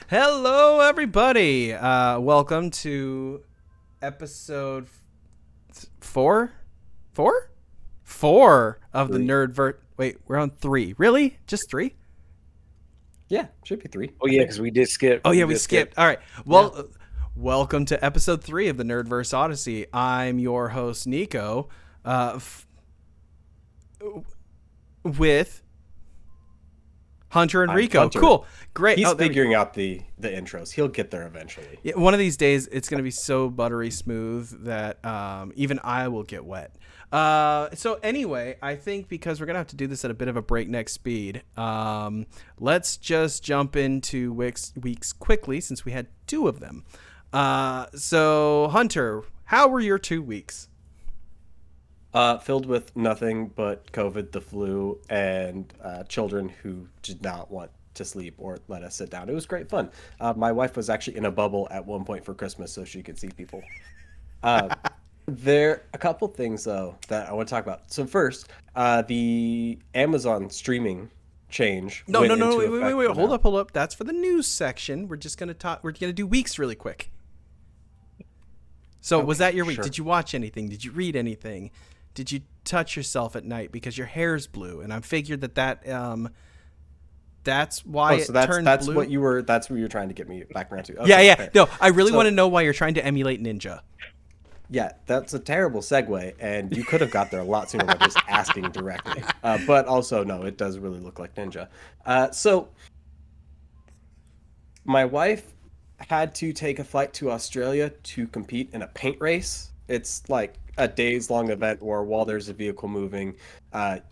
Hello, everybody. Welcome to episode four, four of the Three. Nerdverse. Wait, we're on three. Really? Just three? Yeah, should be three, Oh I yeah, think. because we did skip. Oh yeah, We we did skip. skipped. All right. Yeah. Well, welcome to episode three of the Nerdverse Odyssey. I'm your host Nico, with Hunter and I'm Rico. Hunter. Cool, great. He's Oh, there we go. figuring out the intros. He'll get there eventually. Yeah, one of these days, it's going to be so buttery smooth that even I will get wet. So anyway, I think because we're going to have to do this at a bit of a breakneck speed, let's just jump into weeks quickly since we had two of them. So, Hunter, how were your 2 weeks? Filled with nothing but COVID, the flu, and children who did not want to sleep or let us sit down. It was great fun. My wife was actually in a bubble at one point for Christmas so she could see people. Uh, there a couple things though that I want to talk about. So first, the Amazon streaming change No, went no, no, into wait, effect wait, for hold now. up, hold up. That's for the news section. We're just going to talk. We're going to do weeks really quick. So, was Okay, that your week? sure. Did you watch anything? Did you read anything? Did you touch yourself at night because your hair's blue? And I figured that's why Oh, it so that's turned that's blue. what you were trying to get me back around to. Yeah, Okay, yeah. fair. No, I really want So to know why you're trying to emulate Ninja. yeah, that's a terrible segue, and you could have got there a lot sooner by just asking directly. But also, no, it does really look like Ninja. So my wife had to take a flight to Australia to compete in a paint race. It's like a days long event where while there's a vehicle moving,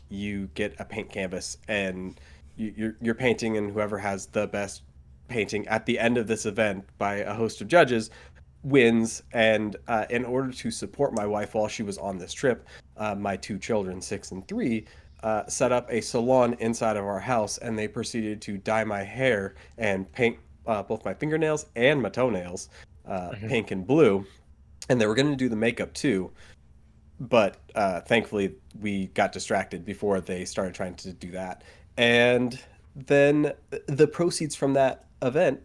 you get a paint canvas and you're painting, and whoever has the best painting at the end of this event by a host of judges wins. And in order to support my wife while she was on this trip, my two children, 6 and 3, set up a salon inside of our house, and they proceeded to dye my hair and paint both my fingernails and my toenails Mhm. pink and blue. And they were going to do the makeup too, but thankfully we got distracted before they started trying to do that. And then the proceeds from that event,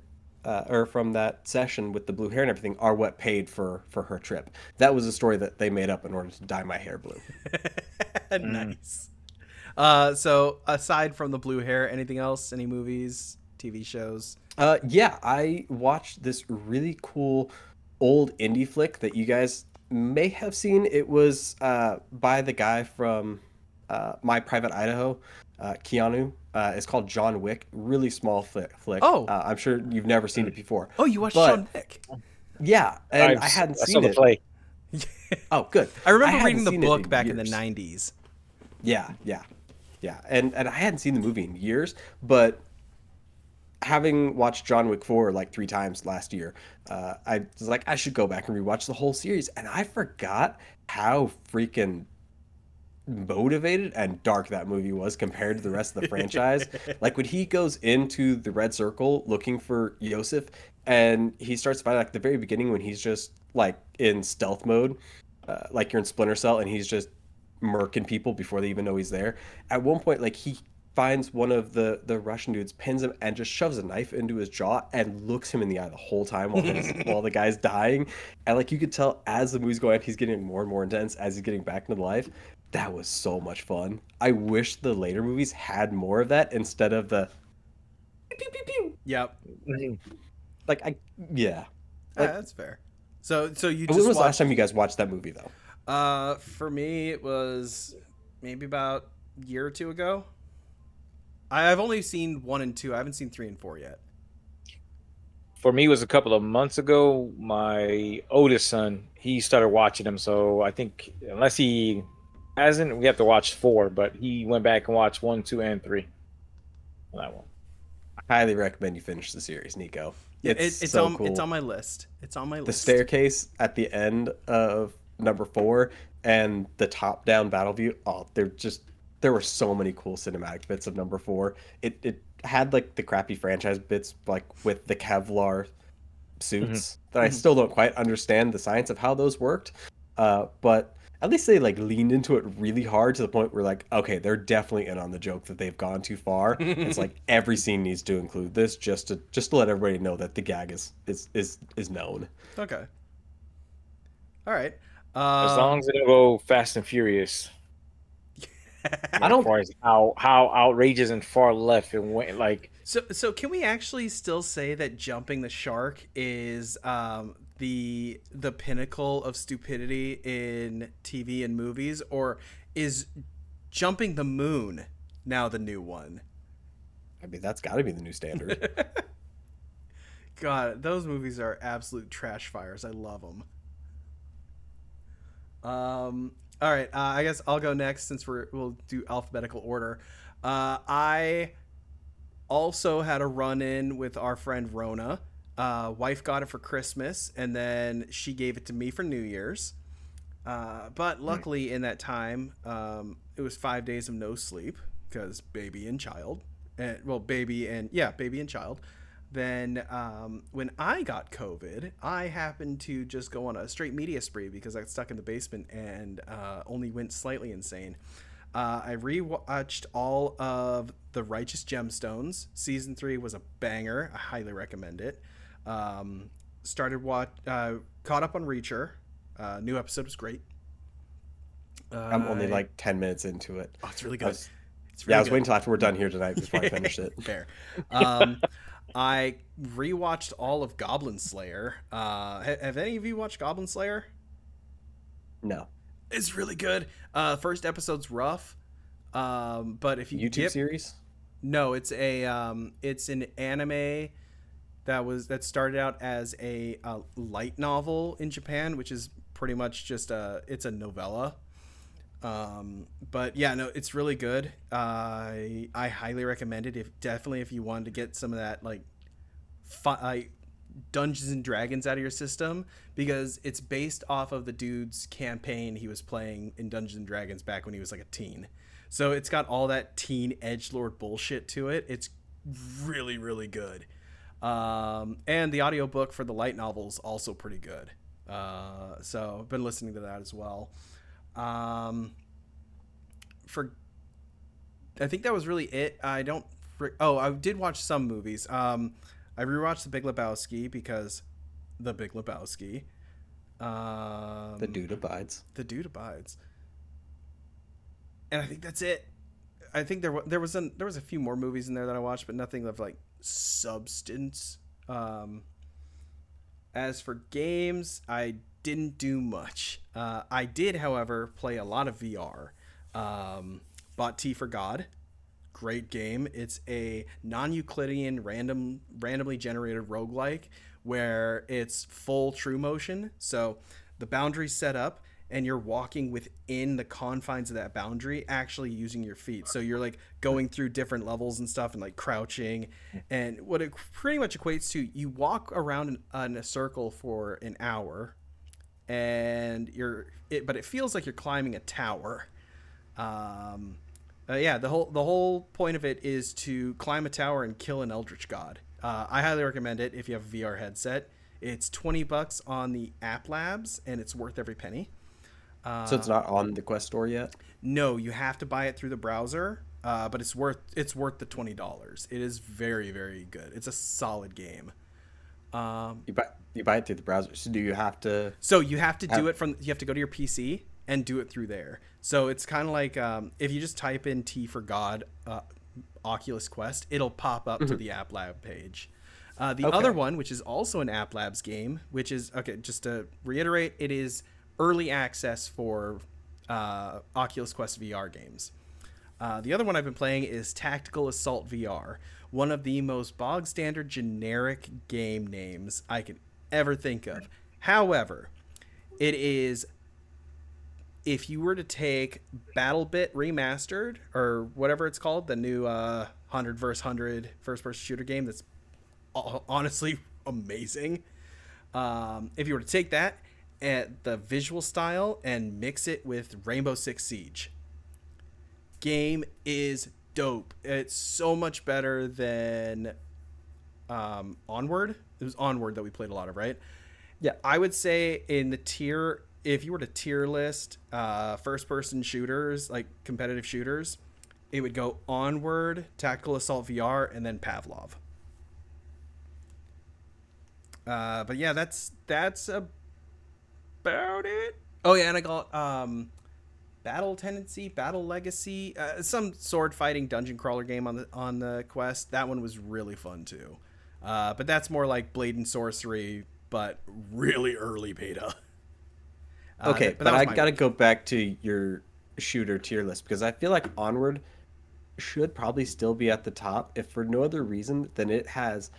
or from that session with the blue hair and everything, are what paid for her trip. That was a story that they made up in order to dye my hair blue. Mm. Nice. So aside from the blue hair, anything else? Any movies, TV shows? Yeah, I watched this really cool old indie flick that you guys may have seen. It was by the guy from My Private Idaho, Keanu. It's called John Wick. Really small flick. Oh, I'm sure you've never seen Mm. it before, oh, you watched but John Wick. yeah, and I've I hadn't I saw seen the it. play. Oh, good. I I remember hadn't reading the seen it book in back in the years. '90s. Yeah, yeah, yeah, and I hadn't seen the movie in years, but having watched John Wick 4 like 3 times last year, I was like, I should go back and rewatch the whole series. And I forgot how freaking motivated and dark that movie was compared to the rest of the franchise. Like when he goes into the Red Circle looking for Yosef, and he starts fighting like the very beginning when he's just like in stealth mode, like you're in Splinter Cell and he's just murking people before they even know he's there. At one point, like he finds one of the Russian dudes, pins him, and just shoves a knife into his jaw and looks him in the eye the whole time while the guy's dying. And like you could tell as the movie's going, he's getting more and more intense as he's getting back into life. That was so much fun. I wish the later movies had more of that instead of the pew pew pew pew. Yep. Mhm. Like I yeah. Yeah, Like that's fair. So you when just was the last watched. time you guys watched that movie though? For me, it was maybe about a year or two ago. I've only seen one and two. I haven't seen three and four yet. For me, it was a couple of months ago. My oldest son, he started watching them, so I think unless he hasn't, we have to watch four. But he went back and watched one, two, and three on that one. I highly recommend you finish the series, Nico. Yeah, It's it's so on cool. my list. It's on my The list. staircase at the end of number 4 and the top down battle view. Oh, there were so many cool cinematic bits of number 4. It had like the crappy franchise bits like with the Kevlar Mhm. suits that I still don't quite understand the science of how those worked. But at least they like leaned into it really hard to the point where like, okay, they're definitely in on the joke that they've gone too far. It's like every scene needs to include this just to let everybody know that the gag is known. Okay. All right. As long as they don't go Fast and Furious. I As don't far as how outrageous and far left it went, like So can we actually still say that jumping the shark is the pinnacle of stupidity in TV and movies, or is jumping the moon now the new one? I mean, that's got to be the new standard. God, those movies are absolute trash fires. I love them. All right, I guess I'll go next since we'll do alphabetical order. I also had a run in with our friend Rona. Wife got it for Christmas, and then she gave it to me for New Year's. But luckily, in that time, it was 5 days of no sleep because baby and child, and well, baby and child. Then when I got COVID, I happened to just go on a straight media spree because I got stuck in the basement and only went slightly insane. I rewatched all of The Righteous Gemstones. Season 3 was a banger. I highly recommend it. Caught up on Reacher. New episode was great. I'm only like 10 minutes into it. Oh, it's really good. I was waiting until after we're done here tonight before I finish it. Fair. I rewatched all of Goblin Slayer. Have any of you watched Goblin Slayer? No. It's really good. First episode's rough, but if you YouTube series? No, it's an anime that started out as a light novel in Japan, which is pretty much just it's a novella. But yeah, no, it's really good. I highly recommend it. If you wanted to get some of that like Dungeons and Dragons out of your system, because it's based off of the dude's campaign he was playing in Dungeons and Dragons back when he was like a teen. So it's got all that teen edgelord bullshit to it. It's really, really good. And the audiobook for the light novel is also pretty good. So I've been listening to that as well. I think that was really it. I did watch some movies. I rewatched The Big Lebowski because The Big Lebowski. The dude abides. The dude abides. And I think that's it. I think there was a few more movies in there that I watched, but nothing of like substance. As for games, I didn't do much. I did, however, play a lot of VR. Bought T for God. Great game. It's a non-Euclidean randomly generated roguelike where it's full true motion. So the boundary's set up and you're walking within the confines of that boundary, actually using your feet. So you're like going through different levels and stuff and like crouching. And what it pretty much equates to, you walk around in a circle for an hour and but it feels like you're climbing a tower. The whole point of it is to climb a tower and kill an eldritch god. I highly recommend it if you have a VR headset. It's $20 on the App Labs, and it's worth every penny. So it's not on the Quest store yet? No, you have to buy it through the browser, but it's worth the $20. It is very, very good. It's a solid game. You buy it through the browser. So do you have to? So you have to do it you have to go to your PC and do it through there. So it's kind of like if you just type in T for God Oculus Quest, it'll pop up to the App Lab page. The other one, which is also an App Labs game, which is, okay, just to reiterate, it is early access for Oculus Quest VR games. The other one I've been playing is Tactical Assault VR, one of the most bog standard generic game names I could ever think of. However, it is, if you were to take BattleBit Remastered, or whatever it's called, the new 100 vs 100 first-person shooter game that's honestly amazing. If you were to take that at the visual style and mix it with Rainbow Six Siege, game is dope. It's so much better than Onward. It was Onward that we played a lot of, right? Yeah. I would say in the tier, if you were to tier list first person shooters, like competitive shooters, it would go Onward, Tactical Assault VR, and then Pavlov. But yeah, that's about it. Oh yeah, and I got Battle Tendency, Battle Legacy, some sword fighting dungeon crawler game on the Quest. That one was really fun too. But that's more like Blade and Sorcery, but really early beta. Okay, But but that was I my gotta week. go back to your shooter tier list because I feel like Onward should probably still be at the top, if for no other reason than it has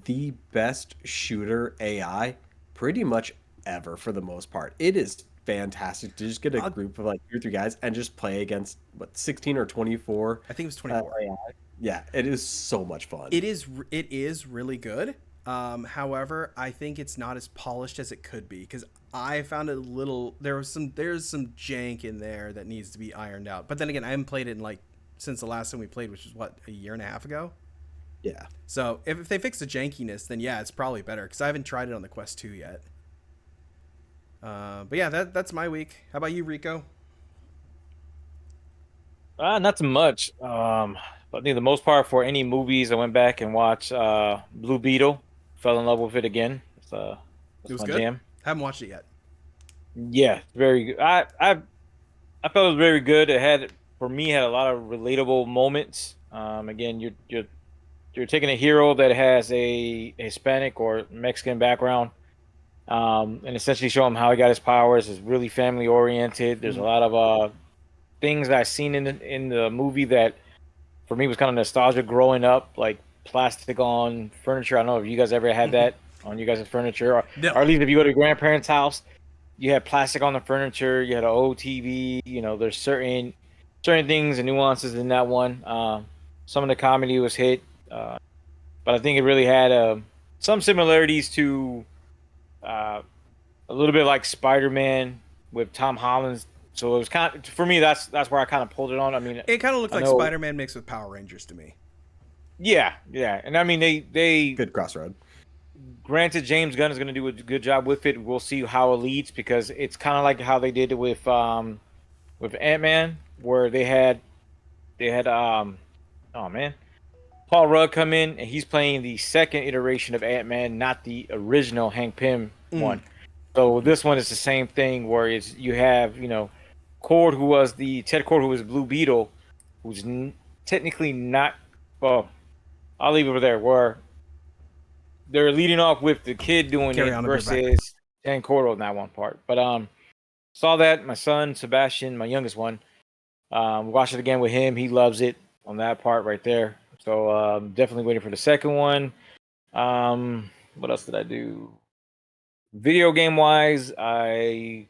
the best shooter AI pretty much ever for the most part. It is fantastic to just get a Uh, group of like 2 or 3 guys and just play against what 16 or 24 I think it was 24. AI. Yeah, it is so much fun. It is really good. However, I think it's not as polished as it could be because I found it a little. There's some jank in there that needs to be ironed out. But then again, I haven't played it in like since the last time we played, which was what, a year and a half ago. Yeah. So if they fix the jankiness, then yeah, it's probably better because I haven't tried it on the Quest 2 yet. But yeah, that's my week. How about you, Rico? Not too much. But I think the most part for any movies, I went back and watched Blue Beetle. Fell in love with it again. It That's was my good. jam. Haven't watched it yet. Yeah, very good. I felt it was very good. It had for me had a lot of relatable moments. Again, you're taking a hero that has a Hispanic or Mexican background, and essentially show him how he got his powers. Is really family oriented. There's a Mm. lot of things that I've seen in the movie that for me was kind of nostalgia growing up, like plastic on furniture. I don't know if you guys ever had that on you guys' furniture, or No. at least if you go to your grandparents' house, you had plastic on the furniture. You had an old TV. You know, there's certain things and nuances in that one. Some of the comedy was hit, uh, but I think it really had some similarities to uh, a little bit like Spider-Man with Tom Holland. So it was kind of, for me. That's where I kind of pulled it on. I mean, It kind of looked I like know, Spider-Man mixed with Power Rangers to me. yeah, yeah, and I mean they Good crossroad. granted James Gunn is going to do a good job with it. We'll see how it leads because it's kind of like how they did it with Ant-Man, where they had oh man, Paul Rudd come in and he's playing the second iteration of Ant-Man, not the original Hank Pym Mm. one. So this one is the same thing where it's you have Cord, who was the Ted Cord, who was Blue Beetle, who's technically not. Well, I'll leave it over there. Where they're leading off with the kid doing Carry it on, I'll be back. versus Ted Cord on that one part. But saw that my son Sebastian, my youngest one, watched it again with him. He loves it on that part right there. So definitely waiting for the second one. What else did I do? Video game wise, I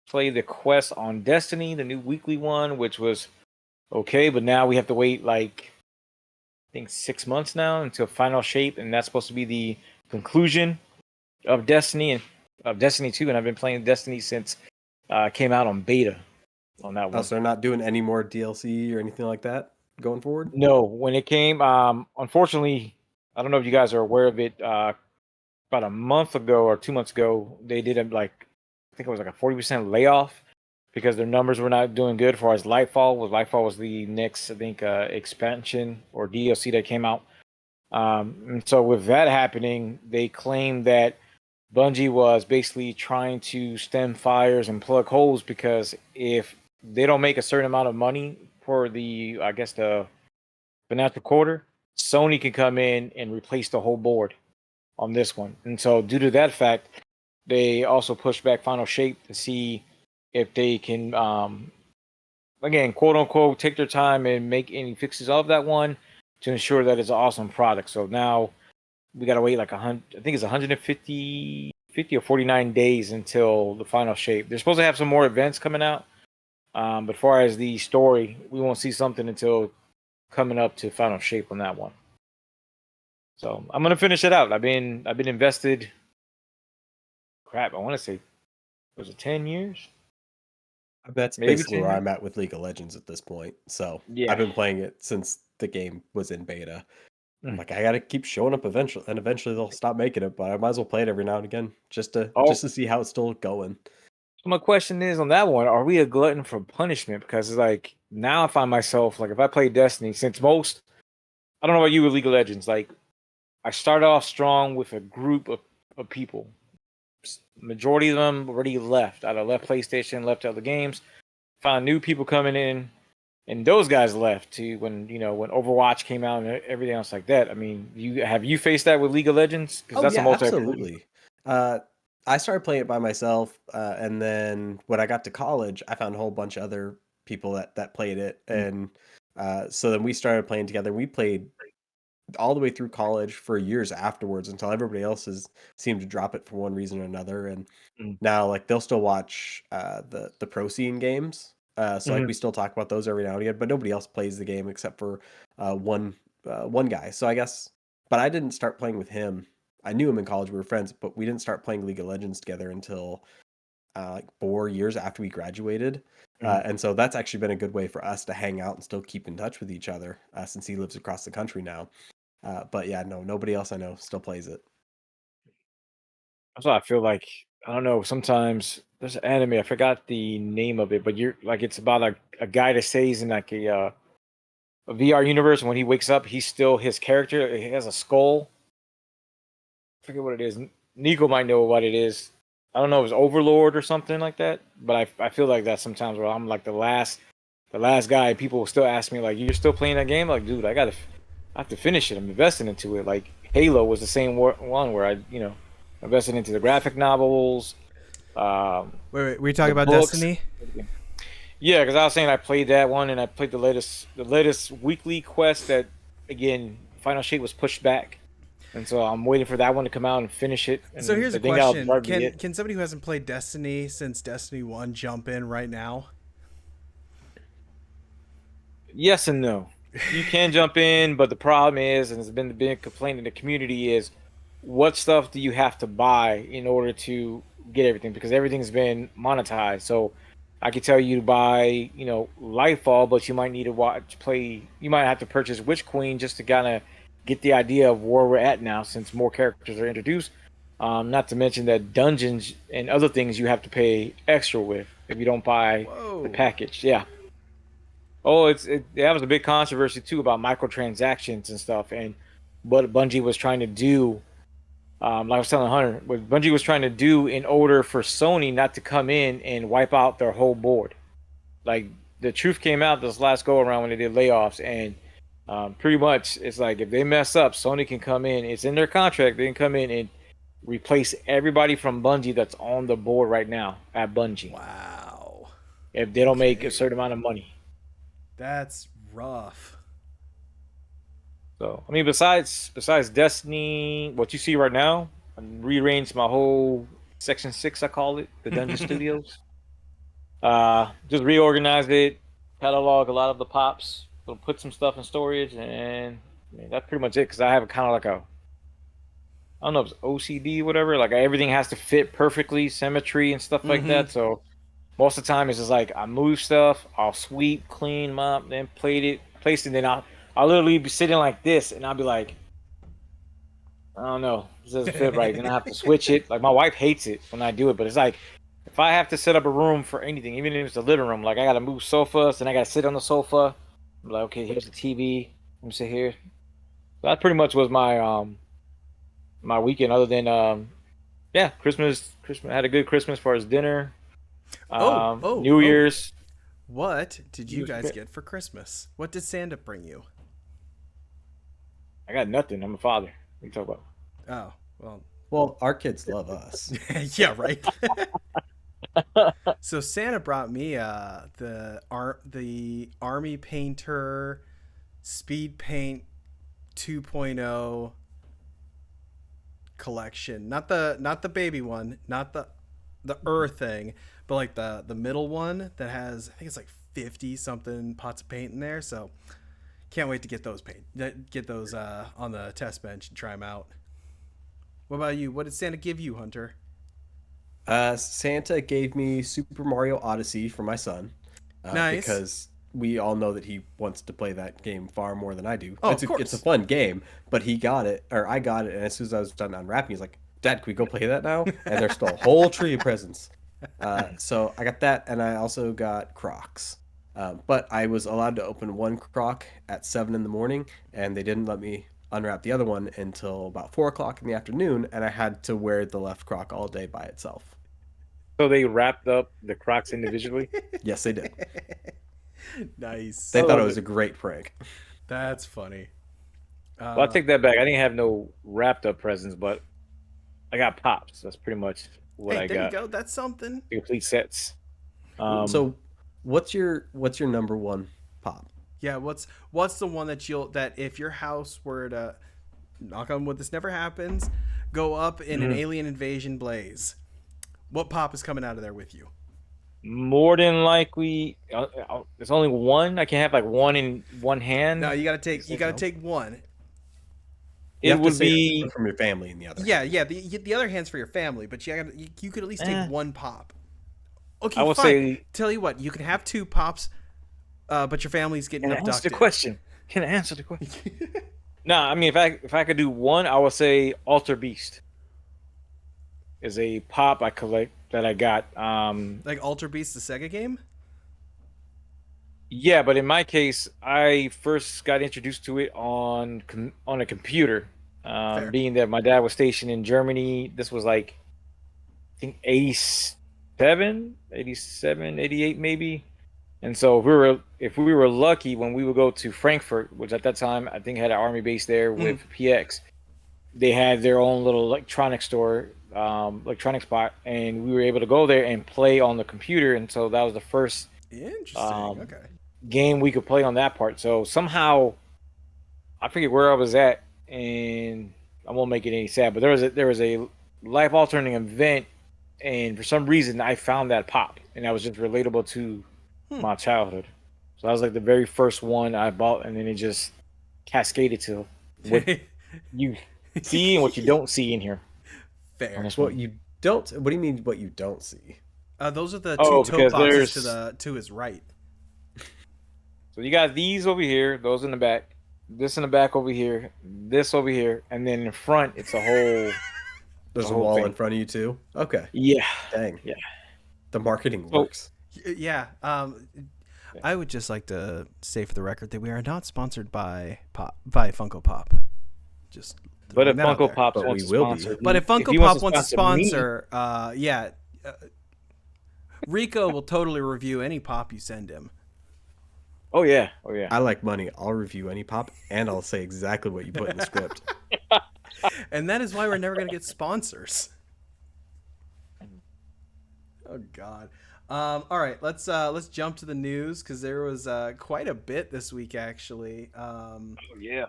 played the quest on Destiny, the new weekly one, which was okay, but now we have to wait like I think 6 months now until final shape, and that's supposed to be the conclusion of Destiny and of Destiny 2. And I've been playing Destiny since it came out on beta on that Oh, one. so they're not doing any more DLC or anything like that going forward? No, when it came, unfortunately, I don't know if you guys are aware of it. About a month ago or 2 months ago, they did I think it was like a 40% layoff because their numbers were not doing good. For as Lightfall was the next, I think, expansion or DLC that came out. And so with that happening, they claimed that Bungie was basically trying to stem fires and plug holes because if they don't make a certain amount of money for the, I guess the financial quarter, Sony can come in and replace the whole board on this one. And so due to that fact, they also pushed back Final Shape to see if they can, again, quote unquote, take their time and make any fixes of that one to ensure that it's an awesome product. So now we got to wait like 100, I think it's 150, 50 or 49 days until the Final Shape. They're supposed to have some more events coming out. But as far as the story, we won't see something until coming up to Final Shape on that one. So I'm gonna finish it out. I've been invested. Crap, I want to say was it 10 years? That's Maybe basically 10 where years. I'm at with League of Legends at this point. So I've Yeah. been playing it since the game was in beta. I'm Mm. like, I gotta keep showing up eventually, and eventually they'll stop making it. But I might as well play it every now and again just to Oh, see how it's still going. So my question is on that one: are we a glutton for punishment? Because it's like now I find myself like if I play Destiny, since most I don't know about you with League of Legends, like I started off strong with a group of people. Majority of them already left. Either left PlayStation, left other games. Found new people coming in, and those guys left too when when Overwatch came out and everything else like that. I mean, you faced that with League of Legends because Oh that's a yeah, multiplayer. absolutely. Uh, I started playing it by myself, and then when I got to college, I found a whole bunch of other people that played it, and so then we started playing together. We played all the way through college for years afterwards until everybody else has seemed to drop it for one reason or another. And now, like they'll still watch the pro scene games. So like Mm-hmm. we still talk about those every now and again, but nobody else plays the game except for one guy. So I guess, but I didn't start playing with him. I knew him in college. We were friends, but we didn't start playing League of Legends together until like 4 years after we graduated. And so that's actually been a good way for us to hang out and still keep in touch with each other since he lives across the country now. But yeah, no, nobody else I know still plays it. That's what I feel like. I don't know. Sometimes there's an anime. I forgot the name of it, but you're like it's about a guy that stays in like a VR universe. And when he wakes up, he's still his character. He has a skull. I forget what it is. Nico might know what it is. I don't know if it's Overlord or something like that. But I feel like that sometimes where I'm like the last guy. People will still ask me like, "You're still playing that game?" Like, dude, I have to finish it. I'm investing into it. Like Halo was the same one where I invested into the graphic novels, Wait, we talking the about books. Destiny? Yeah, because I was saying I played that one and I played the latest weekly quest that again Final Shape was pushed back, and so I'm waiting for that one to come out and finish it. So And here's I a think that'll question: probably be Can it. can somebody who hasn't played Destiny since Destiny 1 jump in right now? Yes and no. You can jump in, but the problem is, and it's been the big complaint in the community is, what stuff do you have to buy in order to get everything? Because everything's been monetized. So I could tell you to buy, Lightfall, but you might need to play. You might have to purchase Witch Queen just to kind of get the idea of where we're at now, since more characters are introduced. Not to mention that dungeons and other things you have to pay extra with if you don't buy the Whoa. package. Yeah. Oh, that was a big controversy too about microtransactions and stuff, and what Bungie was trying to do. Like I was telling Hunter, what Bungie was trying to do in order for Sony not to come in and wipe out their whole board. Like the truth came out this last go around when they did layoffs, and pretty much it's like if they mess up, Sony can come in. It's in their contract. They can come in and replace everybody from Bungie that's on the board right now at Bungie Wow. if they don't make a Okay. certain amount of money. That's rough. So I mean, besides Destiny, what you see right now, I rearranged my whole Section 6, I call it, the Dungeon Studios. Just reorganized it, catalog a lot of the pops, so put some stuff in storage, and I mean, that's pretty much it. Because I have a kind of like I don't know if it's OCD, whatever. Like everything has to fit perfectly, symmetry and stuff like Mm-hmm. that. So most of the time, it's just like I move stuff, I'll sweep, clean, mop, then place it, then I'll literally be sitting like this, and I'll be like, I don't know. This doesn't fit right. Then I have to switch it. Like my wife hates it when I do it, but it's like if I have to set up a room for anything, even if it's a living room, like I gotta move sofas and I gotta sit on the sofa. I'm like, okay, here's the TV. Let me sit here. So that pretty much was my weekend. Other than yeah, Christmas. I had a good Christmas as far as dinner. Oh, oh, New oh. Year's. What did New you Year's guys okay. get for Christmas? What did Santa bring you? I got nothing. I'm a father. What you talk about? Oh, well, Well, our kids love us. yeah, right. So Santa brought me the Army Painter Speed Paint 2.0 collection. Not the baby one, not the thing, but like the middle one that has, I think it's like 50 something pots of paint in there. So can't wait to get those on the test bench and try them out. What about you? What did Santa give you, Hunter? Santa gave me Super Mario Odyssey for my son Nice. because we all know that he wants to play that game far more than I do. Oh, of It's a course. fun game, but he got it, or I got it, and as soon as I was done unwrapping, he's like, "Dad, can we go play that now?" And there's still a whole tree of presents. So I got that, and I also got Crocs. But I was allowed to open one Croc at 7 in the morning, and they didn't let me unwrap the other one until about 4 o'clock in the afternoon, and I had to wear the left Croc all day by itself. So they wrapped up the Crocs individually. Yes, they did. Nice. They I thought it love was it. a great prank. That's funny. Well, I take that back. I didn't have no wrapped up presents, but I got pops. That's pretty much what Hey, I there you got. go. That's something. Complete sets. Ooh. So, what's your number one pop? Yeah, what's the one that if your house were to, knock on wood, this never happens, go up in an Mhm. alien invasion blaze, what pop is coming out of there with you? More than likely, there's only one. I can have like one in one No, hand. you gotta take one. You It have to would say be. from your family in the other Yeah, hand. yeah. The other hand's for your family, but you could at least take Eh, one pop. I Okay, would fine. say. Tell you what, you can have two pops, but your family's getting Can I answer the abducted. question? Can I answer the question? No, I mean if I could do one, I would say Alter Beast is a pop I collect that I got. Like Alter Beast, the Sega game. Yeah, but in my case, I first got introduced to it on a computer. Fair. Being that my dad was stationed in Germany, this was like I think 87, 88 maybe. And so if we were lucky when we would go to Frankfurt, which at that time I think had an army base there with Mhm. PX, they had their own little electronic store, electronic spot, and we were able to go there and play on the computer. And so that was the first Interesting. um, Okay. game we could play on that part. So somehow I forget where I was at, and I won't make it any sad, but there was a life altering event, and for some reason I found that pop, and that was just relatable to Hmm. my childhood. So that was like the very first one I bought, and then it just cascaded to what you see and what you don't see in here on Fair. this What one. you don't? What do you mean? What you don't see? Those are the two Oh, tote because boxes there's to his right. so you got these over here, those in the back, this in the back over here, this over here, and then in front it's a There's a whole wall in thing. front of you too. Okay, Yeah, dang, yeah. the marketing So works. Yeah. yeah. I would just like to say for the record that we are not sponsored by Funko Pop. Just But throwing if that out Funko there. Pops But we wants to will be. sponsor But if me, if Funko he wants Pop to wants to sponsor me, sponsor, yeah, Rico will totally review any pop you send him. oh yeah, oh yeah. I like money. I'll review any pop, and I'll say exactly what you put in the script. And that is why we're never going to get sponsors. Oh God. All right, let's jump to the news because there was quite a bit this week actually. Oh yeah.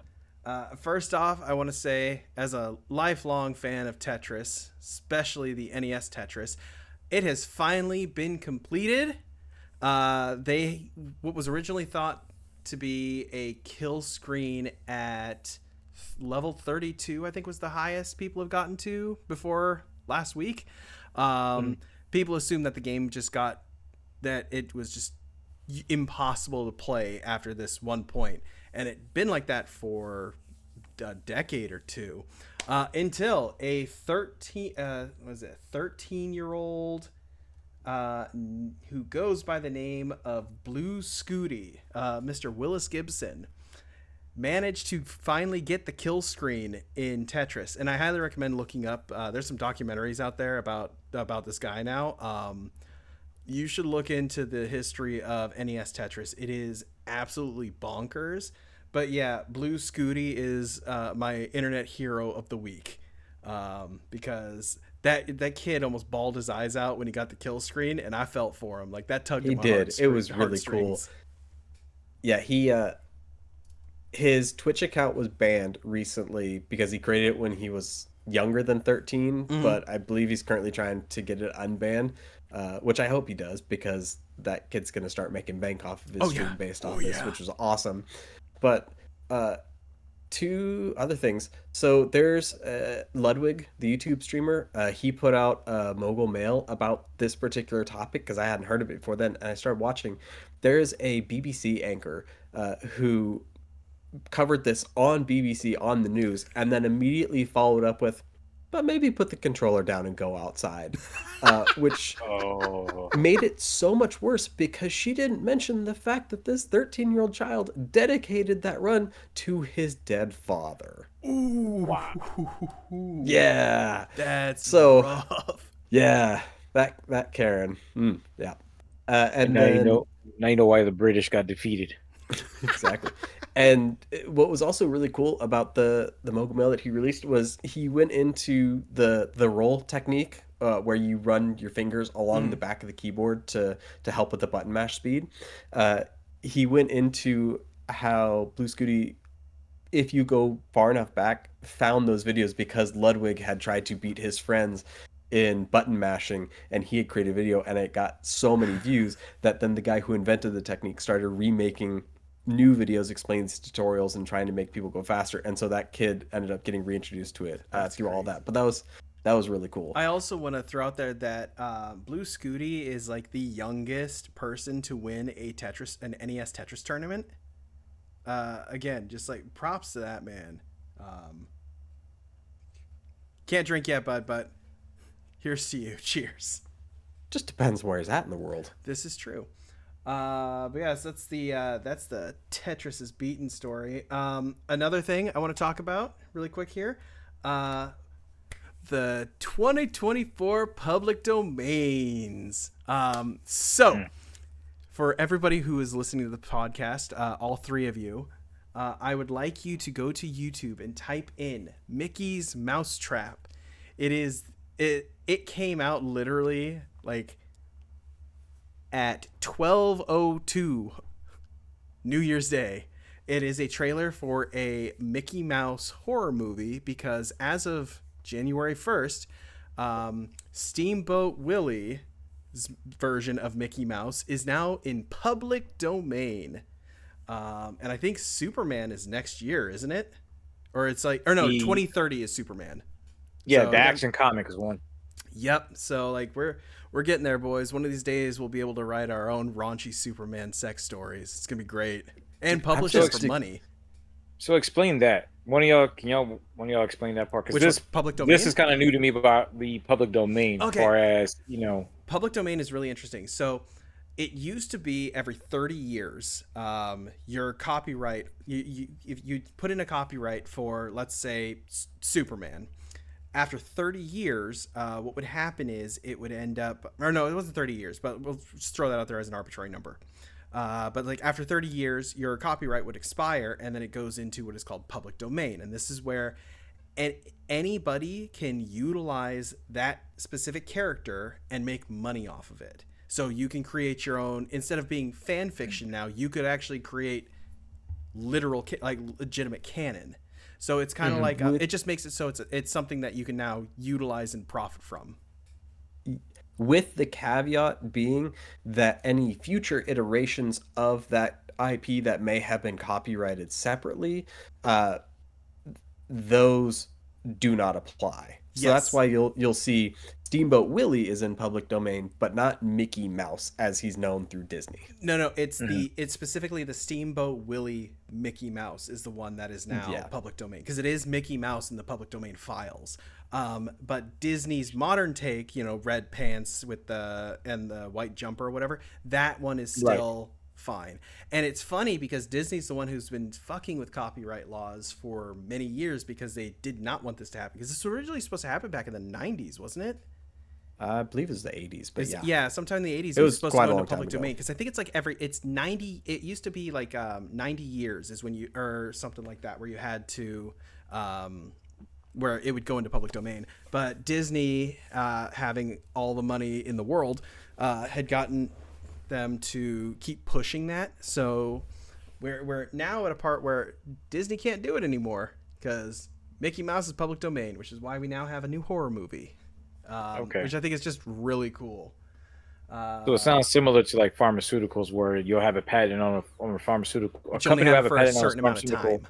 First off, I want to say, as a lifelong fan of Tetris, especially the NES Tetris, it has finally been completed. They what was originally thought to be a kill screen at level 32, I think was the highest people have gotten to before last week. Mhm. People assume that the game just got that it was just impossible to play after this one point, and it'd been like that for a decade or two until a 13-year-old who goes by the name of Blue Scooty, Mr. Willis Gibson, managed to finally get the kill screen in Tetris. And I highly recommend looking up. There's some documentaries out there about this guy now. You should look into the history of NES Tetris. It is absolutely bonkers. But yeah, Blue Scooty is my internet hero of the week, because that kid almost bawled his eyes out when he got the kill screen, and I felt for him. Like that tugged He at my did. It was really cool. heartstrings. Yeah, he his Twitch account was banned recently because he created it when he was younger than 13, Mm-hmm. but I believe he's currently trying to get it unbanned, which I hope he does because that kid's going to start making bank off of his Oh stream yeah. based Oh off this, yeah. which was awesome. But uh, two other things. So there's Ludwig, the YouTube streamer. He put out a Mogul Mail about this particular topic because I hadn't heard of it before then, and I started watching. There's a BBC anchor who covered this on BBC on the news, and then immediately followed up with, but maybe put the controller down and go outside, which Oh, made it so much worse because she didn't mention the fact that this 13-year-old child dedicated that run to his dead father. Ooh, wow. Yeah. that's So, rough. yeah, that Karen. Yeah. And And then now you know why the British got defeated. exactly. And what was also really cool about the Mogul Mail that he released was he went into the roll technique, where you run your fingers along the back of the keyboard to help with the button mash speed. Uh, he went into how Blue Scooty, if you go far enough back, found those videos because Ludwig had tried to beat his friends in button mashing, and he had created a video, and it got so many views that then the guy who invented the technique started remaking new videos explaining these tutorials and trying to make people go faster. And so that kid ended up getting reintroduced to it through all that. But that was really cool. I also want to throw out there that Blue Scooty is like the youngest person to win an NES Tetris tournament. Again, just like props to that man. Can't drink yet, bud, but here's to you. Cheers. Just depends where he's at in the world. This is true. But yes, that's the Tetris is beaten story. Another thing I want to talk about really quick here. The 2024 public domains. For everybody who is listening to the podcast, all three of you, I would like you to go to YouTube and type in Mickey's Mousetrap. It came out literally like at 12:02 New Year's Day. It is a trailer for a Mickey Mouse horror movie because as of January 1st, Steamboat Willie's version of Mickey Mouse is now in public domain. And I think Superman is next year, isn't it? Or it's like, or no, 2030 is Superman. Yeah, So the Action comic is one. Yep. So like we're getting there, boys. One of these days we'll be able to write our own raunchy Superman sex stories. It's gonna be great and publish it for money. So explain that. One of y'all explain that part? Which is public domain. This is kind of new to me about the public domain. Okay. As far as public domain is really interesting. So it used to be every 30 years, your copyright. If you put in a copyright for, let's say, Superman. After 30 years, what would happen is it would end up, or no, it wasn't 30 years, but we'll just throw that out there as an arbitrary number. But like after 30 years, your copyright would expire, and then it goes into what is called public domain. And this is where anybody can utilize that specific character and make money off of it. So you can create your own, instead of being fan fiction now, you could actually create literal, like legitimate canon. So it's kind of like it just makes it so it's something that you can now utilize and profit from. With the caveat being that any future iterations of that IP that may have been copyrighted separately, those do not apply. So that's why you'll see Steamboat Willie is in public domain, but not Mickey Mouse as he's known through Disney. No, it's it's specifically the Steamboat Willie Mickey Mouse is the one that is now public domain, because it is Mickey Mouse in the public domain files. But Disney's modern take, red pants with the white jumper or whatever, that one is still fine. And it's funny because Disney's the one who's been fucking with copyright laws for many years because they did not want this to happen, because this was originally supposed to happen back in the 90s, wasn't it? I believe it was the 80s, but sometime in the 80s it was supposed quite to go a long into public time domain, ago. because I think it's like it's 90. It used to be like 90 years is when you, or something like that, where you had to where it would go into public domain. But Disney, having all the money in the world, had gotten them to keep pushing that. So we're now at a part where Disney can't do it anymore because Mickey Mouse is public domain, which is why we now have a new horror movie, which I think is just really cool. So it sounds similar to like pharmaceuticals, where you'll have a patent on a pharmaceutical. A company will have it for a patent certain on amount of time.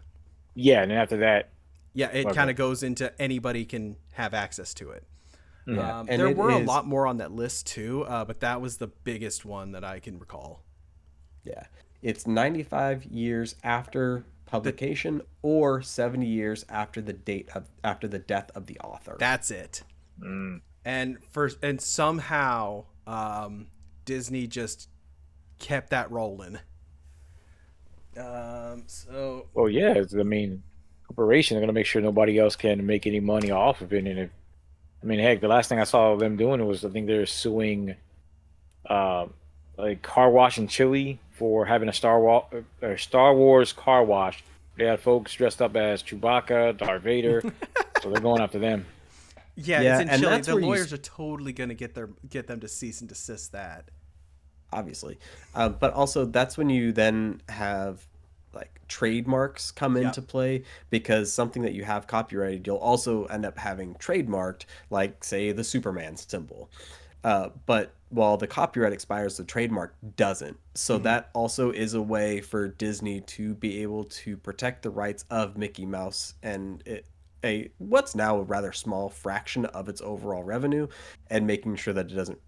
Yeah, and then after that, it kind of goes into anybody can have access to it. Yeah, and there were a lot more on that list too, but that was the biggest one that I can recall. Yeah, it's 95 years after publication or 70 years after the death of the author. That's it. Mm. And somehow Disney just kept that rolling. Well, yeah, I mean, corporation are gonna make sure nobody else can make any money off of it. And if, I mean, heck, the last thing I saw them doing was, I think they're suing, like car wash in Chile for having a Star Wars car wash. They had folks dressed up as Chewbacca, Darth Vader, so they're going after them. Yeah, Yeah, it's in and Chile. that's The where you lawyers are totally gonna get them to cease and desist that. obviously. But also that's when you then have like trademarks come Yeah. into play, because something that you have copyrighted, you'll also end up having trademarked, like say the Superman symbol. But while the copyright expires, the trademark doesn't. So Mhm. that also is a way for Disney to be able to protect the rights of Mickey Mouse and a what's now a rather small fraction of its overall revenue, and making sure that it doesn't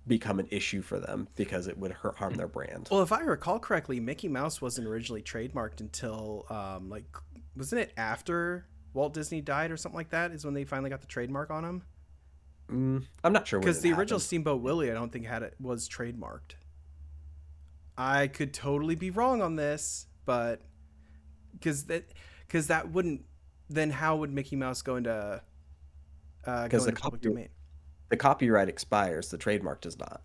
become an issue for them because it would harm their brand. Well, if I recall correctly, Mickey Mouse wasn't originally trademarked until like wasn't it after Walt Disney died or something like that? Is when they finally got the trademark on him? I'm not sure when Because it the original happened. Steamboat Willie, I don't think was trademarked. I could totally be wrong on this, but because that wouldn't, then how would Mickey Mouse go into Because public domain? the copyright expires, the trademark does not.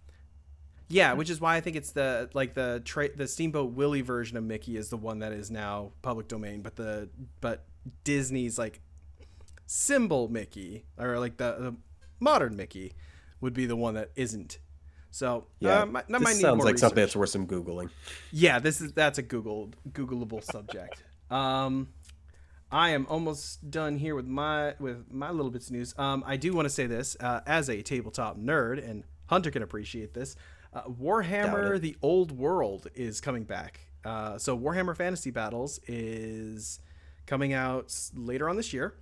Yeah, which is why I think it's the Steamboat Willie version of Mickey is the one that is now public domain, but Disney's like symbol Mickey, or like the modern Mickey, would be the one that isn't. So Yeah, that this might need sounds more like something research. that's worth some googling. Yeah, that's a Googleable subject. I am almost done here with my little bits of news. I do want to say this as a tabletop nerd, and Hunter can appreciate this. Doubt Warhammer: it. The Old World is coming back. So Warhammer Fantasy Battles is coming out later on this year.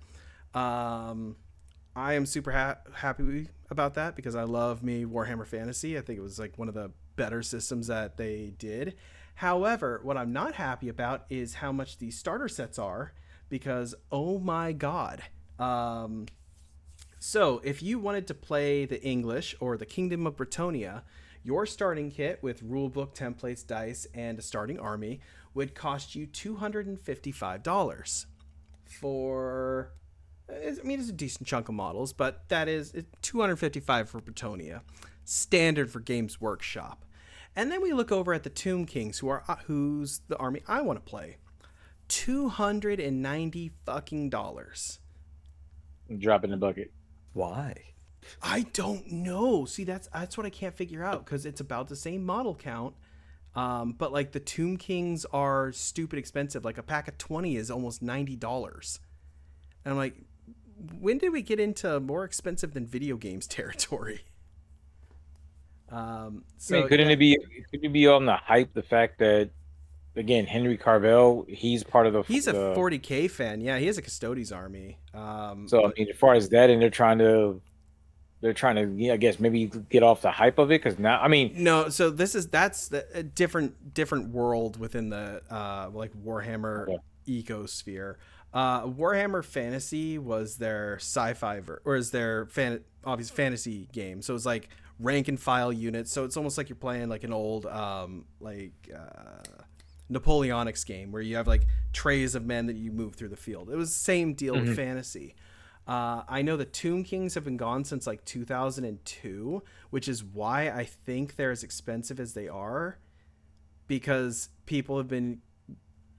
I am super happy about that because I love me Warhammer Fantasy. I think it was like one of the better systems that they did. However, what I'm not happy about is how much the starter sets are, because oh my god. So if you wanted to play the English or the Kingdom of Bretonia, your starting kit with rulebook, templates, dice, and a starting army would cost you $255 for, I mean, it's a decent chunk of models, but that is $255 for Bretonia, standard for Games Workshop. And then we look over at the Tomb Kings, who's the army I want to play. $290 fucking dollars. Drop in the bucket. Why? I don't know. See, that's what I can't figure out, because it's about the same model count. But like the Tomb Kings are stupid expensive. Like a pack of 20 is almost $90. And I'm like, when did we get into more expensive than video games territory? So I mean, couldn't it be on the hype, the fact that, again, Henry Carvel, he's part of he's a the 40K fan. Yeah, he has a Custodes army. so I mean, as far as that, and they're trying to, yeah, I guess maybe get off the hype of it, because now, I mean, no, so that's a different world within the like Warhammer okay. ecosphere. Warhammer Fantasy was their sci-fi or is their obvious fantasy game. So it's like rank and file units. So it's almost like you're playing like an old Napoleonics game where you have like trays of men that you move through the field. It was the same deal with fantasy. I know the Tomb Kings have been gone since like 2002, which is why I think they're as expensive as they are, because people have been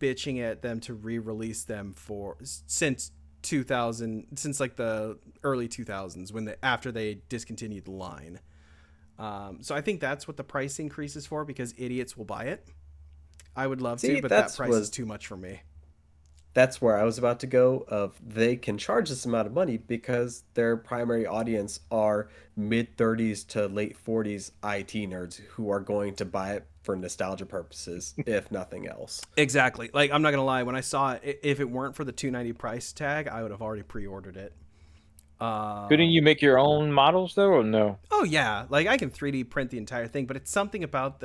bitching at them to re-release them since like the early 2000s, after they discontinued the line. So I think that's what the price increase is for, because idiots will buy it. I would love See, to, but that price is too much for me. That's where I was about to go. Of they can charge this amount of money because their primary audience are mid 30s to late 40s IT nerds who are going to buy it for nostalgia purposes, if nothing else. Exactly. Like, I'm not gonna lie, when I saw it, if it weren't for the 290 price tag, I would have already pre-ordered it. Couldn't you make your own models though, or no? Oh yeah, like I can 3D print the entire thing, but it's something about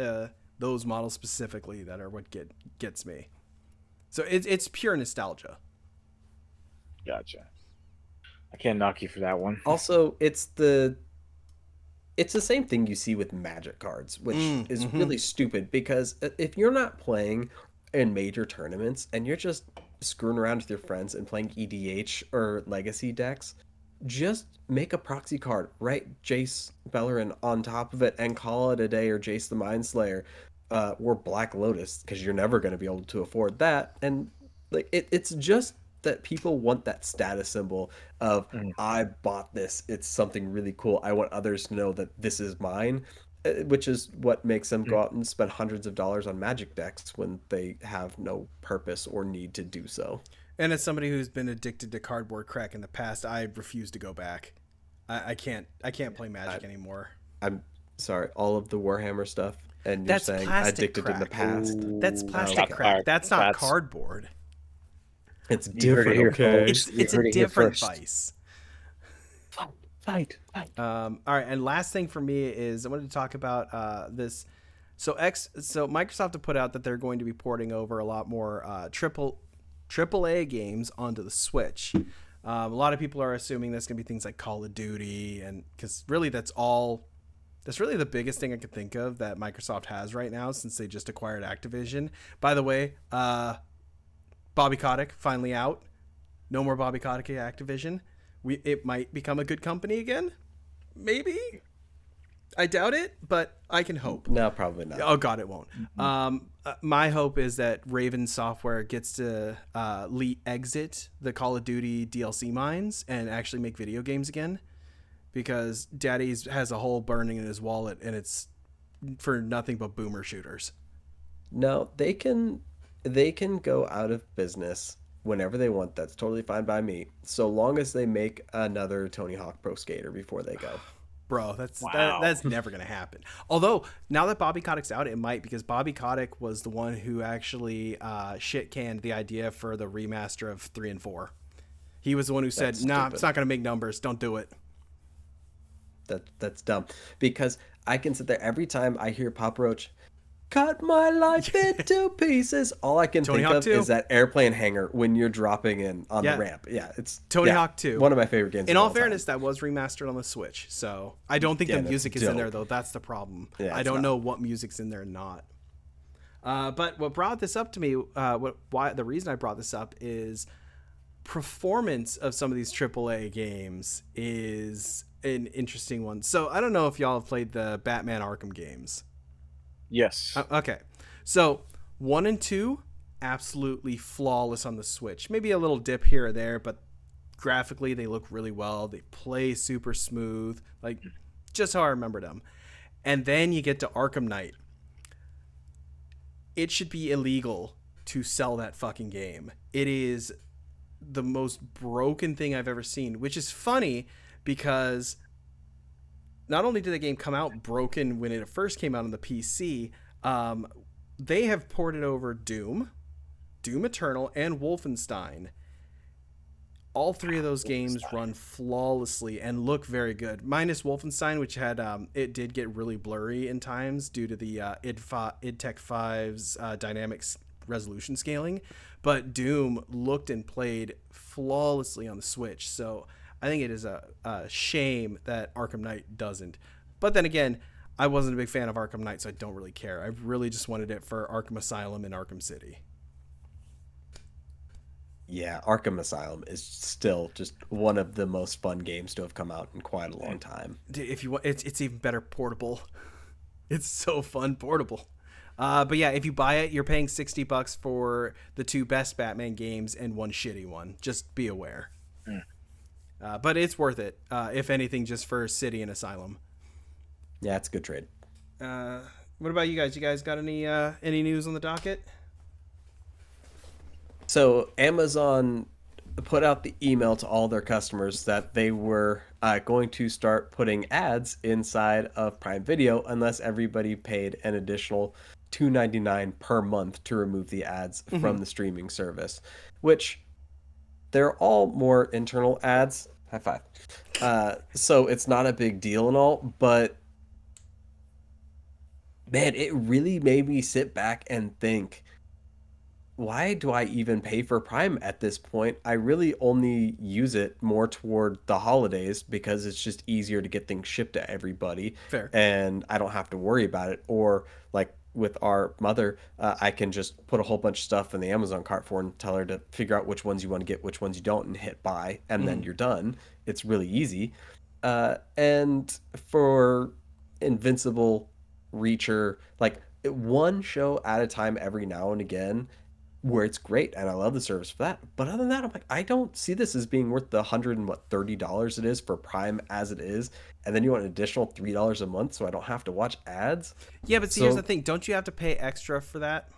those models specifically that are what gets me. So it's pure nostalgia. Gotcha. I can't knock you for that one. Also, it's the same thing you see with Magic cards, which is really stupid because if you're not playing in major tournaments and you're just screwing around with your friends and playing EDH or Legacy decks, just make a proxy card, write Jace Bellerin on top of it, and call it a day, or Jace the Mind Slayer, or Black Lotus, because you're never going to be able to afford that. And like it's just that people want that status symbol of I bought this. It's something really cool. I want others to know that this is mine, which is what makes them go out and spend hundreds of dollars on Magic decks when they have no purpose or need to do so. And as somebody who's been addicted to cardboard crack in the past, I refuse to go back. I can't play Magic anymore. I'm sorry, all of the Warhammer stuff, and you're saying addicted crack. in the past. That's plastic crack. That's not cardboard. It's different, okay? It's a different vice. Fight. All right, and last thing for me is I wanted to talk about this. So Microsoft have put out that they're going to be porting over a lot more AAA games onto the Switch. A lot of people are assuming that's going to be things like Call of Duty, and because really that's really the biggest thing I could think of that Microsoft has right now since they just acquired Activision. By the way, Bobby Kotick finally out. No more Bobby Kotick at Activision. It might become a good company again. Maybe. I doubt it, but I can hope. No, probably not. Oh God, it won't. My hope is that Raven Software gets to exit the Call of Duty DLC mines and actually make video games again, because Daddy's has a hole burning in his wallet, and it's for nothing but boomer shooters. No, they can go out of business whenever they want. That's totally fine by me, so long as they make another Tony Hawk Pro Skater before they go. Bro, that's never gonna happen. Although now that Bobby Kotick's out, it might, because Bobby Kotick was the one who actually shit canned the idea for the remaster of 3 and 4. He was the one who said, "Nah, it's not gonna make numbers. Don't do it." That's dumb, because I can sit there every time I hear Papa Roach, "Cut my life into pieces." All I can Tony think Hawk of 2. is that airplane hangar when you're dropping in on the ramp. Yeah, it's Tony Hawk 2. One of my favorite games. In all fairness, that was remastered on the Switch, so I don't think the music is in there, though. That's the problem. Yeah, I don't know what music's in there and not. But what brought this up to me, the reason I brought this up is performance of some of these AAA games is an interesting one. So I don't know if y'all have played the Batman Arkham games. Yes. Okay. So 1 and 2, absolutely flawless on the Switch. Maybe a little dip here or there, but graphically they look really well. They play super smooth, like just how I remembered them. And then you get to Arkham Knight. It should be illegal to sell that fucking game. It is the most broken thing I've ever seen, which is funny because not only did the game come out broken when it first came out on the PC, they have ported over Doom Eternal, and Wolfenstein. All three of those games run flawlessly and look very good, minus Wolfenstein, which had it did get really blurry in times due to the id Tech 5's dynamic resolution scaling. But Doom looked and played flawlessly on the Switch, so I think it is a shame that Arkham Knight doesn't. But then again, I wasn't a big fan of Arkham Knight, so I don't really care. I really just wanted it for Arkham Asylum and Arkham City. Yeah, Arkham Asylum is still just one of the most fun games to have come out in quite a long time. If you want, it's even better portable. It's so fun portable. But yeah, if you buy it, you're paying $60 for the 2 best Batman games and 1 shitty one. Just be aware. But it's worth it, if anything, just for City and Asylum. Yeah, it's a good trade. What about you guys? You guys got any news on the docket? So Amazon put out the email to all their customers that they were going to start putting ads inside of Prime Video unless everybody paid an additional $2.99 per month to remove the ads from the streaming service, which they're all more internal ads. High five. So it's not a big deal and all, but man, it really made me sit back and think, why do I even pay for Prime at this point? I really only use it more toward the holidays because it's just easier to get things shipped to everybody Fair. and I don't have to worry about it. Or like with our mother, I can just put a whole bunch of stuff in the Amazon cart for her and tell her to figure out which ones you want to get, which ones you don't, and hit buy, and then Mhm. you're done. It's really easy. And for Invincible, Reacher, like one show at a time every now and again where it's great and I love the service for that. But other than that, I'm like, I don't see this as being worth the $130 it is for Prime as it is. And then you want an additional $3 a month so I don't have to watch ads. Yeah, but see, here's the So thing: don't you have to pay extra for that?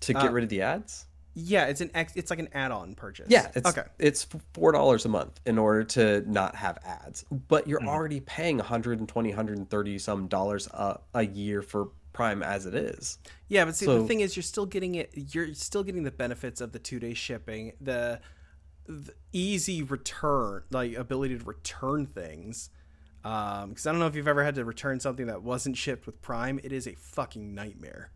to get Uh, rid of the ads? yeah, it's like an add-on purchase. Yeah, it's Okay. it's $4 a month in order to not have ads. But you're Mhm. already paying 120, some dollars a year for Prime as it is. Yeah, but see, the So thing is, you're still getting it. You're still getting the benefits of the 2 day shipping, the easy return, like ability to return things. Because I don't know if you've ever had to return something that wasn't shipped with Prime. It is a fucking nightmare.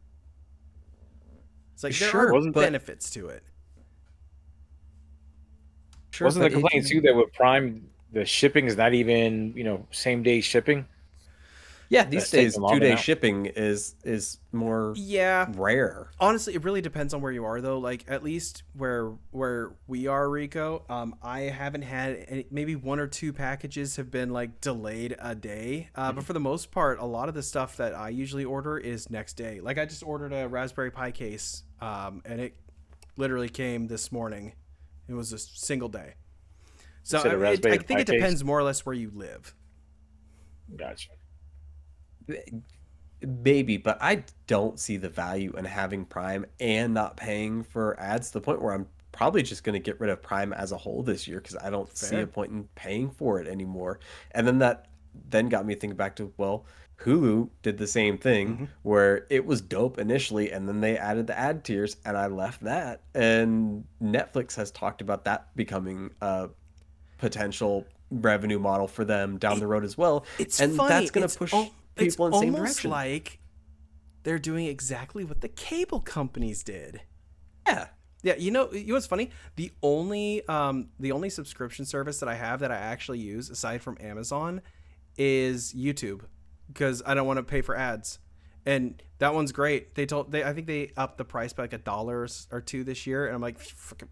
It's like there are sure, Wasn't but benefits to it. sure, wasn't the but if complaint too you that with Prime the shipping is not even, same day shipping? yeah, these That's taking days longer 2 day now. shipping is more Yeah, rare. honestly, it really depends on where you are, though. Like at least where we are, Rico. I haven't had maybe one or two packages have been like delayed a day. But for the most part, a lot of the stuff that I usually order is next day. Like I just ordered a Raspberry Pi case, and it literally came this morning. It was a single day. So Instead of I Raspberry think Pi it case. depends more or less where you live. Gotcha. Maybe, but I don't see the value in having Prime and not paying for ads to the point where I'm probably just going to get rid of Prime as a whole this year because I don't see a Fair. point in paying for it anymore. And then that then got me thinking back to, well, Hulu did the same thing Hmm. where it was dope initially and then they added the ad tiers and I left that. And Netflix has talked about that becoming a potential revenue model for them down It, the road as well. it's And that's funny. going to push It's people in the same almost direction. like they're doing exactly what the cable companies did. Yeah. Yeah, you know what's funny? The only subscription service that I have that I actually use aside from Amazon is YouTube because I don't want to pay for ads. And that one's great. I think they upped the price by like $1 or two this year, and I'm like,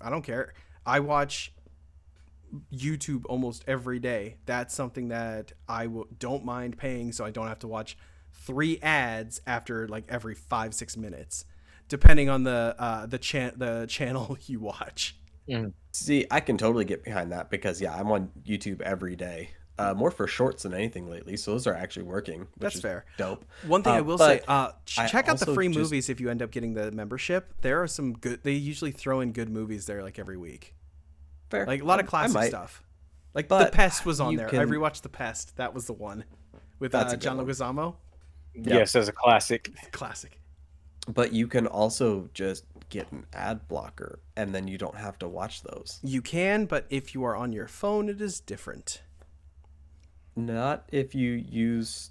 I don't care. I watch YouTube almost every day. That's something that don't mind paying, so I don't have to watch 3 ads after like every 5-6 minutes, depending on the channel you watch. Mhm. See, I can totally get behind that because yeah, I'm on YouTube every day. More for shorts than anything lately, so those are actually working, which That's is fair. dope. One thing I will say, But I check out the also free just movies if you end up getting the membership. There are some good. They usually throw in good movies there like every week, fair. like a lot of I classic might, stuff. Like The but Pest was on you there. I can. rewatched The Pest. That was the one with That's a good John one. Leguizamo. Yep. Yes, as a classic. Classic. But you can also just get an ad blocker, and then you don't have to watch those. You can, but if you are on your phone, it is different. Not if you use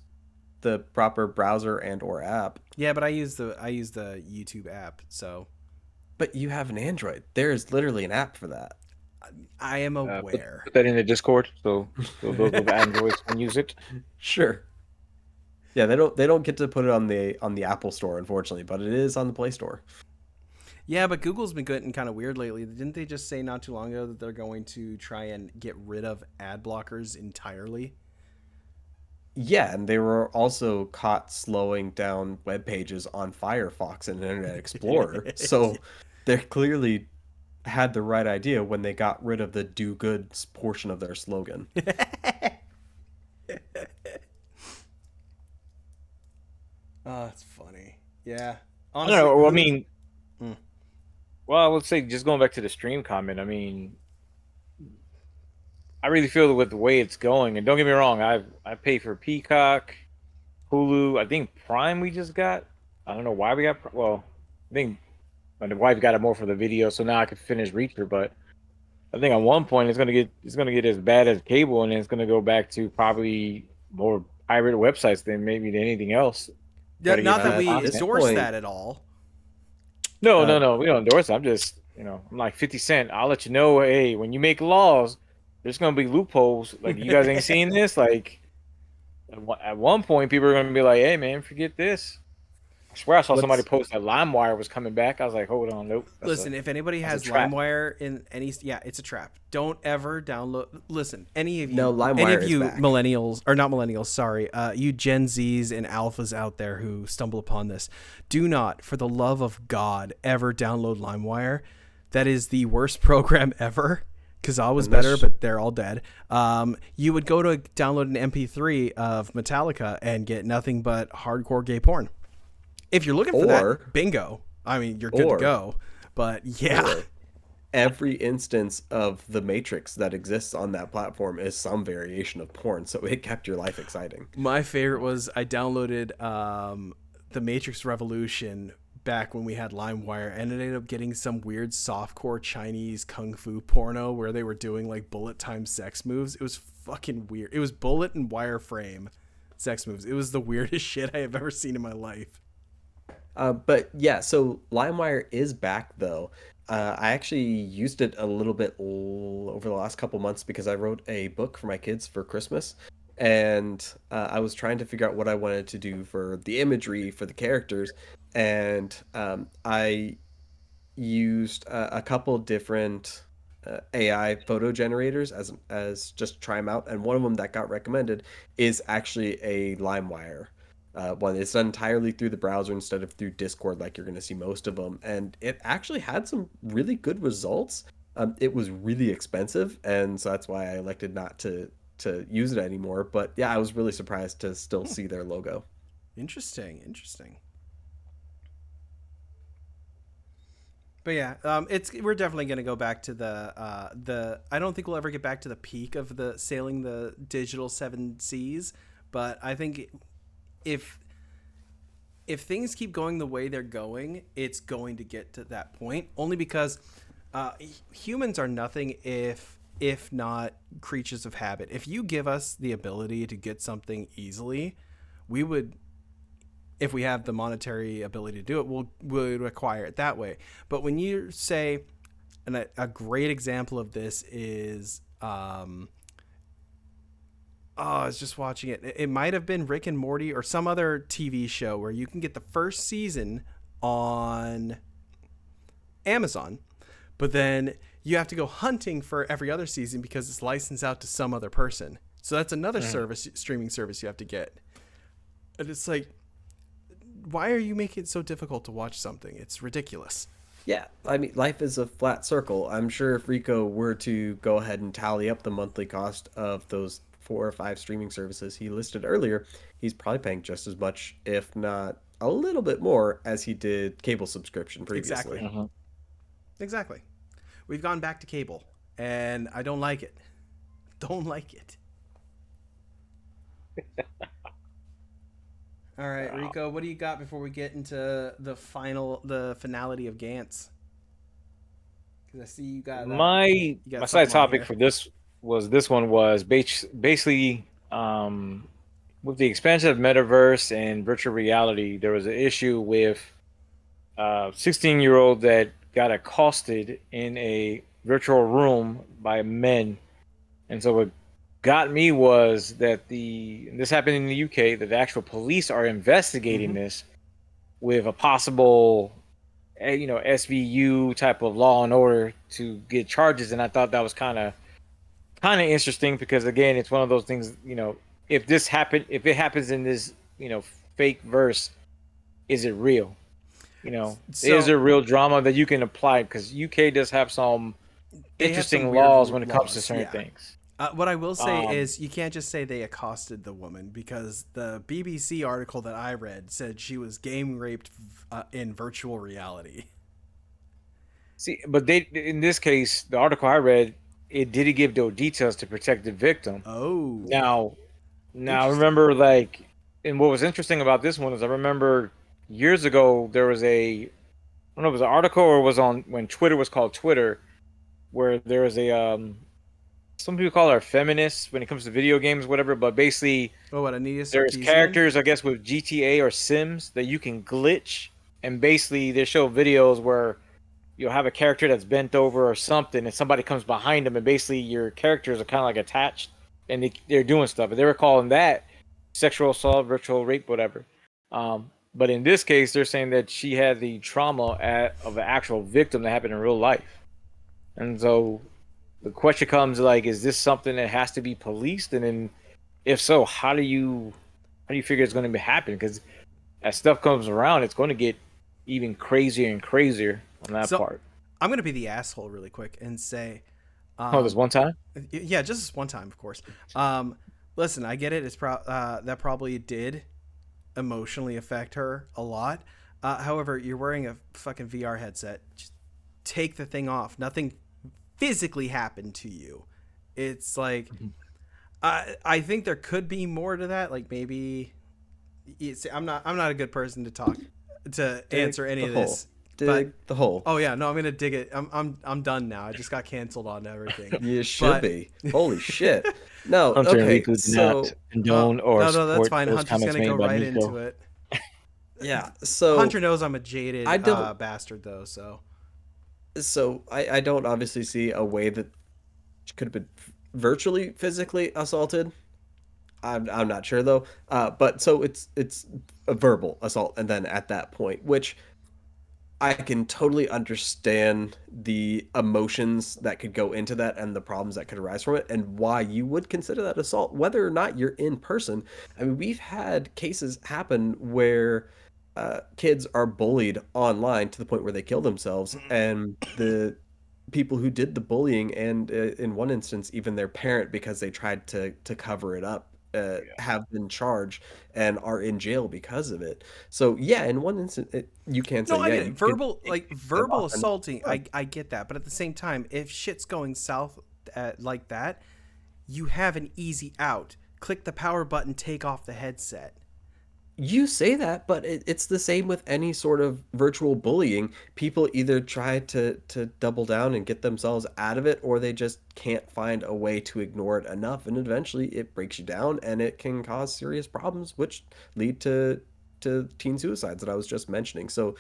the proper browser and or app. Yeah, but I use the YouTube app, so But you have an Android. There is literally an app for that. I am Put, aware. put that in the Discord so those with Androids can use it. Sure. Yeah, they don't get to put it on the Apple Store, unfortunately, but it is on the Play Store. Yeah, but Google's been getting kind of weird lately. Didn't they just say not too long ago that they're going to try and get rid of ad blockers entirely? Yeah, and they were also caught slowing down web pages on Firefox and Internet Explorer. So they clearly had the right idea when they got rid of the do good portion of their slogan. Oh, that's funny. Yeah. I don't Honestly, know. I who? mean, Mm. well, I would say just going back to the stream comment. I mean, I really feel that with the way it's going, and don't get me wrong, I pay for Peacock, Hulu. I think Prime we just got. I don't know why we got. Well, I think my wife got it more for the video, so now I can finish Reacher. But I think at one point it's gonna get as bad as cable, and it's gonna go back to probably more pirate websites than maybe than anything else. Try to get Not that free At we this content. endorse point, that at all. No, Uh, no, no. We don't endorse it. I'm just, I'm like 50 Cent. I'll let you know, hey, when you make laws, there's gonna be loopholes. Like you guys ain't seen this. Like at one point, people are gonna be like, hey, man, forget this. I swear I saw somebody what's post that LimeWire was coming back. I was like, hold on, nope, Listen, if anybody that's a has trap. LimeWire in any, yeah, it's a trap. Don't ever download. Listen, No, any LimeWire of is you back. millennials or not millennials, sorry, you Gen Zs and alphas out there who stumble upon this, do not, for the love of God, ever download LimeWire. That is the worst program ever. Kazaa was better, Unless but they're all dead. You would go to download an MP3 of Metallica and get nothing but hardcore gay porn. If you're looking for or that, bingo. I mean, you're good to or go. But yeah, or every instance of the Matrix that exists on that platform is some variation of porn, so it kept your life exciting. my favorite was I downloaded the Matrix Revolution back when we had LimeWire, and it ended up getting some weird softcore Chinese kung fu porno where they were doing like bullet time sex moves. It was fucking weird. It was bullet and wireframe sex moves. It was the weirdest shit I have ever seen in my life. But yeah, so LimeWire is back though. I actually used it a little bit over the last couple months because I wrote a book for my kids for Christmas, and I was trying to figure out what I wanted to do for the imagery for the characters, and I used a couple different AI photo generators as just to try them out, and one of them that got recommended is actually a LimeWire one. It's done entirely through the browser instead of through Discord, like you're going to see most of them, and it actually had some really good results. It was really expensive, and so that's why I elected not to use it anymore. But yeah, I was really surprised to still see their logo. Interesting, interesting. But yeah, it's we're definitely gonna go back to the. I don't think we'll ever get back to the peak of the sailing the digital seven seas, but I think if things keep going the way they're going, it's going to get to that point. Only because humans are nothing if not creatures of habit. If you give us the ability to get something easily, we would, if we have the monetary ability to do it, we'll acquire it that way. But when you say, and a great example of this is, I was just watching it. It might have been Rick and Morty or some other TV show where you can get the first season on Amazon, but then you have to go hunting for every other season because it's licensed out to some other person. So that's another streaming service you have to get. And it's like, why are you making it so difficult to watch something? It's ridiculous. Yeah, I mean, life is a flat circle. I'm sure if Rico were to go ahead and tally up the monthly cost of those 4 or 5 streaming services he listed earlier, he's probably paying just as much, if not a little bit more, as he did cable subscription previously. Exactly. Exactly. We've gone back to cable, and I don't like it. Don't like it. All right, Rico, what do you got before we get into the finality of Gantz? Because I see you got My something side on topic here. for this one was basically with the expansion of metaverse and virtual reality. There was an issue with a 16-year-old that got accosted in a virtual room by men, and so what got me was that this happened in the UK, that the actual police are investigating Mm-hmm. this with a possible SVU type of law and order to get charges. And I thought that was kind of interesting because again, it's one of those things, if it happens in this, fake verse, is it real? Is So there real drama that you can apply? Because UK does have some they have some interesting weird laws when it comes to laws. certain Yeah. things. What I will say Um, is you can't just say they accosted the woman because the BBC article that I read said she was game raped in virtual reality. See, but they in this case, the article I read, it didn't give no details to protect the victim. Oh, Now, now interesting. remember, and what was interesting about this one is I remember years ago there was I don't know if it was an article or it was on when Twitter was called Twitter, where there was some people call her feminists when it comes to video games, whatever. But basically, Oh, what, Anita there's Sarkeesian? characters, I guess, with GTA or Sims that you can glitch and basically they show videos where you'll have a character that's bent over or something, and somebody comes behind them, and basically your characters are kind of like attached, and they're doing stuff. And they were calling that sexual assault, virtual rape, whatever. But in this case, they're saying that she had the trauma of an actual victim that happened in real life. And so the question comes like, is this something that has to be policed? And then, if so, how do you figure it's going to be happening? Because as stuff comes around, it's going to get even crazier and crazier on that So part. I'm gonna be the asshole really quick and say, Oh, there's one time. yeah, just this one time, of course. Listen, I get it. It's that probably did emotionally affect her a lot. However, you're wearing a fucking VR headset. Just take the thing off. Nothing physically happened to you. It's like I think there could be more to that. Like maybe I'm not a good person to talk to answer any of this. Dig the hole. Oh yeah, no, I'm gonna dig it. I'm done now. I just got canceled on everything. You should be. Holy shit. No, Hunter and okay. Riku do So not condone or no, support that's fine. those Hunter's comments gonna go made by right Nico. into it. yeah, so Hunter knows I'm a jaded I don't- bastard though, so I don't obviously see a way that she could have been virtually physically assaulted. I'm not sure though. But so it's a verbal assault, and then at that point, which I can totally understand the emotions that could go into that and the problems that could arise from it, and why you would consider that assault, whether or not you're in person. I mean, we've had cases happen where kids are bullied online to the point where they kill themselves, and the people who did the bullying, and in one instance, even their parent, because they tried to cover it up, have been charged and are in jail because of it. So yeah, in one instance, you can say no, I yeah, get it. you Verbal could like take them verbal off and- assaulting. I get that, but at the same time, if shit's going south like that, you have an easy out. Click the power button. Take off the headset. You say that, but it's the same with any sort of virtual bullying. People either try to double down and get themselves out of it, or they just can't find a way to ignore it enough, and eventually it breaks you down, and it can cause serious problems, which lead to teen suicides that I was just mentioning. So,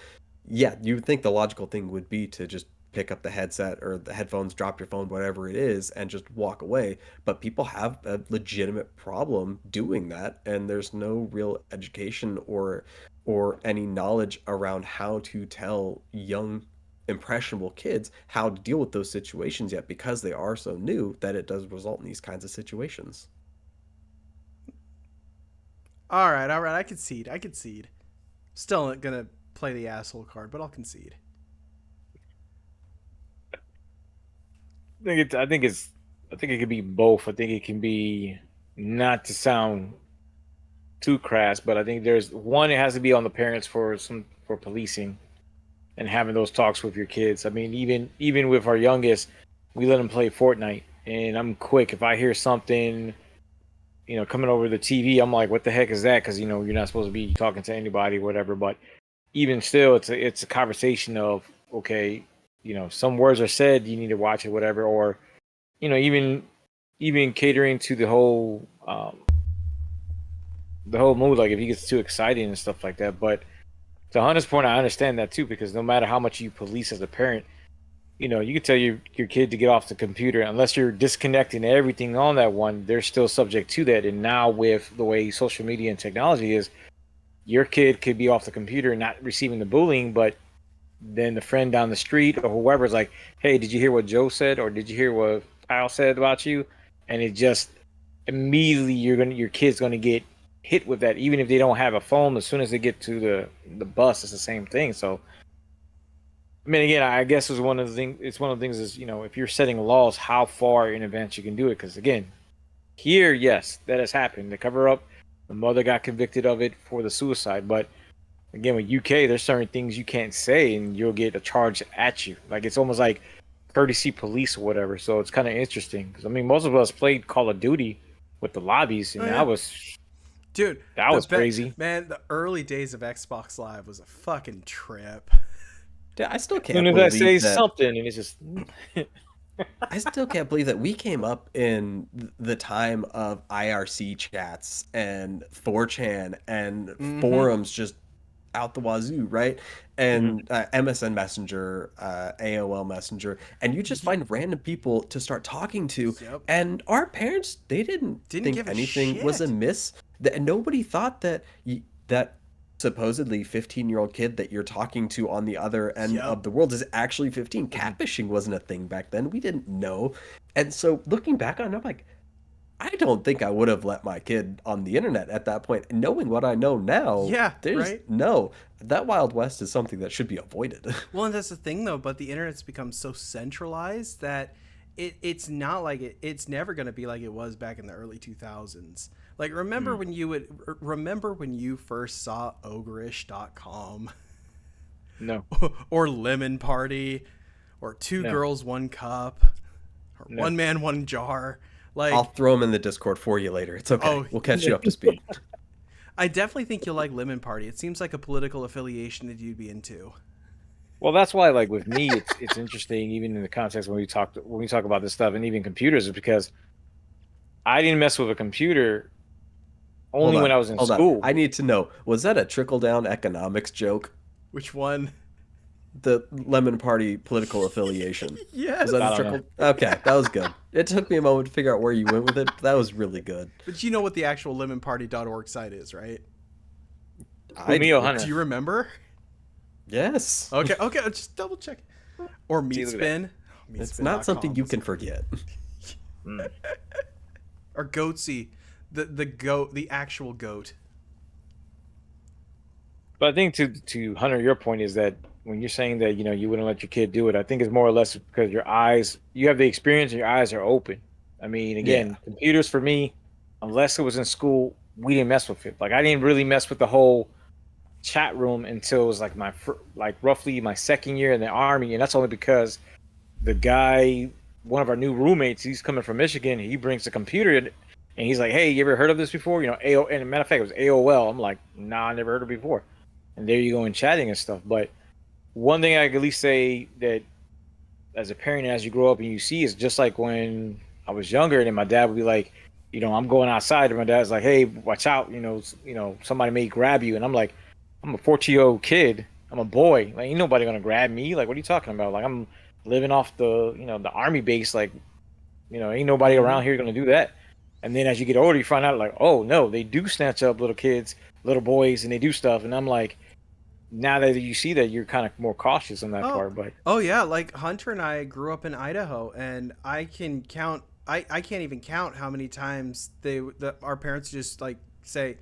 yeah, you would think the logical thing would be to just pick up the headset or the headphones, drop your phone, whatever it is, and just walk away. But people have a legitimate problem doing that, and there's no real education or any knowledge around how to tell young impressionable kids how to deal with those situations yet, because they are so new that it does result in these kinds of situations. All right. I concede. Still not gonna play the asshole card, but I'll concede. I think it could be both. I think it can be, not to sound too crass, but I think there's one. It has to be on the parents for policing and having those talks with your kids. I mean, even with our youngest, we let him play Fortnite, and I'm quick if I hear something, coming over the TV. I'm like, what the heck is that? Because you're not supposed to be talking to anybody, whatever. But even still, it's a conversation of, okay, some words are said, you need to watch it, whatever, or even catering to the whole mood, like if he gets too excited and stuff like that. But to Hunter's point, I understand that too, because no matter how much you police as a parent, you can tell your kid to get off the computer, unless you're disconnecting everything on that one, they're still subject to that. And now with the way social media and technology is, your kid could be off the computer and not receiving the bullying, but then the friend down the street or whoever's like, hey, did you hear what Joe said, or did you hear what Kyle said about you? And it just immediately, your kid's gonna get hit with that, even if they don't have a phone. As soon as they get to the bus, it's the same thing. So I mean, again, I guess it's one of the things. It's one of the things is, if you're setting laws, how far in advance you can do it. Because again, here, yes, that has happened. The cover up, the mother got convicted of it for the suicide. But again, with UK, there's certain things you can't say, and you'll get a charge at you. Like, it's almost like courtesy police or whatever. So it's kind of interesting. Because I mean, most of us played Call of Duty with the lobbies, and Oh, yeah. that was Dude, crazy. Man, the early days of Xbox Live was a fucking trip. Yeah, I still As can't soon as I say believe that. something, and it's just I still can't believe that we came up in the time of IRC chats and 4chan and forums just out the wazoo, right? And MSN Messenger, AOL Messenger, and you just find random people to start talking to. Yep. And our parents, they didn't Didn't think give a anything was shit. amiss. Nobody thought that that supposedly 15-year-old kid that you're talking to on the other end Yep. of the world is actually 15. Catfishing wasn't a thing back then. We didn't know. And so looking back on it, I'm like, I don't think I would have let my kid on the internet at that point. Knowing what I know now, Yeah, there's right? no, that Wild West is something that should be avoided. Well, and that's the thing though, but the internet's become so centralized that it's not like it's never going to be like it was back in the early 2000s. Like remember when you first saw ogreish.com No, or Lemon Party or Two no, Girls One Cup or no. One Man One Jar? Like, I'll throw them in the Discord for you later. It's okay. oh, We'll catch you up to speed. I definitely think you'll like Lemon Party. It seems like a political affiliation that you'd be into. Well, that's why, like with me, it's interesting, even in the context when we talk about this stuff, and even computers, is because I didn't mess with a computer Hold only when on. I was in Hold on. school. I need to know, was that a trickle-down economics joke? Which one? The Lemon Party political affiliation. Yes. Was that I a don't trickle? Okay, that was good. It took me a moment to figure out where you went with it, but that was really good. But you know what the actual lemonparty.org site is, right? I Meal do. Hunter. Do you remember? Yes. Okay, just double check. Or See, look at that. Meatspin. It's not something you Meatspin.com. can forget. Mm. Or Goatsy, the goat, the actual goat. But I think to Hunter, your point is that when you're saying that you wouldn't let your kid do it, I think it's more or less because you have the experience and your eyes are open. I mean, Yeah. again, computers for me, unless it was in school, we didn't mess with it. Like I didn't really mess with the whole chat room until it was like like roughly my second year in the army, and that's only because the guy, one of our new roommates, he's coming from Michigan. He brings the computer in, and he's like, "Hey, you ever heard of this before?" AO. And a matter of fact, it was AOL. I'm like, "Nah, I never heard of it before." And there you go in chatting and stuff. But one thing I can at least say that as a parent, as you grow up and you see, is just like when I was younger, and my dad would be like, I'm going outside, and my dad's like, "Hey, watch out! Somebody may grab you." And I'm like, I'm a 14-year-old kid. I'm a boy. Like, ain't nobody gonna grab me. Like, what are you talking about? Like, I'm living off the army base. Like, ain't nobody Mm-hmm. around here gonna do that. And then as you get older, you find out like, oh no, they do snatch up little kids, little boys, and they do stuff. And I'm like, now that you see that, you're kind of more cautious on that Oh, part. But oh yeah. Like Hunter and I grew up in Idaho, and I can count. I can't even count how many times our parents just like say,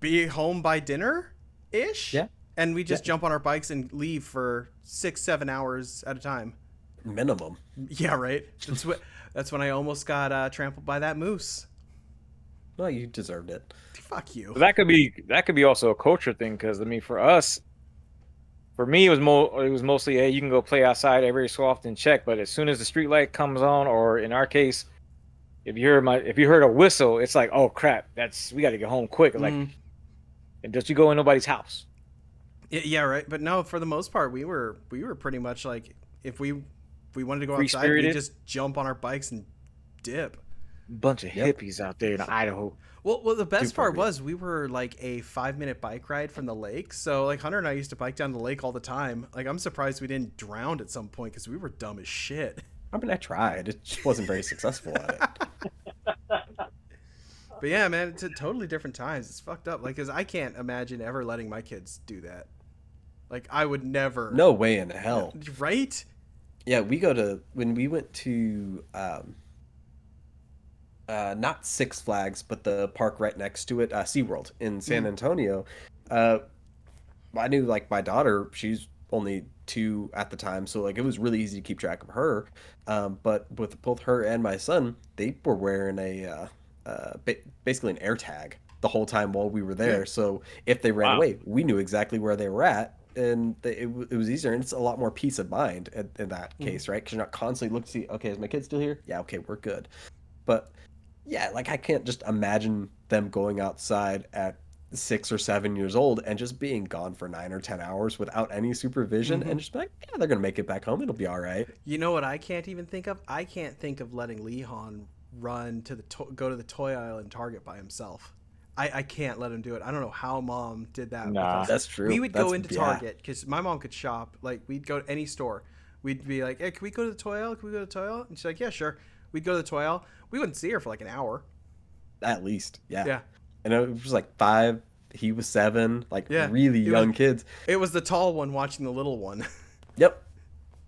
"Be home by dinner," ish. Yeah. And we just Yeah. jump on our bikes and leave for 6-7 hours at a time. Minimum. Yeah, right. That's when I almost got trampled by that moose. Well, you deserved it. Fuck you. that could be also a culture thing because I mean, for me, it was mostly, hey, you can go play outside every so often, check. But as soon as the street light comes on, or in our case, if you heard a whistle, it's like, oh crap, we got to get home quick. Like, and don't you go in nobody's house? Yeah, right. But no, for the most part, we were pretty much like if we wanted to go outside, we Free-spirited? just jump on our bikes and dip. Bunch of Yep. hippies out there in Idaho. Well, the best Super part weird. was we were like a 5-minute bike ride from the lake. So like Hunter and I used to bike down the lake all the time. Like I'm surprised we didn't drown at some point because we were dumb as shit. I mean, I tried. It just wasn't very successful at it. But yeah, man, it's totally different times. It's fucked up. Like, cause I can't imagine ever letting my kids do that. Like I would never. No way in hell. Right? Yeah, when we went to not Six Flags, but the park right next to it, SeaWorld in San Antonio. Uh, I knew like my daughter, she's only 2 at the time, so like it was really easy to keep track of her. But with both her and my son, they were wearing basically an air tag the whole time while we were there. Yeah. So if they ran Wow. away, we knew exactly where they were at. And it was easier, and it's a lot more peace of mind in that case, right? Because you're not constantly looking to see, okay, is my kid still here? Yeah, okay, we're good. But yeah, like I can't just imagine them going outside at 6 or 7 years old and just being gone for 9 or 10 hours without any supervision and just be like, yeah, they're gonna make it back home. It'll be all right. You know what I can't even think of? I can't think of letting Lehan run to go to the toy aisle in Target by himself. I can't let him do it. I don't know how mom did that with Nah. us. That's true. We would go into Yeah. Target because my mom could shop. Like, we'd go to any store. We'd be like, hey, can we go to the toy aisle? Can we go to the toy aisle? And she's like, yeah, sure. We'd go to the toy aisle. We wouldn't see her for like an hour. At least, yeah. Yeah. And it was like 5. He was 7. Like Yeah. really It young was- kids. It was the tall one watching the little one. Yep.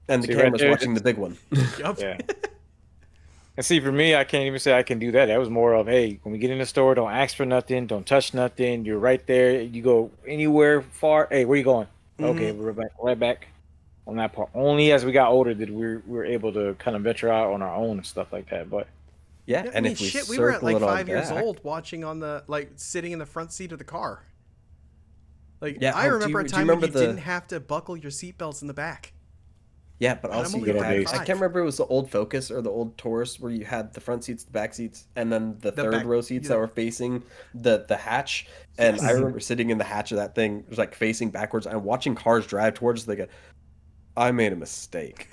And the See, right camera's there, watching the big one. Yup. Yeah. And see, for me, I can't even say I can do that. That was more of, hey, when we get in the store, don't ask for nothing, don't touch nothing. You're right there. You go anywhere far. Hey, where you going? Okay, we're right back on that part. Only as we got older did we were able to kind of venture out on our own and stuff like that. But Yeah, Yeah, and I mean, if we shit, we circle were at like it on 5 years back- old watching on the, like, sitting in the front seat of the car. Like, Yeah, I do remember you- a do you time when you remember the- didn't have to buckle your seatbelts in the back. Yeah, but And I'm also only you like had, 5. I can't remember if it was the old Focus or the old Taurus where you had the front seats, the back seats, and then the third back- row seats yeah. that were facing the hatch. And I remember sitting in the hatch of that thing, it was like facing backwards and watching cars drive towards us. They go, I made a mistake.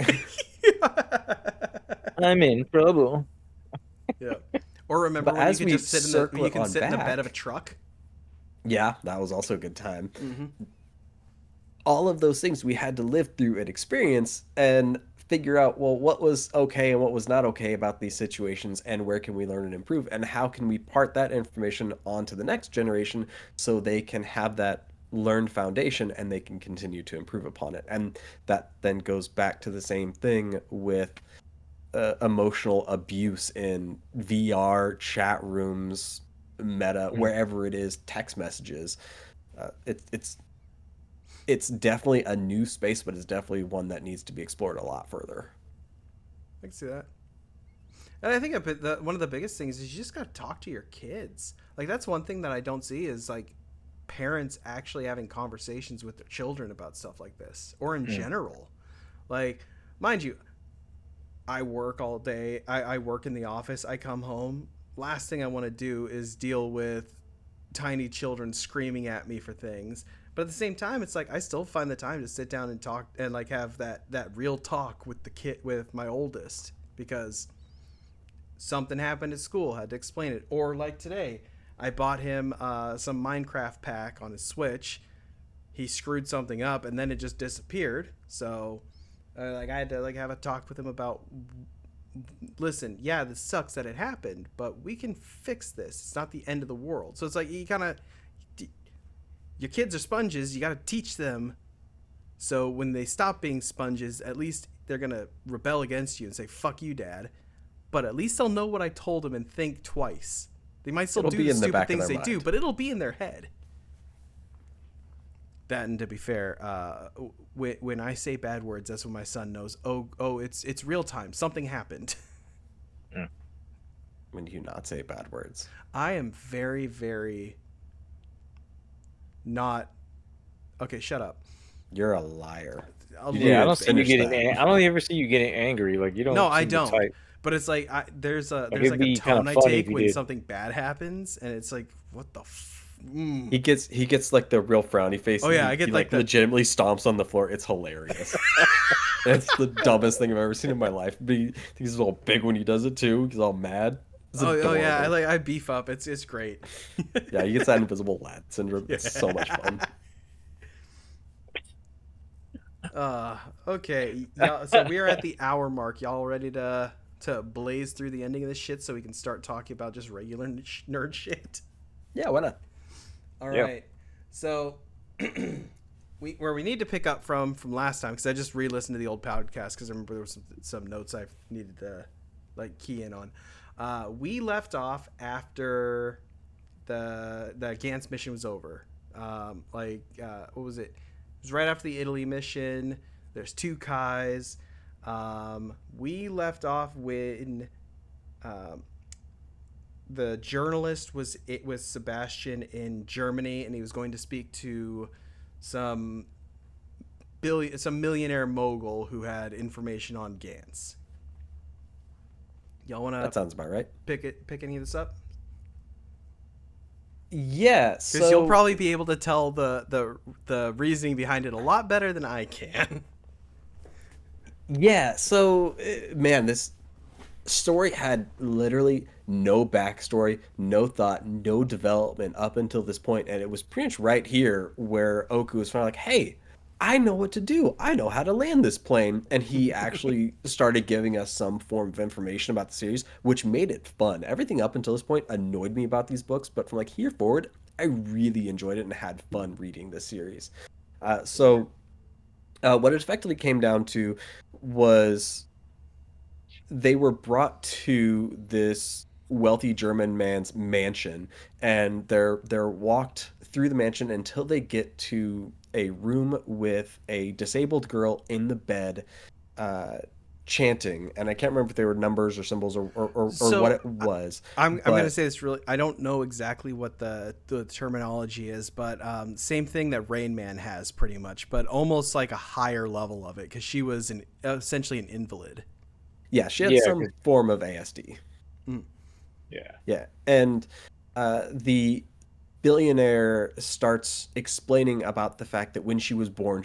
I'm in trouble. Yeah. Or remember But when you as could we just sit in the, circle you it can on sit in the bed back- of a truck. Yeah, that was also a good time. Mm-hmm. All of those things we had to live through and experience and figure out, well, what was okay and what was not okay about these situations, and where can we learn and improve, and how can we part that information onto the next generation so they can have that learned foundation and they can continue to improve upon it. And that then goes back to the same thing with emotional abuse in VR chat rooms, meta, wherever it is, text messages. It's definitely a new space, but it's definitely one that needs to be explored a lot further. I can see that. And I think one of the biggest things is you just got to talk to your kids. Like, that's one thing that I don't see is, like, parents actually having conversations with their children about stuff like this, or in general. Like, mind you, I work all day. I work in the office. I come home. Last thing I want to do is deal with tiny children screaming at me for things. But at the same time, it's like I still find the time to sit down and talk and, like, have that real talk with the kid, with my oldest, because something happened at school, had to explain it. Or like today, I bought him some Minecraft pack on his Switch. He screwed something up and then it just disappeared. So I had to, like, have a talk with him about, listen, yeah, this sucks that it happened, but we can fix this. It's not the end of the world. So it's like, you kind of, your kids are sponges. You got to teach them. So when they stop being sponges, at least they're going to rebel against you and say, fuck you, Dad. But at least they'll know what I told them and think twice. They might still It'll do be the in the stupid back of things their they do, mind. but it'll be in their head. That, and to be fair, when I say bad words, that's when my son knows, oh, it's real time. Something happened. When do you not say bad words? I am very, very not... Okay, shut up. You're a liar. A You little Yeah, I didn't don't bit. see you finish getting. that. I don't ever see you getting angry. Like you don't. No, I seem the don't. type. But it's like there's it'd like a be kinda tone I funny take if you when did. something bad happens, and it's like, what the He gets like the real frowny face. Oh, yeah, and I get he like the- legitimately stomps on the floor. It's hilarious. It's the dumbest thing I've ever seen in my life. But he's all big when he does it too. He's all mad. It's oh yeah, adorable. I beef up. It's great. Yeah, he gets that invisible lad syndrome. It's so much fun. Okay. So we are at the hour mark. Y'all ready to blaze through the ending of this shit so we can start talking about just regular nerd shit? Yeah, why not? All Yeah. right. So where we need to pick up from last time, because I just re-listened to the old podcast because I remember there was some notes I needed to, like, key in on. We left off after the Gantz mission was over. What was it? It was right after the Italy mission. There's 2 Kais. We left off when the journalist was Sebastian in Germany, and he was going to speak to some millionaire mogul who had information on Gantz. Y'all want That to sounds about right. pick any of this up? Yeah, Because so you'll probably be able to tell the reasoning behind it a lot better than I can. yeah, so man, this story had literally no backstory, no thought, no development up until this point, and it was pretty much right here where Oku was finally like, "Hey, I know what to do. I know how to land this plane," and he actually started giving us some form of information about the series, which made it fun. Everything up until this point annoyed me about these books, but from like here forward, I really enjoyed it and had fun reading this series. What it effectively came down to was they were brought to this wealthy German man's mansion, and they're walked through the mansion until they get to a room with a disabled girl in the bed, uh, chanting. And I can't remember if they were numbers or symbols or what So it was, I'm gonna but say this really. I don't know exactly what the terminology is, but same thing that Rain Man has pretty much, but almost like a higher level of it because she was essentially an invalid. yeah, she had Yeah, some form of ASD. Mm. yeah. Yeah, and the billionaire starts explaining about the fact that when she was born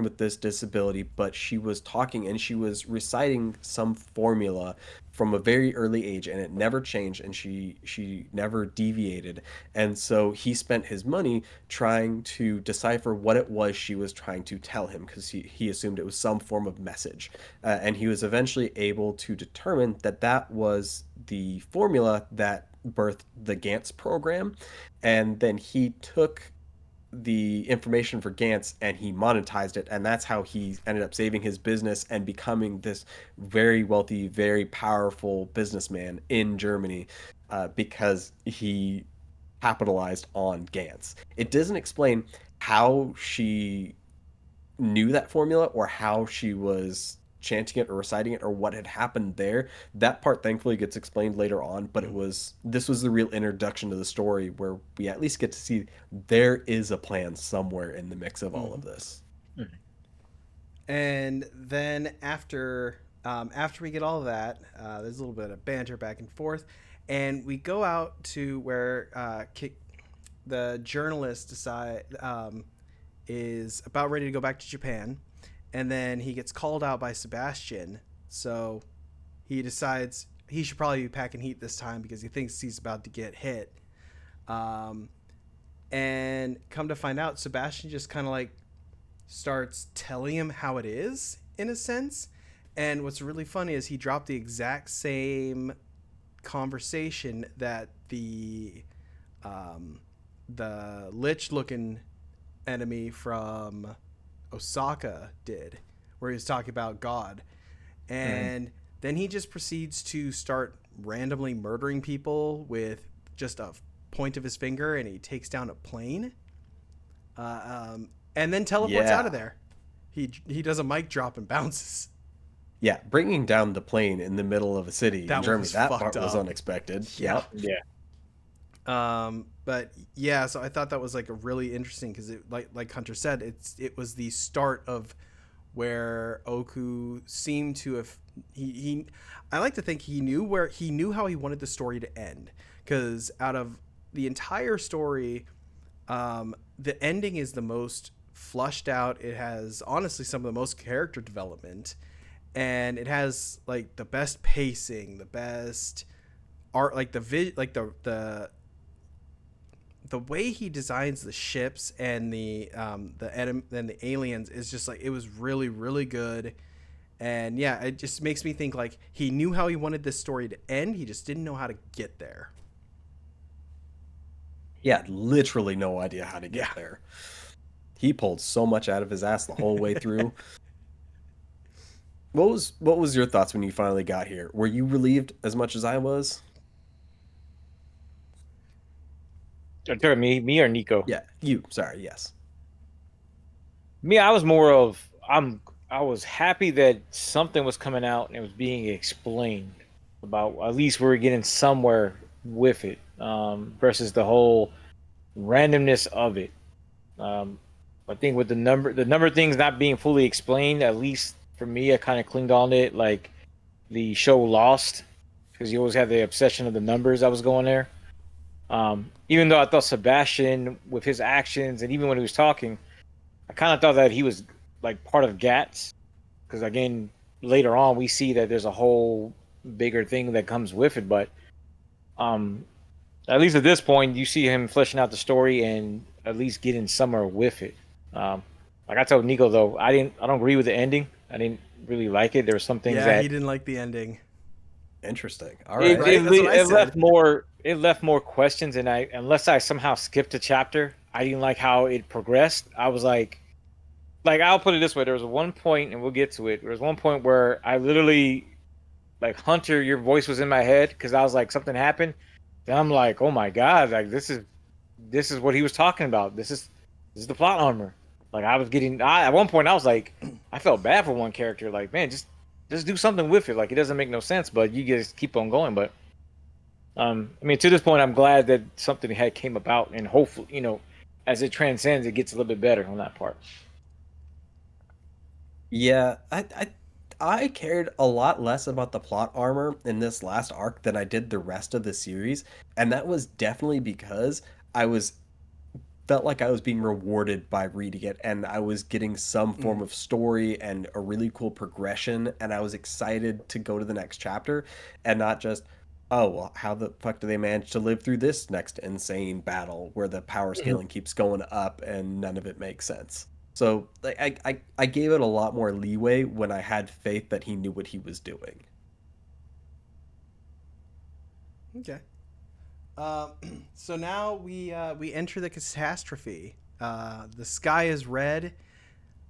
with this disability, but she was talking and she was reciting some formula from a very early age, and it never changed, and she never deviated. And so he spent his money trying to decipher what it was she was trying to tell him, because he assumed it was some form of message. And he was eventually able to determine that that was the formula that birthed the Gantz program. And then he took the information for Gantz and he monetized it, and that's how he ended up saving his business and becoming this very wealthy, very powerful businessman in Germany, because he capitalized on Gantz. It doesn't explain how she knew that formula or how she was chanting it or reciting it or what had happened there. That part thankfully gets explained later on, but this was the real introduction to the story where we at least get to see there is a plan somewhere in the mix of all of this. And then after we get all of that, there's a little bit of banter back and forth, and we go out to where the journalist is about ready to go back to Japan, and then he gets called out by Sebastian. So he decides he should probably be packing heat this time because he thinks he's about to get hit. Um, and come to find out, Sebastian just kind of like starts telling him how it is in a sense. And what's really funny is he dropped the exact same conversation that the lich looking enemy from Osaka did, where he was talking about God. And then he just proceeds to start randomly murdering people with just a point of his finger, and he takes down a plane, and then teleports out of there. He does a mic drop and bounces. Yeah, bringing down the plane in the middle of a city in Germany, that part was unexpected. Yeah. Yep. But yeah, so I thought that was like a really interesting because it like Hunter said, it was the start of where Oku seemed to have he I like to think he knew how he wanted the story to end, because out of the entire story, the ending is the most flushed out. It has honestly some of the most character development, and it has like the best pacing, the best art, like the way he designs the ships and the aliens is just like, it was really, really good. And yeah, it just makes me think like he knew how he wanted this story to end. He just didn't know how to get there. Yeah, literally no idea how to get there. He pulled so much out of his ass the whole way through. What was your thoughts when you finally got here? Were you relieved as much as I was? Me or Nico? Yeah, you. Sorry, yes. Me, I was happy that something was coming out and it was being explained about, at least we were getting somewhere with it, versus the whole randomness of it. I think with the number of things not being fully explained, at least for me, I kind of clinged on to it like the show Lost, because you always have the obsession of the numbers that was going there. Even though I thought Sebastian, with his actions and even when he was talking, I kind of thought that he was like part of Gantz, because again, later on we see that there's a whole bigger thing that comes with it. But at least at this point, you see him fleshing out the story and at least getting somewhere with it. Like I told Nico though, I don't agree with the ending. I didn't really like it. There were some things Yeah, that he didn't like the ending. Interesting. All it right. Right? That's what I it said. left more questions, and I unless I somehow skipped a chapter, I didn't like how it progressed. I was like I'll put it this way: there was one point, and we'll get to it. There was one point where I literally like Hunter, your voice was in my head because I was like something happened. Then I'm like, oh my god, like this is what he was talking about. This is the plot armor. Like I was getting at one point I was like I felt bad for one character. Like man, just do something with it. Like it doesn't make no sense, but you just keep on going. But I mean, to this point, I'm glad that something had came about, and hopefully, as it transcends, it gets a little bit better on that part. Yeah, I cared a lot less about the plot armor in this last arc than I did the rest of the series, and that was definitely because I was felt like I was being rewarded by reading it, and I was getting some form of story and a really cool progression, and I was excited to go to the next chapter and not just, oh, well, how the fuck do they manage to live through this next insane battle where the power scaling keeps going up and none of it makes sense. So like I gave it a lot more leeway when I had faith that he knew what he was doing. Okay. Uh, so now we enter the catastrophe. The sky is red.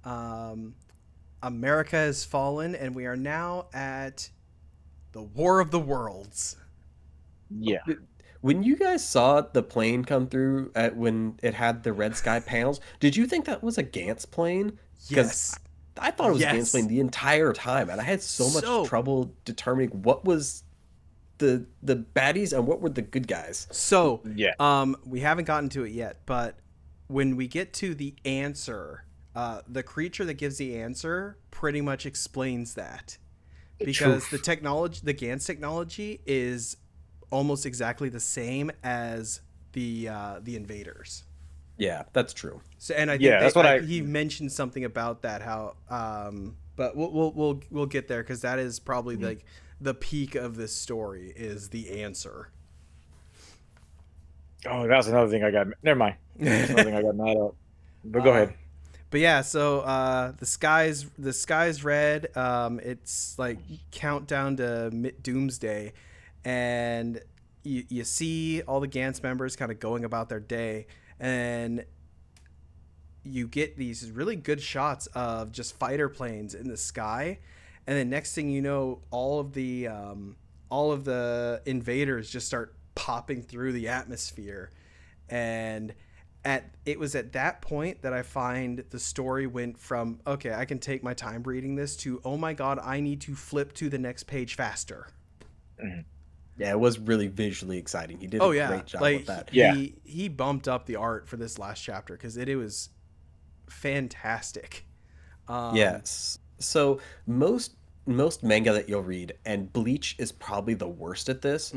Um, America has fallen, and we are now at the War of the Worlds. Yeah, When you guys saw the plane come through when it had the red sky panels, did you think that was a Gantz plane? Because Yes. I thought it was a Gantz Yes. plane the entire time, and I had so much trouble determining what was the baddies and what were the good guys. So, yeah, we haven't gotten to it yet, but when we get to the answer, the creature that gives the answer pretty much explains that. Because the technology, the Gantz technology is almost exactly the same as the invaders. Yeah, that's true. So, and I think Yeah, that's what he mentioned something about that. How, but we'll get there because that is probably like the peak of this story is the answer. Oh, that was another thing I got. Never mind. That's another thing I got mad at. But go ahead. But yeah, so the sky's red. It's like countdown to doomsday, and you see all the Gantz members kind of going about their day, and you get these really good shots of just fighter planes in the sky, and then next thing you know, all of the invaders just start popping through the atmosphere, and it was at that point that I find the story went from, okay, I can take my time reading this, to, oh my god, I need to flip to the next page faster. Yeah, it was really visually exciting. He did Oh a yeah, great job like with that. Yeah. he bumped up the art for this last chapter because it was fantastic. Yes. So most manga that you'll read, and Bleach is probably the worst at this.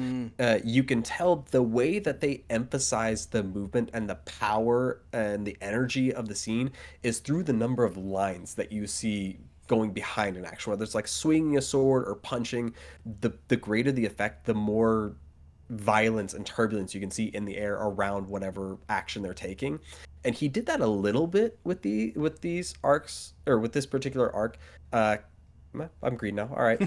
You can tell the way that they emphasize the movement and the power and the energy of the scene is through the number of lines that you see going behind an action, whether it's like swinging a sword or punching. The greater the effect, the more violence and turbulence you can see in the air around whatever action they're taking. And he did that a little bit with these arcs, or with this particular arc. I'm green now. All right.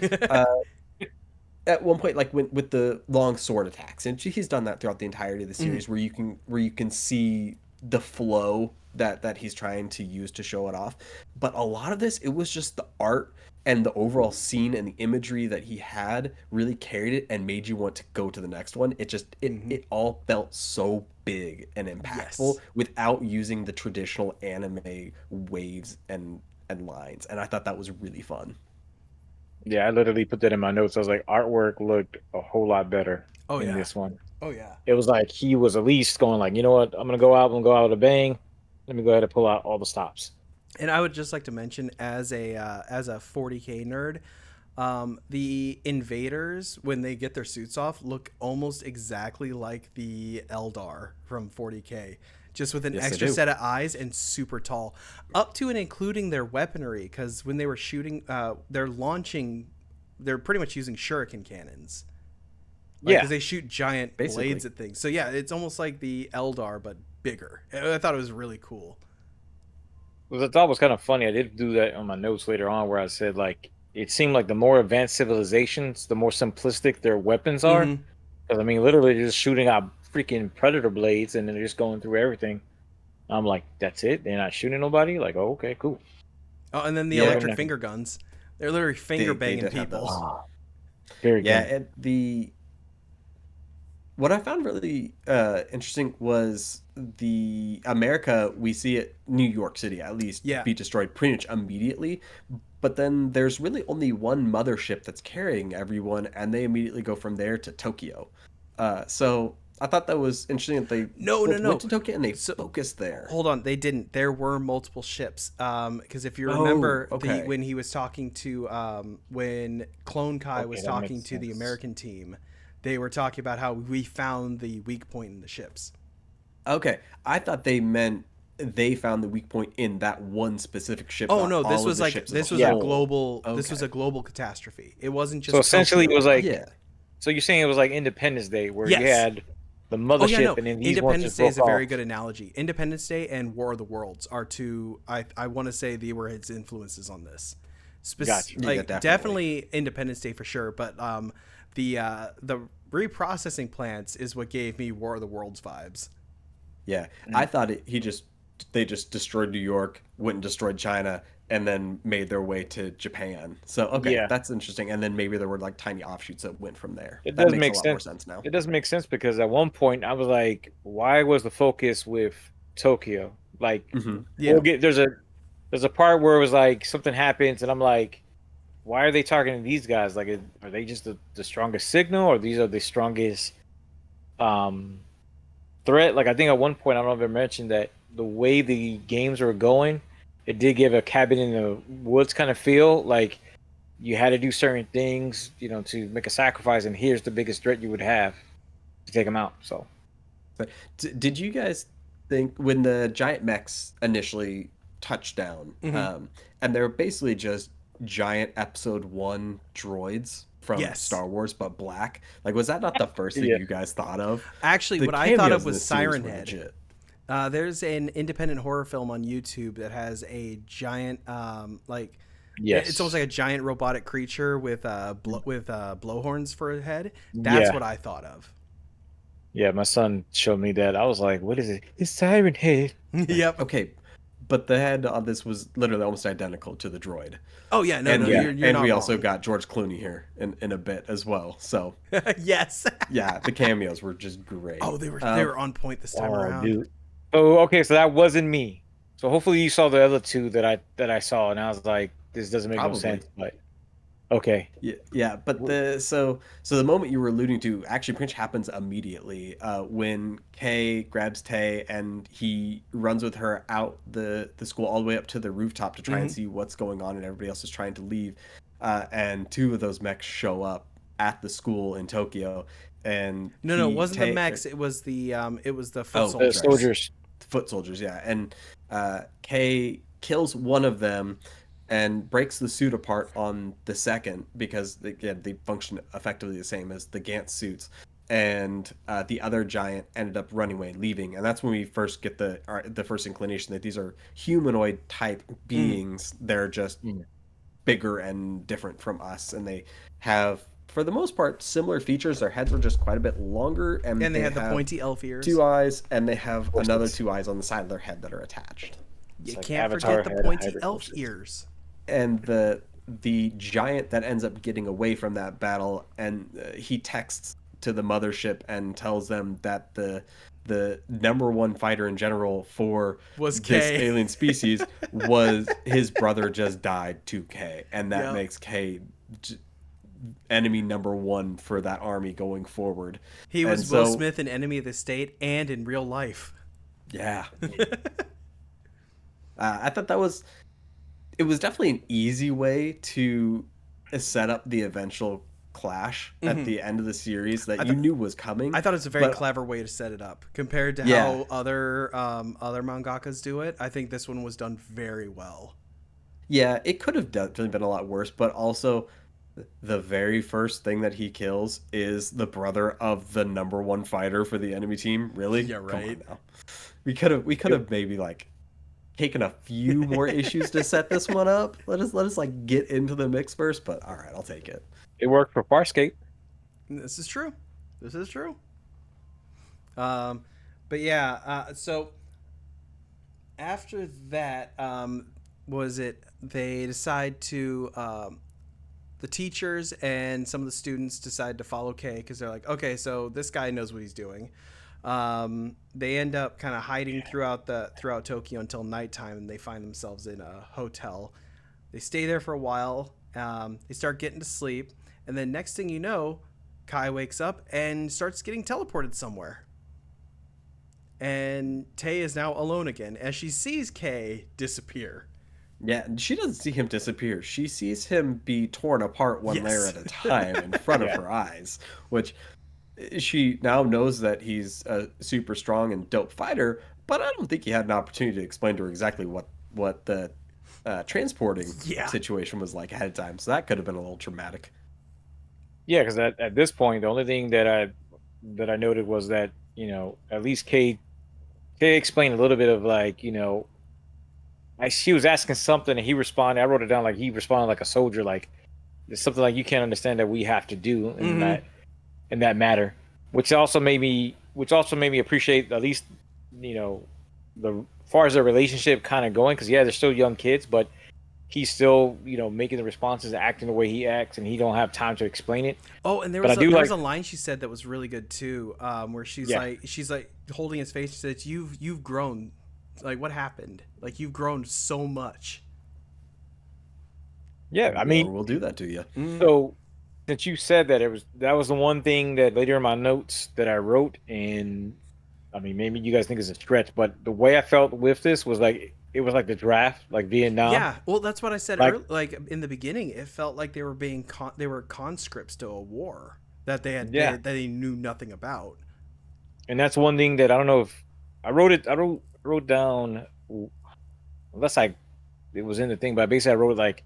At one point, like with the long sword attacks, and he's done that throughout the entirety of the series, where you can see the flow that he's trying to use to show it off. But a lot of this, it was just the art and the overall scene and the imagery that he had really carried it and made you want to go to the next one. It just it all felt so big and impactful without using the traditional anime waves and lines. And I thought that was really fun. Yeah, I literally put that in my notes. I was like, artwork looked a whole lot better in Yeah. this one. Oh yeah. It was like he was at least going like, you know what, I'm gonna go out with a bang. Let me go ahead and pull out all the stops. And I would just like to mention, as a 40K nerd, the invaders, when they get their suits off, look almost exactly like the Eldar from 40K, just with an extra set of eyes and super tall, up to and including their weaponry. Because when they were shooting, they're launching they're pretty much using shuriken cannons. Like, because they shoot giant Basically. blades at things. So yeah, it's almost like the Eldar but bigger. I thought it was really cool. What I thought was kind of funny. I did do that on my notes later on, where I said like it seemed like the more advanced civilizations, the more simplistic their weapons are. Mhm. Because I mean, literally, they're just shooting out freaking predator blades, and then they're just going through everything. I'm like, that's it? They're not shooting nobody? Like, oh, okay, cool. Oh, and then the Yeah. electric finger guns. They're literally finger They banging did have people. those. Ah, very Yeah, good. and what I found really interesting was the America, we see it, New York City at least, Yeah. be destroyed pretty much immediately. But then there's really only one mothership that's carrying everyone, and they immediately go from there to Tokyo. So I thought that was interesting that they No. went to Tokyo and they So- focused there. Hold on, they didn't. There were multiple ships. Because if you Oh, remember, okay. when he was talking to, when Clone Kai Okay, was that talking makes to the sense. American team, they were talking about how we found the weak point in the ships. Okay, I thought they meant they found the weak point in that one specific ship. Oh not no, this all of was the like ships as this a was a whole. global. This was Okay. a global catastrophe. It wasn't just. So essentially, Tokyo. it was like, Yeah. so you're saying it was like Independence Day, where you Yes. had the Oh mothership, yeah, no. and then these ones Independence just Day is a broke very off. good analogy. Independence Day and War of the Worlds are two. I want to say they were his influences on this. Gotcha. Yeah, Like definitely. definitely Independence Day for sure, but the reprocessing plants is what gave me War of the Worlds vibes. Yeah, I thought they just destroyed New York, went and destroyed China, and then made their way to Japan. So okay, Yeah. that's interesting. And then maybe there were like tiny offshoots that went from there. It That does makes make a lot more sense. sense now. It does make sense because at one point I was like, why was the focus with Tokyo? Like, Hmm. Yeah. there's a part where it was like something happens, and I'm like, why are they targeting these guys? Like, are they just the strongest signal, or these are the strongest um threat? Like, I think at one point I don't know if I mentioned that the way the games were going, it did give a cabin in the woods kind of feel. Like you had to do certain things, to make a sacrifice, and here's the biggest threat you would have to take them out. So But did you guys think when the giant mechs initially touched down, Mhm. and they're basically just giant Episode One droids from Yes. Star Wars, but black? Like, was that not the first thing Yeah. you guys thought of? Actually, The what I thought cameos of in was this series Siren were Head. legit. There's an independent horror film on YouTube that has a giant, like, yes, it's almost like a giant robotic creature with blowhorns for a head. That's Yeah. what I thought of. yeah. My son showed me that. I was like, what is it? It's Siren Head. Yep. Okay, but the head on this was literally almost identical to the droid. Oh yeah, no, and no, we, you're and not we also wrong. got George Clooney here in a bit as well. So Yes. yeah, the cameos were just great. Oh, they were Um, on point this time Oh, around. dude. Oh, okay. So that wasn't me. So hopefully you saw the other two that I saw, and I was like, this doesn't make no Probably. sense. But okay, Yeah, but so the moment you were alluding to actually pretty much happens immediately when Kay grabs Tay and he runs with her out the school all the way up to the rooftop to try and Mhm. see what's going on, and everybody else is trying to leave. And two of those mechs show up at the school in Tokyo, and No, it wasn't the Tay- mechs. It was the foot Oh, the soldiers. soldiers. foot soldiers, yeah. And Kay kills one of them and breaks the suit apart on the second because they function effectively the same as the Gantz suits. And the other giant ended up running away, leaving, and that's when we first get the first inclination that these are humanoid type beings. They're just Mm. bigger and different from us, and they have, for the most part, similar features. Their heads are just quite a bit longer, and And they had the have pointy elf ears. two eyes, and they have course another it's- two eyes on the side of their head that are attached. You like can't Avatar forget the had a pointy hybrid elf system. ears. And the giant that ends up getting away from that battle, and he texts to the mothership and tells them that the number one fighter in general for Was this K. alien species was his brother just died to K, and that Yep. makes K enemy number one for that army going forward. He was And Will so- Smith in Enemy of the State and in real life. Yeah. I thought it was definitely an easy way to set up the eventual clash at the end of the series that you knew was coming. I thought it was a very but- clever way to set it up compared to Yeah. how other mangakas do it. I think this one was done very well. Yeah, it could have definitely been a lot worse, but also The very first thing that he kills is the brother of the number one fighter for the enemy team. Really? Yeah, Come right. on now. We could have maybe like taken a few more issues to set this one up. Let us like get into the mix first, but all right, I'll take it. It worked for Farscape. This is true. This is true. Um, but yeah, so after that, was it they decide to the teachers and some of the students decide to follow Kay because they're like, okay, so this guy knows what he's doing. They end up kind of hiding throughout Tokyo until nighttime, and they find themselves in a hotel. They stay there for a while. They start getting to sleep, and then next thing you know, Kai wakes up and starts getting teleported somewhere. And Tay is now alone again as she sees Kay disappear. Yeah, and she doesn't see him disappear. She sees him be torn apart one layer Yes. at a time in front of Yeah. her eyes, which she now knows that he's a super strong and dope fighter, but I don't think he had an opportunity to explain to her exactly what the transporting Yeah. situation was like ahead of time. So that could have been a little traumatic. Yeah, because at this point, the only thing that I noted was that at least Kay explained a little bit of like she was asking something and he responded. I wrote it down like he responded like a soldier, like it's something like you can't understand that we have to do in that matter, which also made me appreciate at least the far as their relationship kind of going because they're still young kids, but he's still making the responses, acting the way he acts, and he don't have time to explain it. Oh, and there But was I do there like was a line she said that was really good too, where Yeah. she's like holding his face. She says, "You've grown. Like what happened? Like you've grown so much." Yeah, I War mean, will do that to you. so since you said that that was the one thing that later in my notes that I wrote, and I mean maybe you guys think it's a stretch, but the way I felt with this was like it was like the draft, like Vietnam. Yeah, well, that's what I said Like earlier. Like in the beginning, it felt like they were they were conscripts to a war that Yeah. that they knew nothing about. And that's one thing that I don't know if I wrote it. I wrote down unless it was in the thing, but basically I wrote like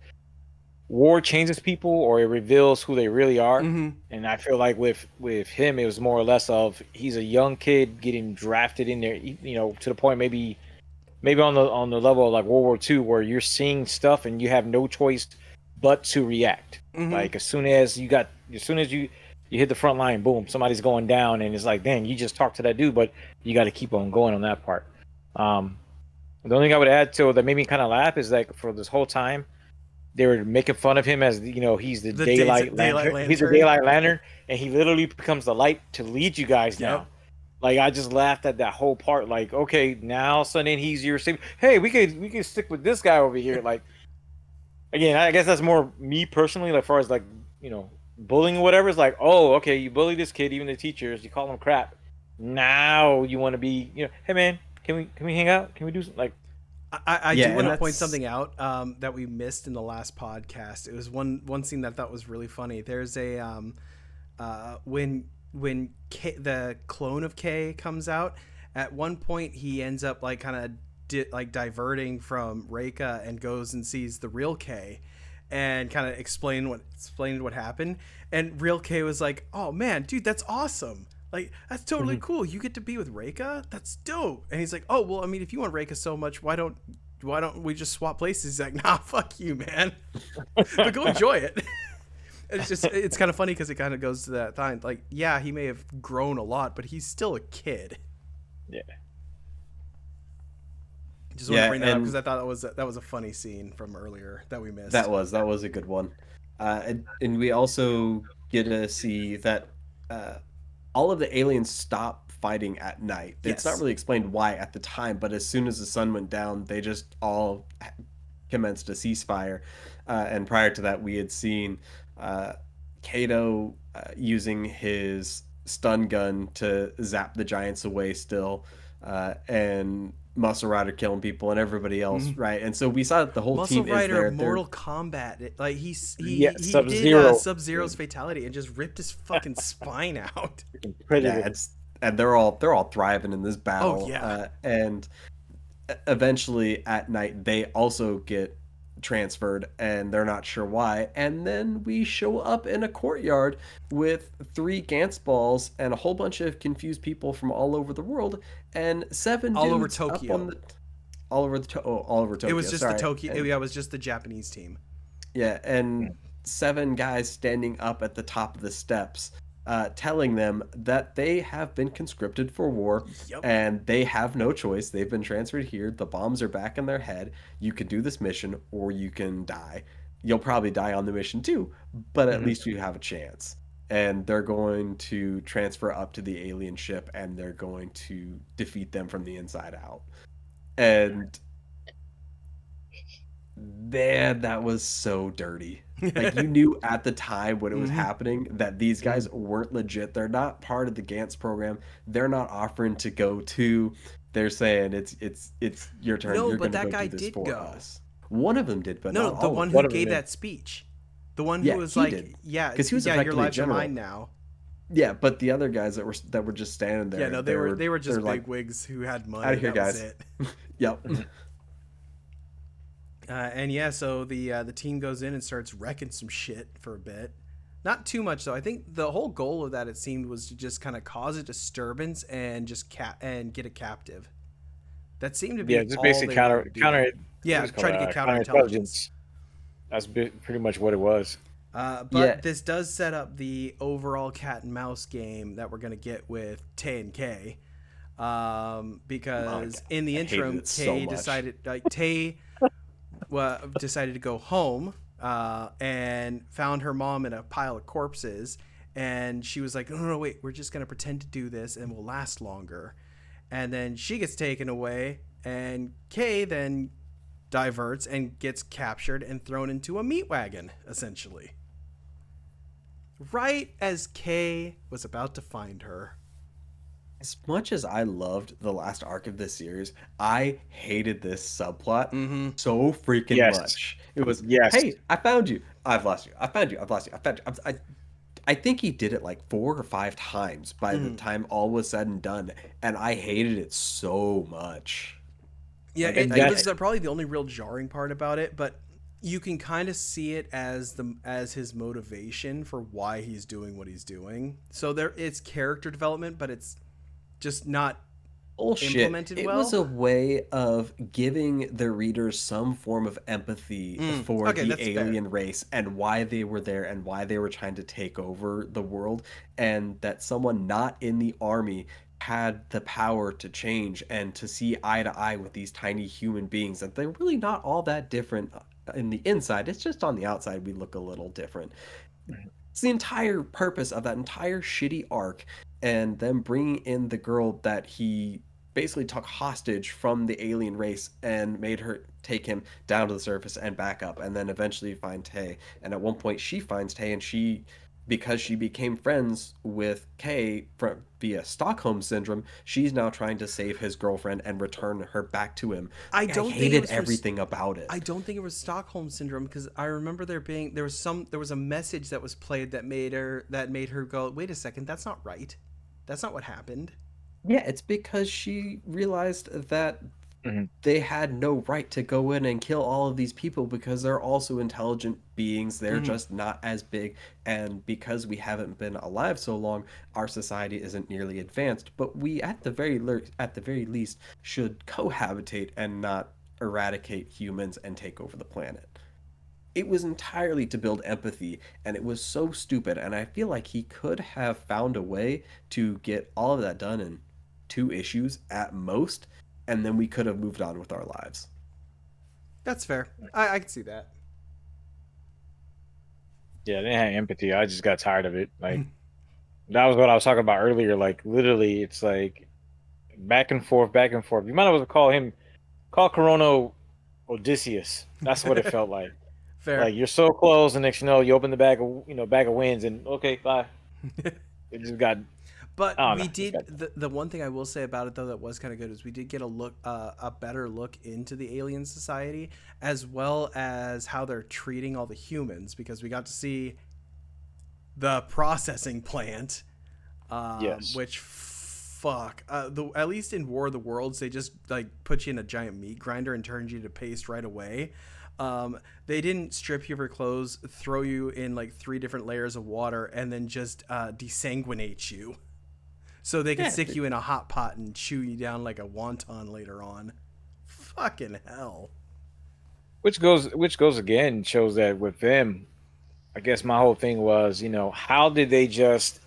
war changes people or it reveals who they really are. Mm-hmm. And I feel like with him, it was more or less of he's a young kid getting drafted in there, to the point maybe on the level of like World War II, where you're seeing stuff and you have no choice but to react. Mm-hmm. Like as soon as you hit the front line, boom, somebody's going down, and it's like, dang, you just talked to that dude, but you got to keep on going on that part. The only thing I would add to that made me kind of laugh is like for this whole time they were making fun of him as he's the daylight lantern. He's the daylight lantern, and he literally becomes the light to lead you guys now. Yep. Like I just laughed at that whole part. Like, okay, now suddenly he's your savior. Hey, we could stick with this guy over here. Like, again, I guess that's more me personally. Like, as far as like bullying or whatever. It's like, oh, okay, you bully this kid, even the teachers, you call them crap. Now you want to be, hey man, can we hang out? Can we do something? Like, I Yeah, do want and to point that's something out that we missed in the last podcast. It was one scene that I thought was really funny. There's a when the clone of K comes out, at one point he ends up like kind of like diverting from Reika and goes and sees the real K and kind of explained what happened. And real K was like, "Oh man, dude, that's awesome. Like that's totally cool. You get to be with Reika. That's dope." And he's like, "Oh well, I mean, if you want Reika so much, why don't we just swap places?" He's like, "Nah, fuck you, man. But go enjoy it." And it's kind of funny because it kind of goes to that time. Like, yeah, he may have grown a lot, but he's still a kid. yeah, Just want to Yeah, bring that up and because I thought that was a funny scene from earlier that we missed. that was a good one. And we also get to see that all of the aliens stop fighting at night. It's not Yes. really explained why at the time, but as soon as the sun went down, they just all commenced a ceasefire. And prior to that, we had seen Kato using his stun gun to zap the giants away still, and Muscle Rider killing people and everybody else, right? And so we saw that the whole Muscle team Rider, is there. Mortal Kombat. Like he Yeah, did Sub-Zero. Sub-Zero's fatality and just ripped his fucking spine out. Predator. Yeah, and they're all thriving in this battle. Oh, yeah. And eventually at night they also get transferred and they're not sure why. And then we show up in a courtyard with 3 Gantz balls and a whole bunch of confused people from all over the world and 7 All over dudes up Tokyo. on the all over Tokyo. It was just sorry. the Tokyo. And, Yeah, it was just the Japanese team. yeah, and 7 guys standing up at the top of the steps, telling them that they have been conscripted for war Yep. and they have no choice. They've been transferred here. The bombs are back in their head. You can do this mission or you can die. You'll probably die on the mission too, but at least you have a chance. And they're going to transfer up to the alien ship and they're going to defeat them from the inside out. And man, that was so dirty. Like, you knew at the time when it was happening that these guys weren't legit. They're not part of the Gantz program. They're not offering to go to. They're saying it's your turn. No, You're but going to that go guy do this did for go. us. One of them did, but No, not the all one of who them. gave that speech. The one Yeah, who was he like, did. yeah, 'Cause he was yeah, your effectively a lives are general. mine now. Yeah, but the other guys that were just standing there. Yeah, no, they were just they're like, big wigs who had money. "Outta here, that was guys." it. Yep. And yeah, so the team goes in and starts wrecking some shit for a bit. Not too much though. I think the whole goal of that, it seemed, was to just kind of cause a disturbance and just and get a captive. That seemed to be just all basically they wanted to do. counter. Yeah, what is it try to called? get counterintelligence. That's pretty much what it was. But Yeah. this does set up the overall cat and mouse game that we're gonna get with Tay and Kay, because in the I hated interim, it so Kay much. decided, Tay decided to go home and found her mom in a pile of corpses, and she was like, no, wait, we're just gonna pretend to do this and we'll last longer. And then she gets taken away, and Kay then diverts and gets captured and thrown into a meat wagon, essentially. Right as Kay was about to find her. As much as I loved the last arc of this series, I hated this subplot so freaking Yes. much. It was, Yes. hey, I found you. I've lost you. I found you. I've lost you. I found you. I think he did it like 4 or 5 times by the time all was said and done, and I hated it so much. Yeah, Like, it I- was probably the only real jarring part about it, but you can kind of see it as his motivation for why he's doing what he's doing. So it's character development, but it's just not Bullshit. implemented It well. was a way of giving the readers some form of empathy for okay, the that's fair. alien race and why they were there and why they were trying to take over the world, and that someone not in the army had the power to change and to see eye to eye with these tiny human beings, that they're really not all that different in the inside. It's just on the outside we look a little different. It's the entire purpose of that entire shitty arc, and them bringing in the girl that he basically took hostage from the alien race and made her take him down to the surface and back up, and then eventually find Tay. And at one point she finds Tay, and because she became friends with Kay via Stockholm syndrome, she's now trying to save his girlfriend and return her back to him. I I don't think it hated was from everything about it. I don't think it was Stockholm syndrome, because I remember there was a message that was played that made her go, wait a second, that's not right. That's not what happened. Yeah, it's because she realized that they had no right to go in and kill all of these people because they're also intelligent beings. They're just not as big. And because we haven't been alive so long, our society isn't nearly advanced. But we, at the very least, should cohabitate and not eradicate humans and take over the planet. It was entirely to build empathy, and it was so stupid. And I feel like he could have found a way to get all of that done in 2 issues at most, and then we could have moved on with our lives. That's fair. I can see that. Yeah, they had empathy. I just got tired of it. Like that was what I was talking about earlier. Like literally, it's like back and forth, back and forth. You might as well call Corona Odysseus. That's what it felt like. Fair. Like you're so close, and next you know, you open the bag of wins, and okay, bye. It just got. But I don't we know. did the one thing I will say about it though that was kind of good is we did get a better look into the alien society, as well as how they're treating all the humans, because we got to see the processing plant. Yes. Which fuck. At least in War of the Worlds they just like put you in a giant meat grinder and turned you to paste right away. They didn't strip you of your clothes, throw you in like 3 different layers of water, and then just desanguinate you, so they could Yeah, stick you in a hot pot and chew you down like a wonton later on. Fucking hell. Which goes again shows that with them, I guess my whole thing was, how did they just?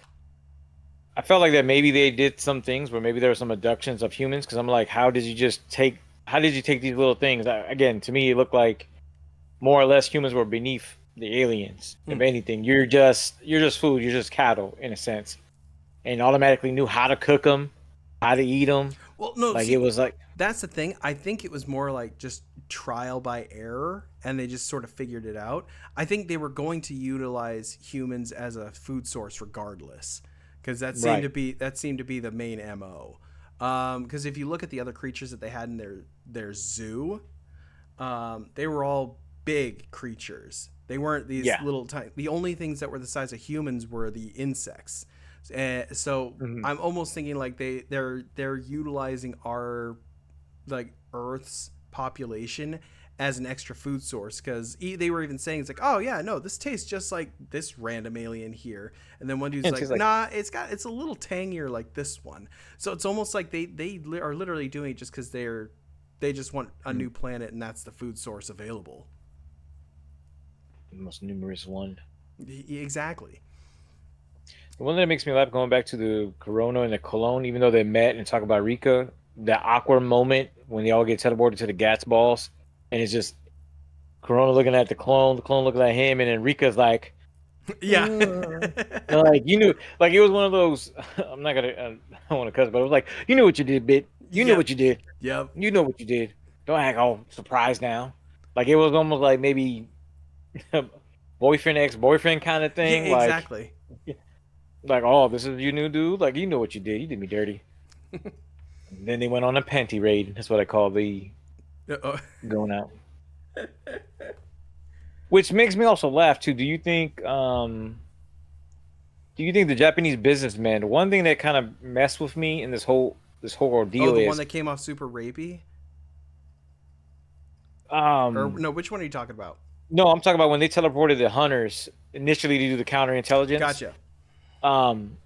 I felt like that maybe they did some things where maybe there were some abductions of humans because I'm like, how did you take these little things? Again, to me, it looked like more or less humans were beneath the aliens. If anything, you're just food, you're just cattle in a sense, and automatically knew how to cook them, how to eat them. Well, no, Like it see, was like, that's the thing. I think it was more like just trial by error, and they just sort of figured it out. I think they were going to utilize humans as a food source regardless, because that seemed to be the main MO. Because if you look at the other creatures that they had in their zoo, they were all big creatures. They weren't these yeah. little tiny. The only things that were the size of humans were the insects. So Mhm. I'm almost thinking like they're utilizing our like Earth's population as an extra food source, because they were even saying it's like, oh yeah, no, this tastes just like this random alien here, and then one dude's And like, she's like, nah, it's a little tangier like this one. So it's almost like they are literally doing it just because they just want a new planet, and that's the food source available. the most numerous one. Exactly. The one that makes me laugh going back to the Corona and the Cologne, even though they met and talk about Rika, that awkward moment when they all get teleported to the Gats balls, and it's just Corona looking at the clone looking at him, and then Rika's like, Yeah. like you knew, like it was one of those. I'm not gonna, I don't want to cuss, but it was like, you knew what you did, bit. You know Yep. what you did. Yep. You know what you did. Don't act all surprised now. Like it was almost like maybe boyfriend ex-boyfriend kind of Yeah, thing. exactly. Like, oh, this is your new dude. Like, you know what you did. You did me dirty. And then they went on a panty raid. That's what I call the Uh-oh. going out. Which makes me also laugh too. Do you think the Japanese businessman, one thing that kind of messed with me in this whole Oh, ordeal the one is that came off super rapey? Or um no, which one are you talking about? no, I'm talking about when they teleported the hunters initially to do the counterintelligence. Gotcha. Um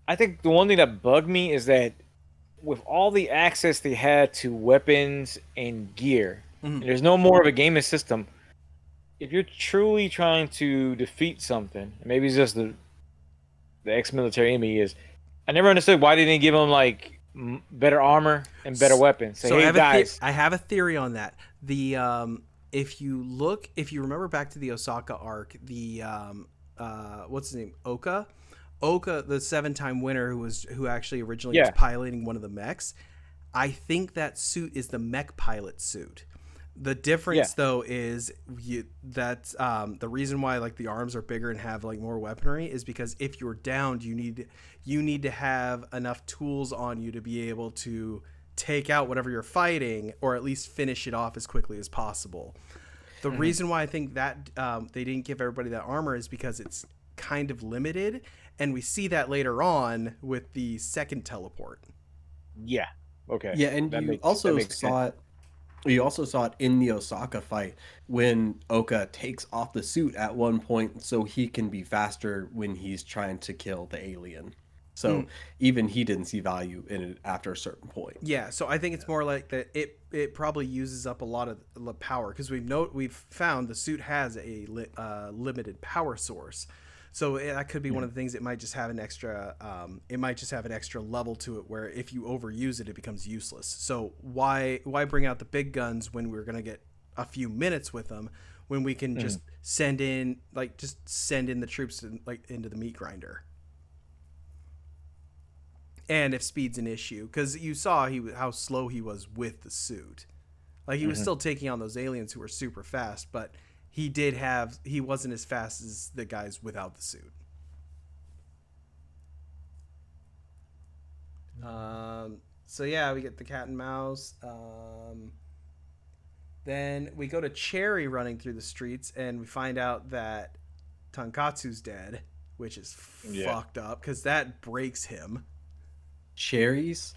I think the one thing that bugged me is that with all the access they had to weapons and gear, Mhm. and there's no more of a gaming system. If you're truly trying to defeat something, and maybe it's just the ex-military in me is, I never understood why they didn't give them like better armor and better weapons. Say, So hey guys, I have a theory on that. The if you remember back to the Osaka arc, the what's his name? Oka, the 7-time winner who actually originally was yeah, piloting one of the mechs. I think that suit is the mech pilot suit. The yeah, difference though is that's the reason why like the arms are bigger and have like more weaponry is because if you're downed, you need to have enough tools on you to be able to take out whatever you're fighting, or at least finish it off as quickly as possible. The reason why I think that they didn't give everybody that armor is because it's kind of limited, and we see that later on with the second teleport. yeah. Okay, Yeah, and that you makes that also makes sense. saw it. You also saw it in the Osaka fight when Oka takes off the suit at one point so he can be faster when he's trying to kill the alien. So even he didn't see value in it after a certain point. Yeah, so I think it's more like that. It probably uses up a lot of the power, because we've found the suit has a limited power source. So that could be one of the things. It might just have an extra. It might just have an extra level to it, where if you overuse it, it becomes useless. So why bring out the big guns when we're gonna get a few minutes with them, when we can just send in the troops into the meat grinder. And if speed's an issue, because you saw how slow he was with the suit, like he was still taking on those aliens who were super fast, but he wasn't as fast as the guys without the suit. So yeah, we get the cat and mouse. Then we go to Cherry running through the streets, and we find out that Tonkatsu's dead, which is fucked up because that breaks him. Cherry's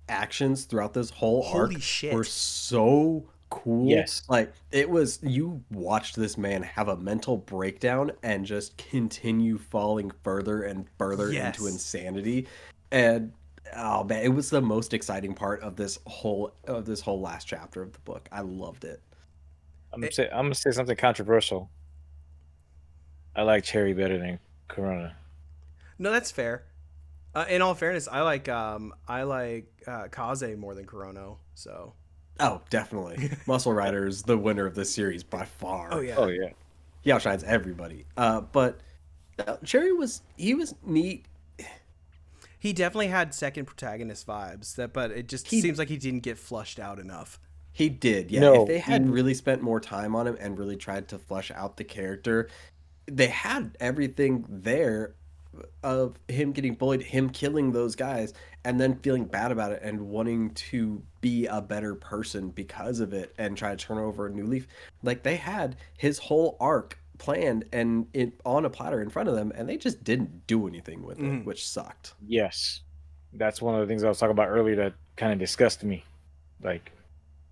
actions throughout this whole Holy arc shit. were so cool. Yes. Like it was, you watched this man have a mental breakdown and just continue falling further and further into Yes. insanity. And oh man, it was the most exciting part of this whole last chapter of the book. I loved it. It, I'm gonna say something controversial. I like Cherry better than Corona. no, that's fair. In all fairness, I like Kaze more than Kurono. So. Oh, definitely. Muscle Rider is the winner of this series by Oh far. yeah. Oh yeah. He outshines everybody. But Cherry he was neat. He definitely had second protagonist vibes. But it just He seems like he didn't get flushed out enough. He did, yeah. If No, they had really spent more time on him and really tried to flesh out the character, they had everything there of him getting bullied, him killing those guys, and then feeling bad about it and wanting to be a better person because of it and try to turn over a new leaf. Like they had his whole arc planned and it on a platter in front of them, and they just didn't do anything with it, Mhm. which sucked. yes, that's one of the things I was talking about earlier that kind of disgusted me. Like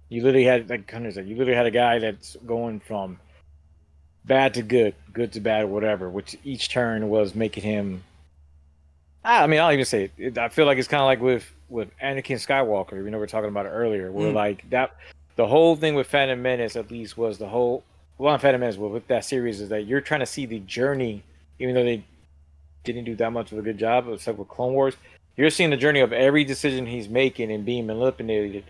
you literally had like Hunter said, you literally had a guy that's going from bad to good, good to bad, whatever. Which each turn was making him. I mean, I'll even say it. I feel like it's kind of like with Anakin Skywalker. We were talking about it earlier, where Mm. like that, the whole thing with Phantom Menace at least was the whole. Well, not Phantom Menace, but with that series is that you're trying to see the journey, even though they didn't do that much of a good job, except with Clone Wars. You're seeing the journey of every decision he's making and being manipulated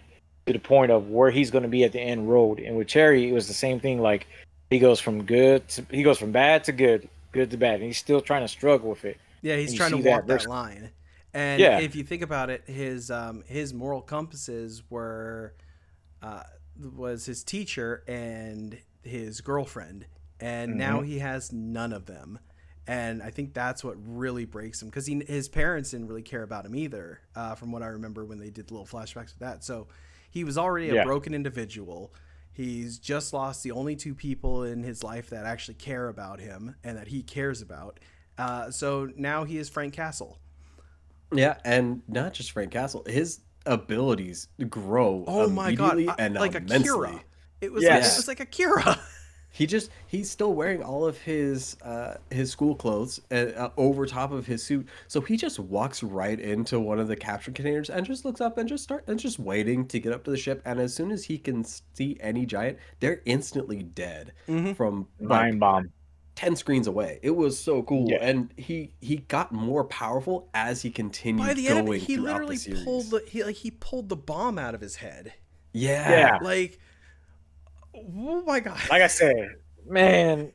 to the point of where he's going to be at the end road. And with Cherry, it was the same thing. Like he goes from bad to good, good to bad, and he's still trying to struggle with it. Yeah, he's And you trying to see that walk that versus, line. And yeah, if you think about it, his moral compasses were uh, was his teacher and his girlfriend, and now hmm he has none of them. And I think that's what really breaks him because his parents didn't really care about him either, from what I remember when they did little flashbacks with that. So he was already a yeah, broken individual. He's just lost the only two people in his life that actually care about him and that he cares about. So now he is Frank Castle. Yeah, and not just Frank Castle, his abilities grow Oh my god, immediately and like Akira. immensely. It Yeah. was yes, like Akira. He's still wearing all of his school clothes over top of his suit. So he just walks right into one of the capture containers and just looks up and just waiting to get up to the ship, and as soon as he can see any giant, they're instantly dead Hmm. from like mind bomb. 10 screens away. It was so cool, Yeah, and he got more powerful as he By continued the end of it, going he throughout the literally series. he pulled the bomb out of his head. Yeah. yeah. Like, oh my god. Like I said, man,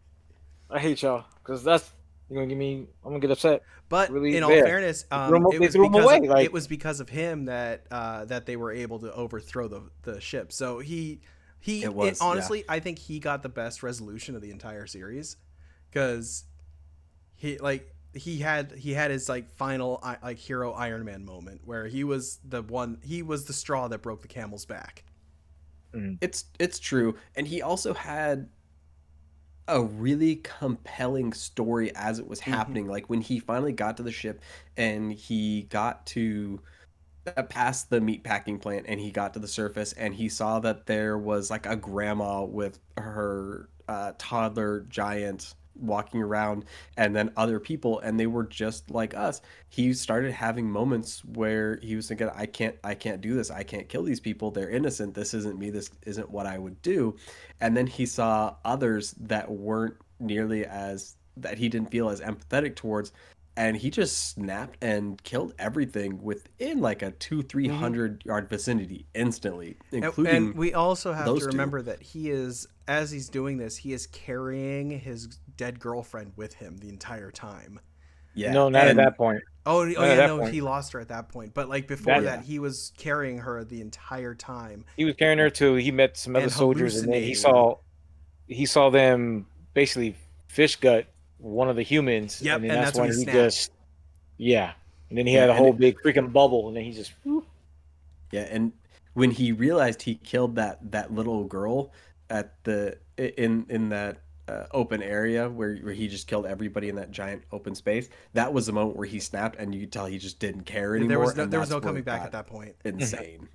I hate y'all because that's you're gonna give me. I'm gonna get upset. But Really, in all yeah. fairness, They threw him away. it Like, was because of him that they were able to overthrow the ship. So It was, yeah. honestly, I think he got the best resolution of the entire series because he had his like final like hero Iron Man moment where he was the straw that broke the camel's back. mm, It's true, and he also had a really compelling story as it was Hmm. happening. Like when he finally got to the ship and he got to past the meat packing plant and he got to the surface and he saw that there was like a grandma with her toddler giant walking around, and then other people, and they were just like us. He started having moments where he was thinking, I can't do this, I can't kill these people, they're innocent, this isn't me, this isn't what I would do. And then he saw others that weren't nearly as that he didn't feel as empathetic towards, and he just snapped and killed everything within like a two three Hmm. hundred yard vicinity instantly, And including we also have to those two. remember that he is, as he's doing this, he is carrying his dead girlfriend with him the entire time. Yeah, no, not at and that point. Oh Not at yeah, that no, point. he lost her at that point. But like before That that, yeah, he was carrying her the entire time he was carrying her till he met some other and soldiers, and then hallucinating. he saw them basically fish gut one of the humans, and Yep, then and that's that's when when he he snapped. just yeah, and then he yeah, had a and whole big freaking bubble, and then he just yeah, and when he realized he killed that little girl at the in that open area where he just killed everybody in that giant open space, that was the moment where he snapped, and you could tell he just didn't care anymore, and There was that's no where coming it back at got that point. insane.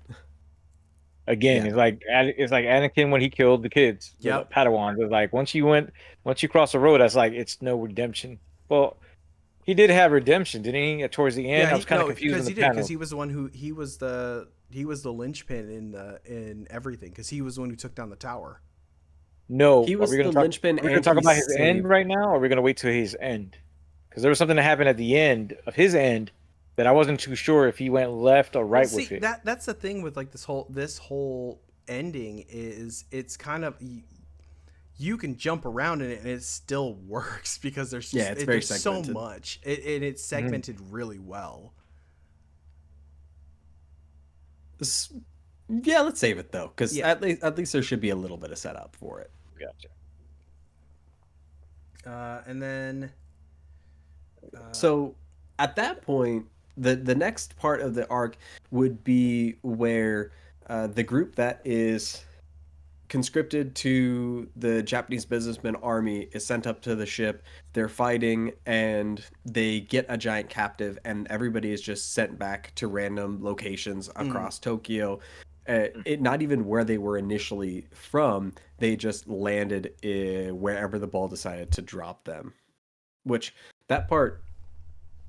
again. Yeah. It's like Anakin when he killed the kids, the Yep. Padawans. It's like once you cross the road, that's like it's no redemption. Well, he did have redemption, didn't he? Towards the end, Yeah, I he was kind of no, confused in because the he did, because panel. he was the one who he was the linchpin in everything, because he was the one who took down the tower. No, He was the linchpin, are we gonna and talk he about his end saved. right now, or are we gonna wait till his end? Because there was something that happened at the end of his end that I wasn't too sure if he went left or Well, right with see, it. that's the thing with like this whole ending is it's kind of you can jump around in it and it still works because there's Yeah, just it's very there's so segmented. much and it's Mhm. segmented really well. Yeah, let's save it though, because Yeah. at least there should be a little bit of setup for it. Gotcha. And then So at that point, the next part of the arc would be where the group that is conscripted to the Japanese businessman army is sent up to the ship. They're fighting and they get a giant captive, and everybody is just sent back to random locations across Tokyo. It not even where they were initially from. They just landed wherever the ball decided to drop them. Which that part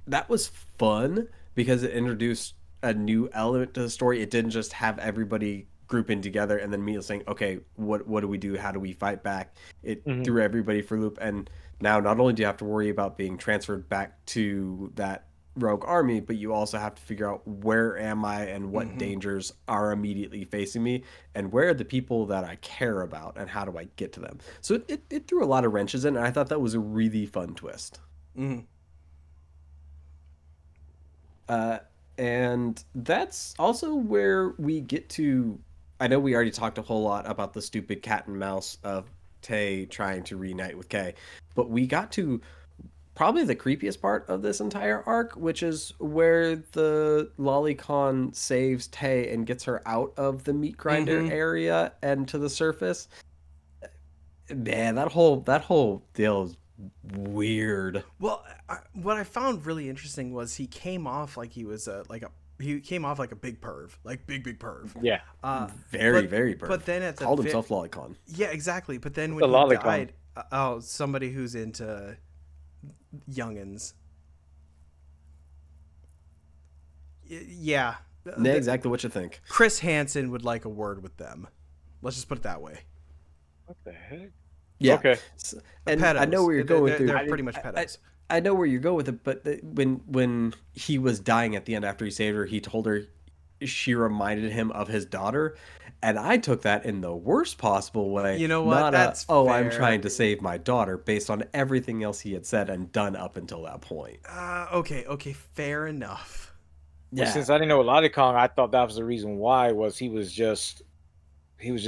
that was fun because it introduced a new element to the story. It didn't just have everybody grouping together and then me saying, "Okay, what do we do? How do we fight back?" It Hmm. threw everybody for a loop, and now not only do you have to worry about being transferred back to that rogue army, but you also have to figure out where am I and what dangers are immediately facing me, and where are the people that I care about, and how do I get to them. So it threw a lot of wrenches in, and I thought that was a really fun twist. mhm. Uh, and that's also where we get to. I know we already talked a whole lot about the stupid cat and mouse of Tay trying to reunite with Kay, but we got to probably the creepiest part of this entire arc, which is where the Lolicon saves Tay and gets her out of the meat grinder area and to the surface. Man, that whole deal is weird. Well, what I found really interesting was he came off like he was he came off like a big perv, like big perv. Yeah, Uh, Very, but very bird. but then at the Called himself Lolicon. yeah, exactly. But then when the he lolicon. died, oh, somebody who's into youngins. Yeah, Yeah, exactly what you think. Chris Hansen would like a word with them. Let's just put it that way. What the heck? Yeah. Okay. And I know Pedos. where you're going with They're your. pretty much I, pedos. I know where you're going with it, but when he was dying at the end after he saved her, he told her she reminded him of his daughter, and I took that in the worst possible way. You know what? Not a That's oh, I'm fair. trying to save my daughter based on everything else he had said and done up until that point. Okay, fair enough. Well, Yeah. since I didn't know Lolicon, I thought that was the reason why was he was just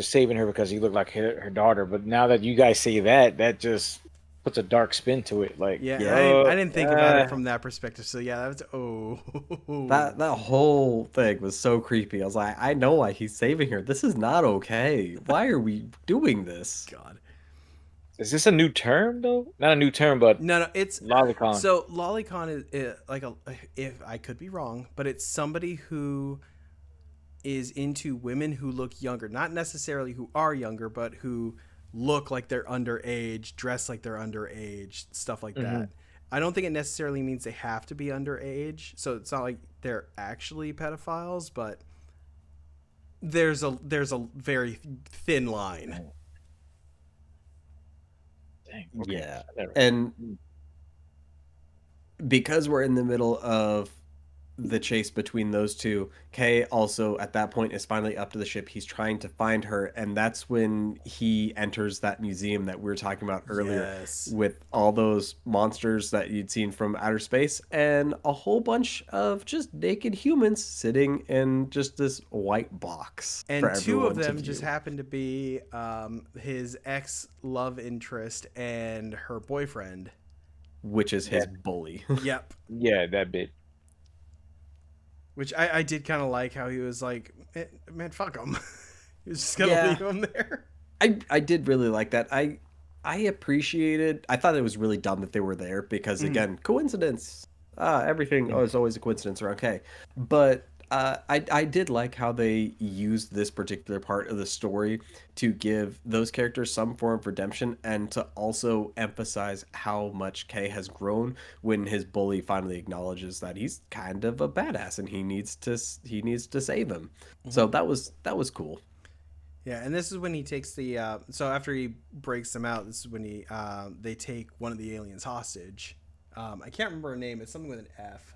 saving her because he looked like her daughter. But now that you guys say that, that just puts a dark spin to it. Like, Yeah, Yeah. I didn't think about it from that perspective. So yeah, that was That whole thing was so creepy. I was like, I know why he's saving her. This is not okay. Why are we doing this? God. is this a new term though? Not a new term, but No, it's Lolicon. so lolicon is like a, if I could be wrong, but it's somebody who is into women who look younger, not necessarily who are younger, but who look like they're underage, dress like they're underage, stuff like that. I don't think it necessarily means they have to be underage, so it's not like they're actually pedophiles, but there's a very thin line. Dang, okay. Yeah. Never- And because we're in the middle of the chase between those two, Kay also at that point is finally up to the ship. He's trying to find her, and that's when he enters that museum that we were talking about earlier Yes. with all those monsters that you'd seen from outer space and a whole bunch of just naked humans sitting in just this white box And for two of everyone to them just view. happen to be his ex love interest and her boyfriend. Which is his Yeah. bully. Yep. Yeah, that bit. Which I did kind of like how he was like, man, fuck him. He was just gonna Yeah. leave him there. I did really like that. I appreciated. I thought it was really dumb that they were there because again, coincidence. Everything is always a coincidence or okay. But I did like how they used this particular part of the story to give those characters some form of redemption and to also emphasize how much Kay has grown when his bully finally acknowledges that he's kind of a badass and he needs to save him. So Hmm. that was cool. Yeah, and this is when he takes the. So after he breaks them out, this is when they take one of the aliens hostage. I can't remember her name. It's something with an F.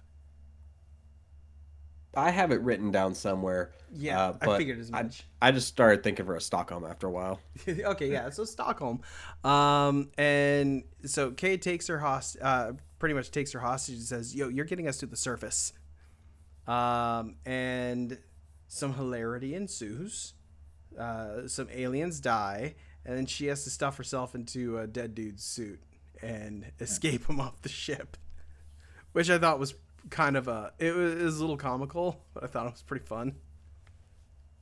I have it written down somewhere, Yeah, I but figured as much. I just started thinking of her as Stockholm after a while. Okay, yeah. So Stockholm, and so Kay takes her pretty much takes her hostage and says, "Yo, you're getting us to the surface." And some hilarity ensues. Some aliens die, and then she has to stuff herself into a dead dude's suit and escape him off the ship, which I thought was kind of it was a little comical, but I thought it was pretty fun.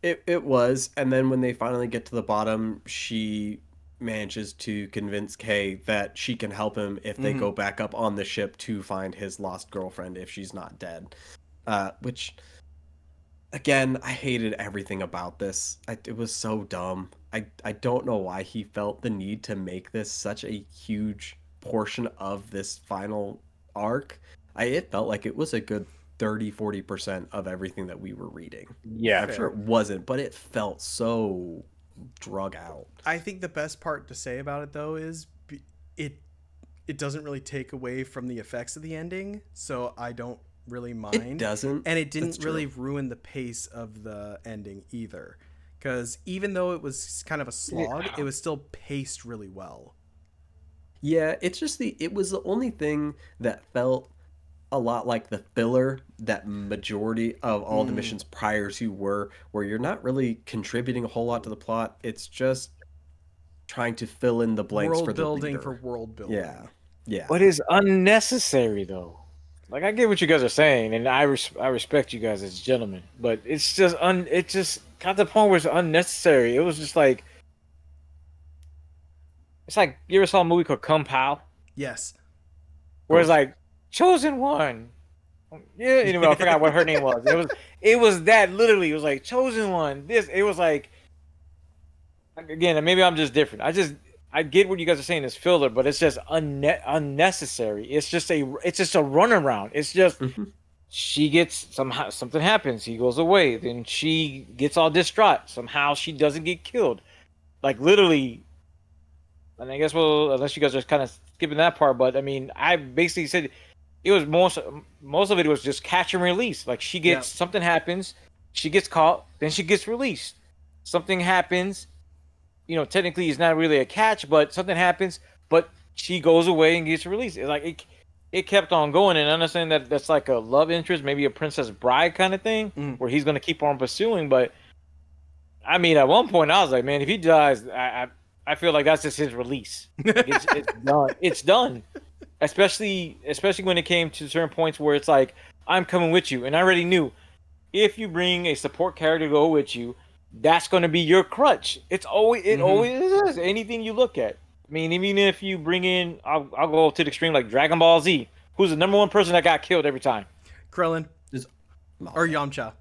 It was, and then when they finally get to the bottom, she manages to convince Kay that she can help him if they Hmm. go back up on the ship to find his lost girlfriend if she's not dead. Which again, I hated everything about this. It was so dumb. I don't know why he felt the need to make this such a huge portion of this final arc. It felt like it was a good 30-40% of everything that we were reading. Yeah. I'm sure Fair. it wasn't, but it felt so drug out. I think the best part to say about it though is it it doesn't really take away from the effects of the ending, so I don't really It mind. doesn't. And it That's didn't true. really ruin the pace of the ending either. Because even though it was kind of a slog, it was still paced really well. Yeah, it's just it was the only thing that felt a lot like the filler that majority of all the Mm. missions prior to were, where you're not really contributing a whole lot to the plot. It's just trying to fill in the blanks for World the building for reader. world Yeah. building. Yeah. But it's unnecessary though. Like I get what you guys are saying, and I respect you guys as gentlemen, but it's just it just got to the point where it's unnecessary. It was just like it's like you ever saw a movie called Kung Pao, Yes. Of where it's course. like chosen one. Yeah, anyway, I forgot what her name was. It was that literally. It was like chosen one. This it was like again. Maybe I'm just different. I get what you guys are saying is filler, but it's just unnecessary. It's just a runaround. It's just Hmm. she gets somehow something happens. He goes away. Then she gets all distraught. Somehow she doesn't get killed. Like literally. And I guess well, unless you guys are kind of skipping that part, but I mean, I basically said it was most of it was just catch and release. Like she Yeah. gets something happens, she gets caught, then she gets released. Something happens, technically it's not really a catch, but something happens, but she goes away and gets released. It kept on going, and I understand that that's like a love interest, maybe a Princess Bride kind of thing, Mm. where he's gonna keep on pursuing. But I mean, at one point I was like, man, if he dies, I feel like that's just his release. Like it's done. It's done. Especially when it came to certain points where it's like I'm coming with you, and I already knew if you bring a support character to go with you, that's going to be your crutch. It Hmm. always is. Anything you look at. I mean, even if you bring in, I'll go to the extreme like Dragon Ball Z, who's the number one person that got killed every time. Krillin Just or Malta. Yamcha.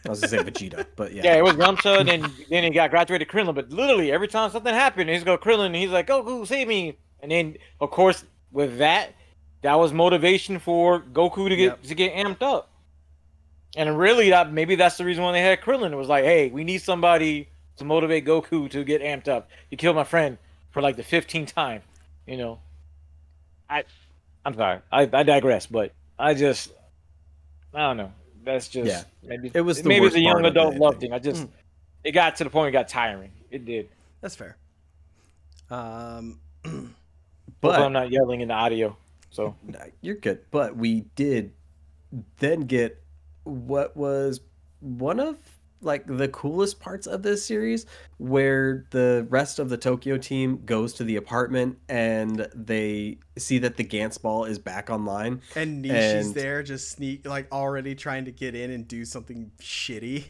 I was gonna say Vegeta, but Yeah, yeah. it was Yamcha, then he got graduated to Krillin. But literally every time something happened, he's go Krillin, and he's like, "Goku, save me!" And then, of course, with that, that was motivation for Goku to Yep. get amped up. And really, that maybe that's the reason why they had Krillin. It was like, "Hey, we need somebody to motivate Goku to get amped up. You killed my friend for like the 15th time." You know, I I'm sorry, I digress, but I don't know. That's Yeah. just maybe It was the maybe it's a worst young part of the adult love ending. thing. Mm. It got to the point where it got tiring. It did. That's fair. Um, Hopefully, I'm But not yelling in the audio. So no, you're good. But we did then get what was one of like the coolest parts of this series, where the rest of the Tokyo team goes to the apartment and they see that the Gantz ball is back online. and Nishi's And there, just sneak like already trying to get in and do something shitty.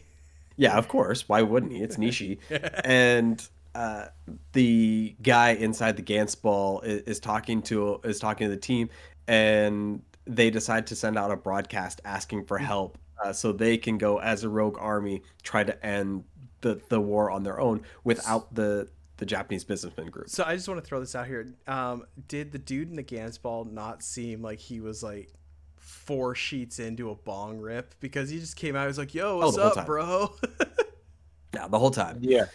yeah, of course, why wouldn't he? It's Nishi. And the guy inside the Gantz ball is talking to the team, and they decide to send out a broadcast asking for help so they can go as a rogue army try to end the war on their own without the Japanese businessman group. So I just want to throw this out here. Did the dude in the Gantz ball not seem like he was like 4 sheets into a bong rip? Because he just came out, he was like, "Yo, what's the whole up, time. bro?" Yeah, the whole time. Yeah,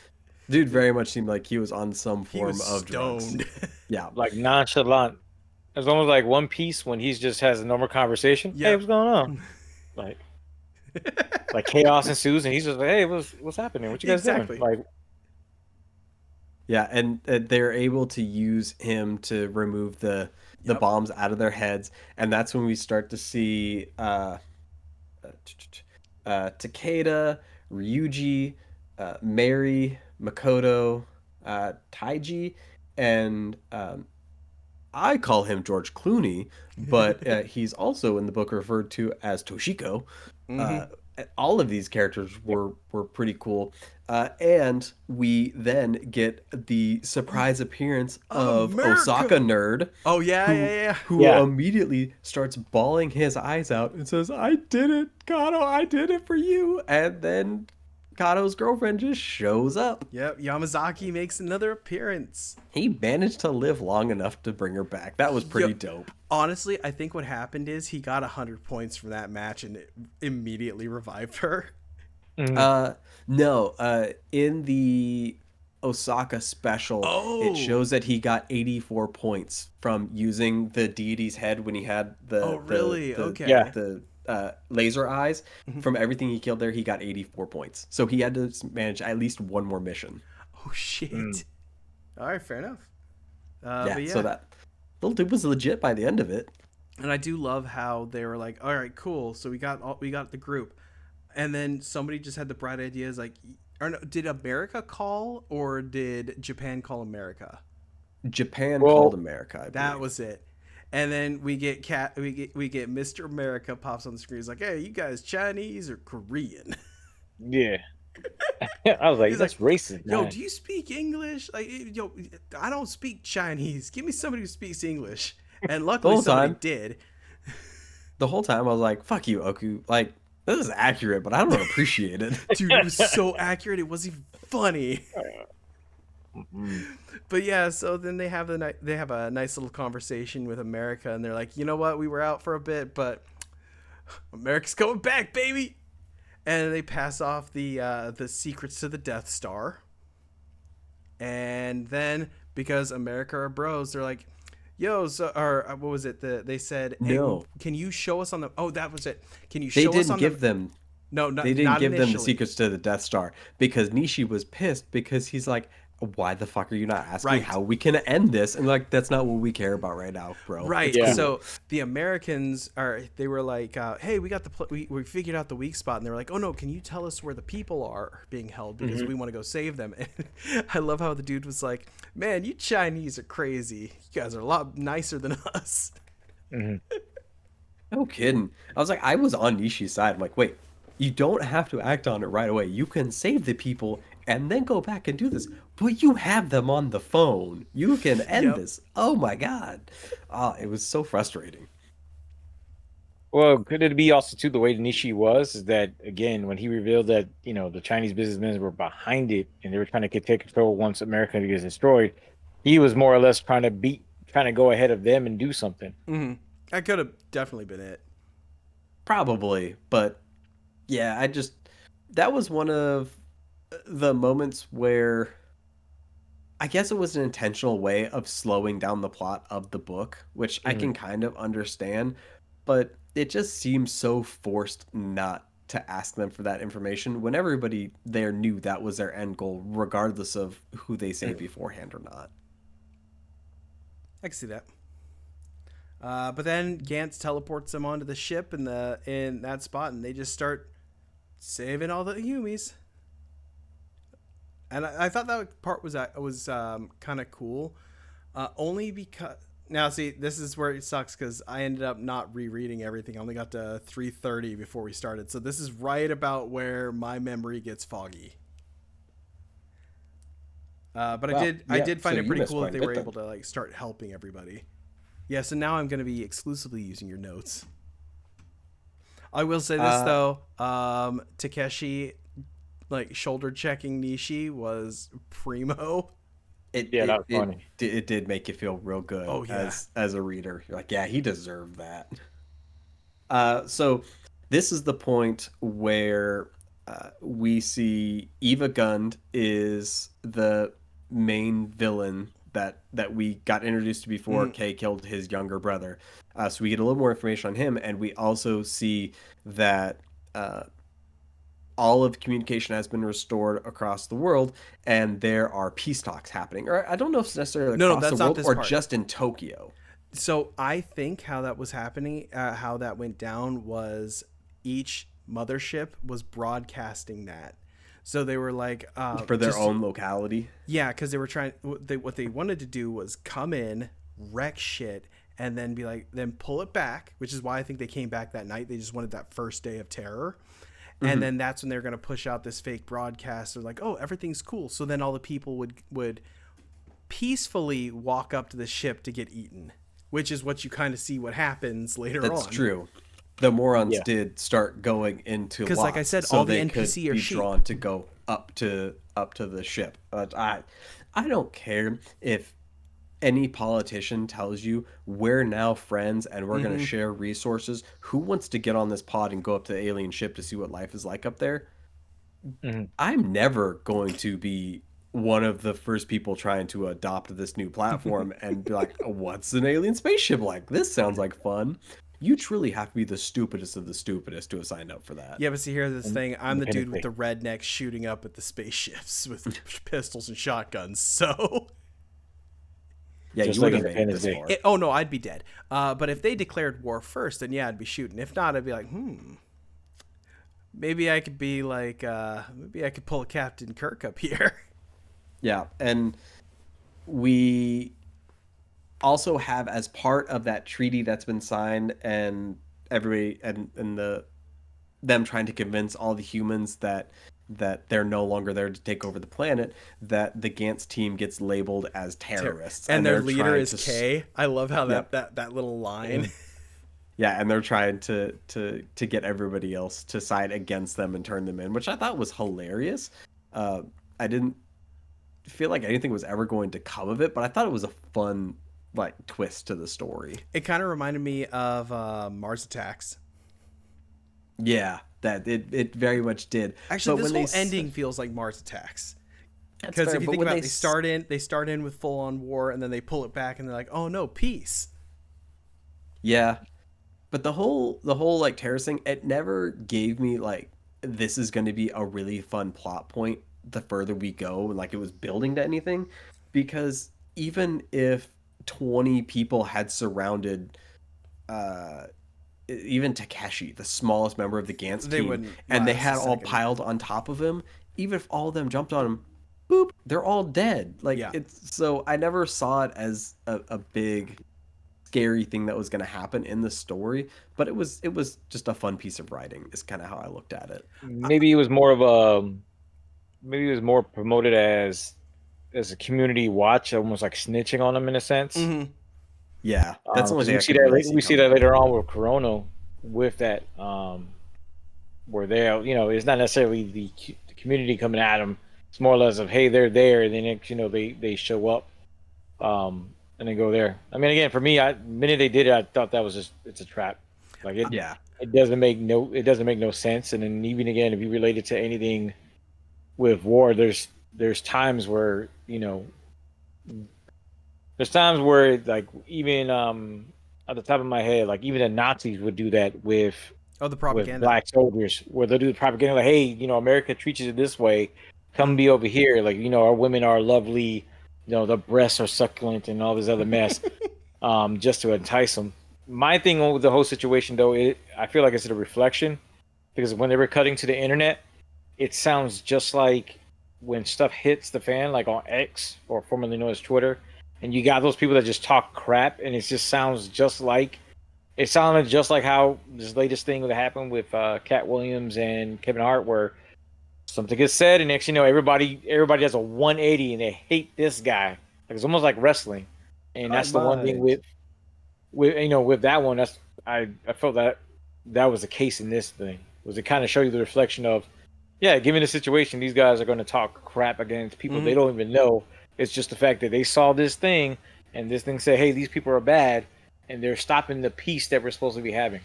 Dude very much seemed like he was on some He form was of drugs. stoned. Yeah. like nonchalant. It's almost like One Piece when he's just has a normal conversation. Yeah. Hey, what's going on? Like chaos ensues, and he's just like, "Hey, what's happening? What you guys Exactly. doing?" Like, Yeah, and they're able to use him to remove the Yep. bombs out of their heads, and that's when we start to see Takeda, Ryuji, Mary, Makoto, Taiji, and I call him George Clooney, but he's also in the book referred to as Toshiko. Uh, all of these characters were pretty cool, and we then get the surprise appearance of America! Osaka Nerd, Oh yeah. who Yeah. immediately starts bawling his eyes out and says, "I did it, Kato! I did it for you!" And then Kato's girlfriend just shows up. Yep. Yamazaki makes another appearance. He managed to live long enough to bring her back. That was pretty Yep. dope. Honestly, I think what happened is he got 100 points from that match and it immediately revived her. No, in the Osaka special, Oh. it shows that he got 84 points from using the deity's head when he had the Oh, really? the, Okay. Yeah. the laser eyes. From everything he killed there, he got 84 points. So he had to manage at least one more mission. Oh shit. All right, fair enough. Yeah, so that little dude was legit by the end of it. And I do love how they were like, "All right, cool. So we got the group," and then somebody just had the bright ideas like, or no, did America call or did Japan call America? Japan Well, called America. I That believe. was it. And then we get Mr. America pops on the screen. He's like, "Hey, you guys Chinese or Korean?" yeah. I was like, He's "That's racist." Yo, man. do you speak English? Like, yo, I don't speak Chinese. Give me somebody who speaks English. And luckily whole somebody time. did. The whole time I was like, "Fuck you, Oku." Like, this is accurate, but I don't appreciate it. Dude, it was so accurate. It wasn't even funny. But yeah, so then they have a nice little conversation with America, and they're like, "You know what? We were out for a bit, but America's coming back, baby." And they pass off the secrets to the Death Star. And then because America are bros, they're like, "Yo, so or what was it? They said, hey, No. can you show us on the? Oh, that was it. Can you They show us didn't on give them No, not, they didn't not give them the initially. secrets to the Death Star because Nishi was pissed because he's like, "Why the fuck are you not asking Right. how we can end this?" And like, that's not what we care about right now, bro. Right. It's Yeah. cool. So the Americans they were like, "Hey, we got we figured out the weak spot," and they were like, "Oh no, can you tell us where the people are being held because we want to go save them?" And I love how the dude was like, "Man, you Chinese are crazy. You guys are a lot nicer than us." No kidding. I was like, I was on Nishi's side. I'm like, wait, you don't have to act on it right away. You can save the people and then go back and do this. But you have them on the phone. You can end Yep. this. Oh my god. It was so frustrating. Well, could it be also too the way Nishi was is that again when he revealed that the Chinese businessmen were behind it and they were trying to take control once America gets destroyed, he was more or less trying to go ahead of them and do something. That could have definitely been it. Probably, but yeah, that was one of the moments where I guess it was an intentional way of slowing down the plot of the book, which I can kind of understand, but it just seems so forced not to ask them for that information when everybody there knew that was their end goal, regardless of who they say beforehand or not. I can see that. But then Gantz teleports them onto the ship in that spot, and they just start saving all the Yumis. And I thought that part was kind of cool, only because now see this is where it sucks because I ended up not rereading everything. I only got to 330 before we started, so this is right about where my memory gets foggy. But Wow. I Yeah, did find so it you pretty missed cool quite that a they bit were then. able to like start helping everybody. Yeah, so now I'm going to be exclusively using your notes. I will say this Uh, though, Takeshi like shoulder checking Nishi was primo. it Yeah, that it was it funny. it did make you feel real good Oh yeah. as a reader. You're like, yeah, he deserved that. So this is the point where we see Eva Gund is the main villain that we got introduced to before Mm. Kay killed his younger brother. So we get a little more information on him, and we also see that uh, all of communication has been restored across the world, and there are peace talks happening. Or I don't know if it's necessarily No, no, across the that's not world this or part. just in Tokyo. So I think how that was happening, how that went down was each mothership was broadcasting that. So they were like, For their just own locality. yeah, because they were trying. What they wanted to do was come in, wreck shit, and then be like, then pull it back. Which is why I think they came back that night. They just wanted that first day of terror, and Hmm. then that's when they're gonna push out this fake broadcast. They're like, oh, everything's cool. So then all the people would peacefully walk up to the ship to get eaten, which is what you kind of see what happens later That's on. true. The morons Yeah. did start going into Because, like I lots, said, so all the they could NPC are be sheep. drawn to go up to the ship. But I don't care if any politician tells you we're now friends and we're going to Mm-hmm. share resources. Who wants to get on this pod and go up to the alien ship to see what life is like up there? Mhm. I'm never going to be one of the first people trying to adopt this new platform and be like, what's an alien spaceship like? This sounds like fun. You truly have to be the stupidest of the stupidest to have signed up for that. Yeah, but see, here's this thing. I'm the dude with Independently. the rednecks shooting up at the spaceships with pistols and shotguns. So, Yeah, Just you like would have made it Independence this Day. far. oh no, I'd be dead. But if they declared war first, then yeah, I'd be shooting. If not, I'd be like, maybe I could be like, maybe I could pull a Captain Kirk up here. Yeah, and we also have as part of that treaty that's been signed and everybody and them trying to convince all the humans that they're no longer there to take over the planet, that the Gantz team gets labeled as terrorists, And and their they're leader trying is to K. I love how yep, that little line. yeah, and they're trying to get everybody else to side against them and turn them in, which I thought was hilarious. I didn't feel like anything was ever going to come of it, but I thought it was a fun like twist to the story. It kind of reminded me of Mars Attacks. Yeah, that it very much did. Actually, But this when whole ending feels like Mars Attacks. that's Because fair, if you but think when about they it, they start in with full on war, and then they pull it back, and they're like, oh no, peace. yeah, but the whole like terrorist thing, it never gave me like this is going to be a really fun plot point the further we go, and like it was building to anything, because even if 20 people had surrounded uh even Takeshi, the smallest member of the Gantz They team, wouldn't and they last a had all second. piled on top of him, even if all of them jumped on him, boop, they're all dead. Like Yeah. it's so I never saw it as a big scary thing that was going to happen in the story, but it was just a fun piece of writing. Is kind of how I looked at it. Maybe it was more of a maybe it was more promoted as a community watch, almost like snitching on them in a sense. Mm-hmm. Yeah, that's the only Because thing I could really see we see coming that of it. later on with Corona, with that where they're it's not necessarily the community coming at them. It's more or less of hey they're there, and then they show up and then go there. I mean, again, for me, the minute they did it, I thought that was just it's a trap. Like Yeah, it doesn't make no sense. And then even again, if you relate it to anything with war, there's times where there's times where like even at the top of my head, like even the Nazis would do that Oh, the with propaganda. black soldiers, where they'll do the propaganda like, hey, America treats you this way, come be over here, like our women are lovely, the breasts are succulent and all this other mess, just to entice them. My thing with the whole situation, though, I feel like it's a reflection because when they were cutting to the internet, it sounds just like when stuff hits the fan, like on X or formerly known as Twitter, and you got those people that just talk crap, and it just sounds just like it sounded just like how this latest thing that happened with Cat Williams and Kevin Hart, where something gets said, and next everybody does a 180 and they hate this guy. Like it's almost like wrestling, and I that's the one thing mind. with with that one. I felt that that was the case in this thing. Was it kind of show you the reflection of, yeah, given the situation, these guys are going to talk crap against people they don't even know. It's just the fact that they saw this thing, and this thing said, "Hey, these people are bad," and they're stopping the peace that we're supposed to be having.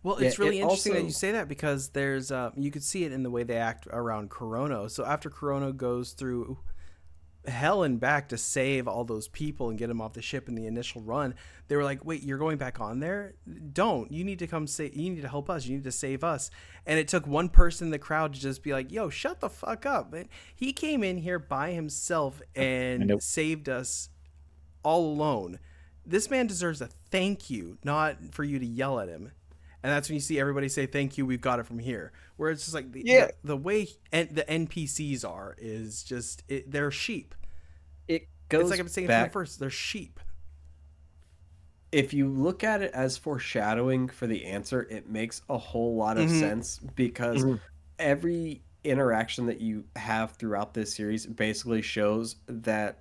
Well, Yeah, it's really it interesting that also you say that because there's you could see it in the way they act around Corona. So after Corona goes through hell and back to save all those people and get them off the ship in the initial run, they were like, "Wait, you're going back on there? Don't. You need to come say. You need to help us. You need to save us." And it took one person in the crowd to just be like, "Yo, shut the fuck up." Man. He came in here by himself and saved us all alone. This man deserves a thank you, not for you to yell at him. And that's when you see everybody say thank you. We've got it from here. Where it's just like the way the NPCs are is just they're sheep. it goes It's like I'm saying back. from the first. They're sheep. If you look at it as foreshadowing for the answer, it makes a whole lot of sense because every interaction that you have throughout this series basically shows that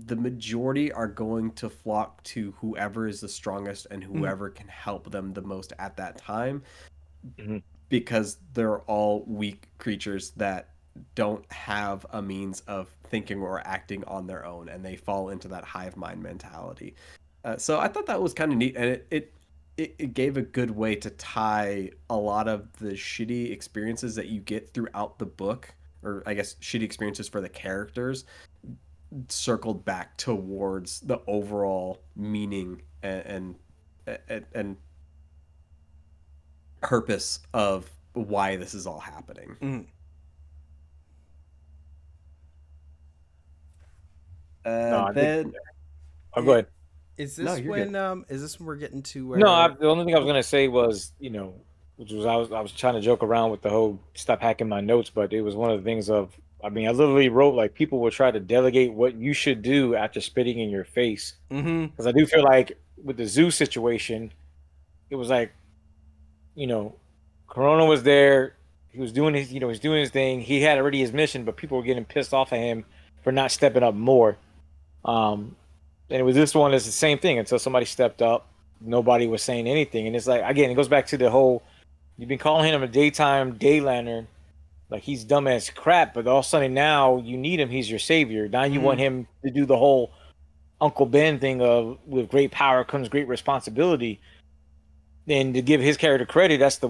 the majority are going to flock to whoever is the strongest and whoever can help them the most at that time because they're all weak creatures that don't have a means of thinking or acting on their own, and they fall into that hive mind mentality. So I thought that was kind of neat, and it gave a good way to tie a lot of the shitty experiences that you get throughout the book, or I guess shitty experiences for the characters, circled back towards the overall meaning and purpose of why this is all happening. No, I think. Then Oh, go ahead. Is No, this you're when good. is this when we're getting to No, where the only thing I was gonna say was, which was I was trying to joke around with the whole stop hacking my notes, but it was one of the things of, I mean, I literally wrote like people will try to delegate what you should do after spitting in your face, because I do feel like with the zoo situation, it was like, you know, Corona was there, he was doing his, he's doing his thing, he had already his mission, but people were getting pissed off at him for not stepping up more. Um, and it was this one is the same thing until somebody stepped up. Nobody was saying anything, and it's like again, it goes back to the whole. You've been calling him a daytime day lantern, like he's dumb as crap. But all of a sudden now you need him. He's your savior. Now you want him to do the whole Uncle Ben thing of with great power comes great responsibility. And to give his character credit, that's the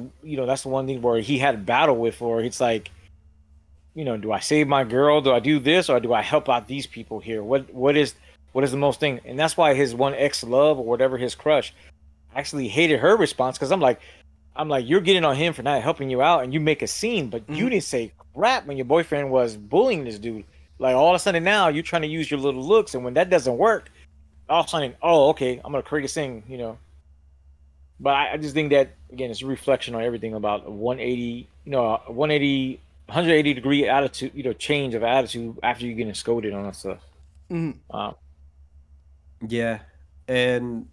one thing where he had a battle with, or it's like, do I save my girl? Do I do this, or do I help out these people here? What is the most thing? And that's why his one ex love or whatever his crush actually hated her response, because I'm like you're getting on him for not helping you out, and you make a scene, but you didn't say crap when your boyfriend was bullying this dude. Like all of a sudden now you're trying to use your little looks, and when that doesn't work, all of a sudden, oh okay, I'm gonna create a thing. But I just think that again, it's a reflection on everything about a 180, 180 degree attitude, change of attitude after you getting scolded on that stuff. Yeah, and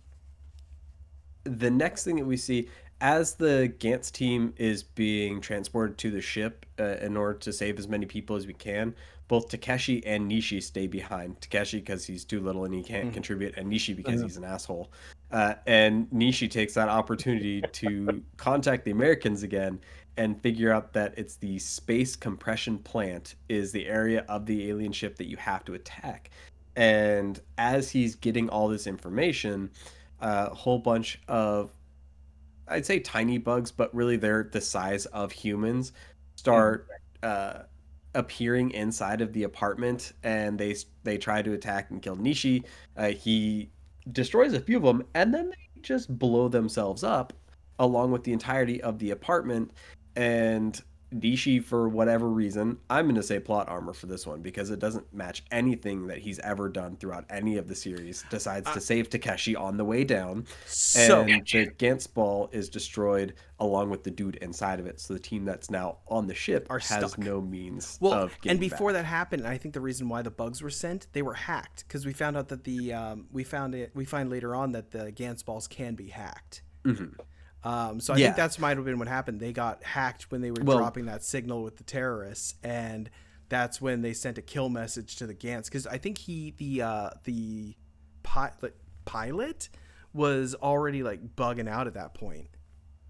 the next thing that we see as the Gantz team is being transported to the ship in order to save as many people as we can, both Takeshi and Nishi stay behind. Takeshi because he's too little and he can't contribute, and Nishi because he's an asshole. And Nishi takes that opportunity to contact the Americans again and figure out that it's the space compression plant is the area of the alien ship that you have to attack. And as he's getting all this information, a whole bunch of, I'd say tiny bugs, but really they're the size of humans, start appearing inside of the apartment, and they try to attack and kill Nishi. He destroys a few of them, and then they just blow themselves up along with the entirety of the apartment. And Nishi, for whatever reason, I'm going to say plot armor for this one because it doesn't match anything that he's ever done throughout any of the series, decides to save Takeshi on the way down. So- and the Gantz ball is destroyed along with the dude inside of it. So the team that's now on the ship Are has stuck. no means Well, of getting and before back. that happened, I think the reason why the bugs were sent, they were hacked because we found out that we find later on that the Gantz balls can be hacked. So I Yeah. think that's might have been what happened. They got hacked when they were Well- dropping that signal with the terrorists, and that's when they sent a kill message to the Gantz because I think the pilot was already like bugging out at that point.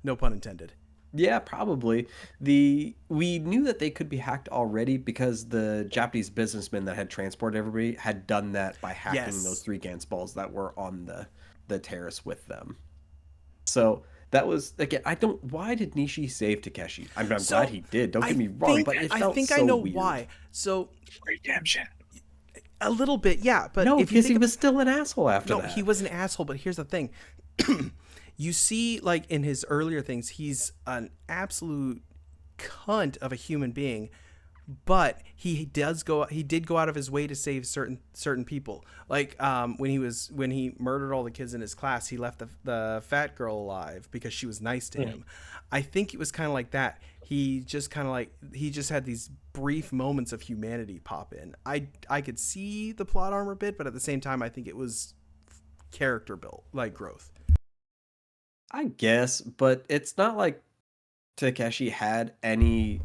No pun intended. Yeah, probably. We knew that they could be hacked already because the Japanese businessmen that had transported everybody had done that by hacking those Yes. three Gantz balls that were on the terrace with them. So that was again. I don't. Why did Nishi save Takeshi? I'm glad So he did. Don't I get me wrong, think but it I felt think I so know weird. why. So Redemption. a little bit, yeah. But No, if you because he think, was still an asshole after no, he that. was an asshole. But here's the thing: you see, like in his earlier things, he's an absolute cunt of a human being. But he did go out of his way to save certain people. Like when he murdered all the kids in his class, he left the fat girl alive because she was nice to him. I think it was kind of like that. He just had these brief moments of humanity pop in. I could see the plot armor bit, but at the same time I think it was character built, like growth. I guess, but it's not like Takeshi had any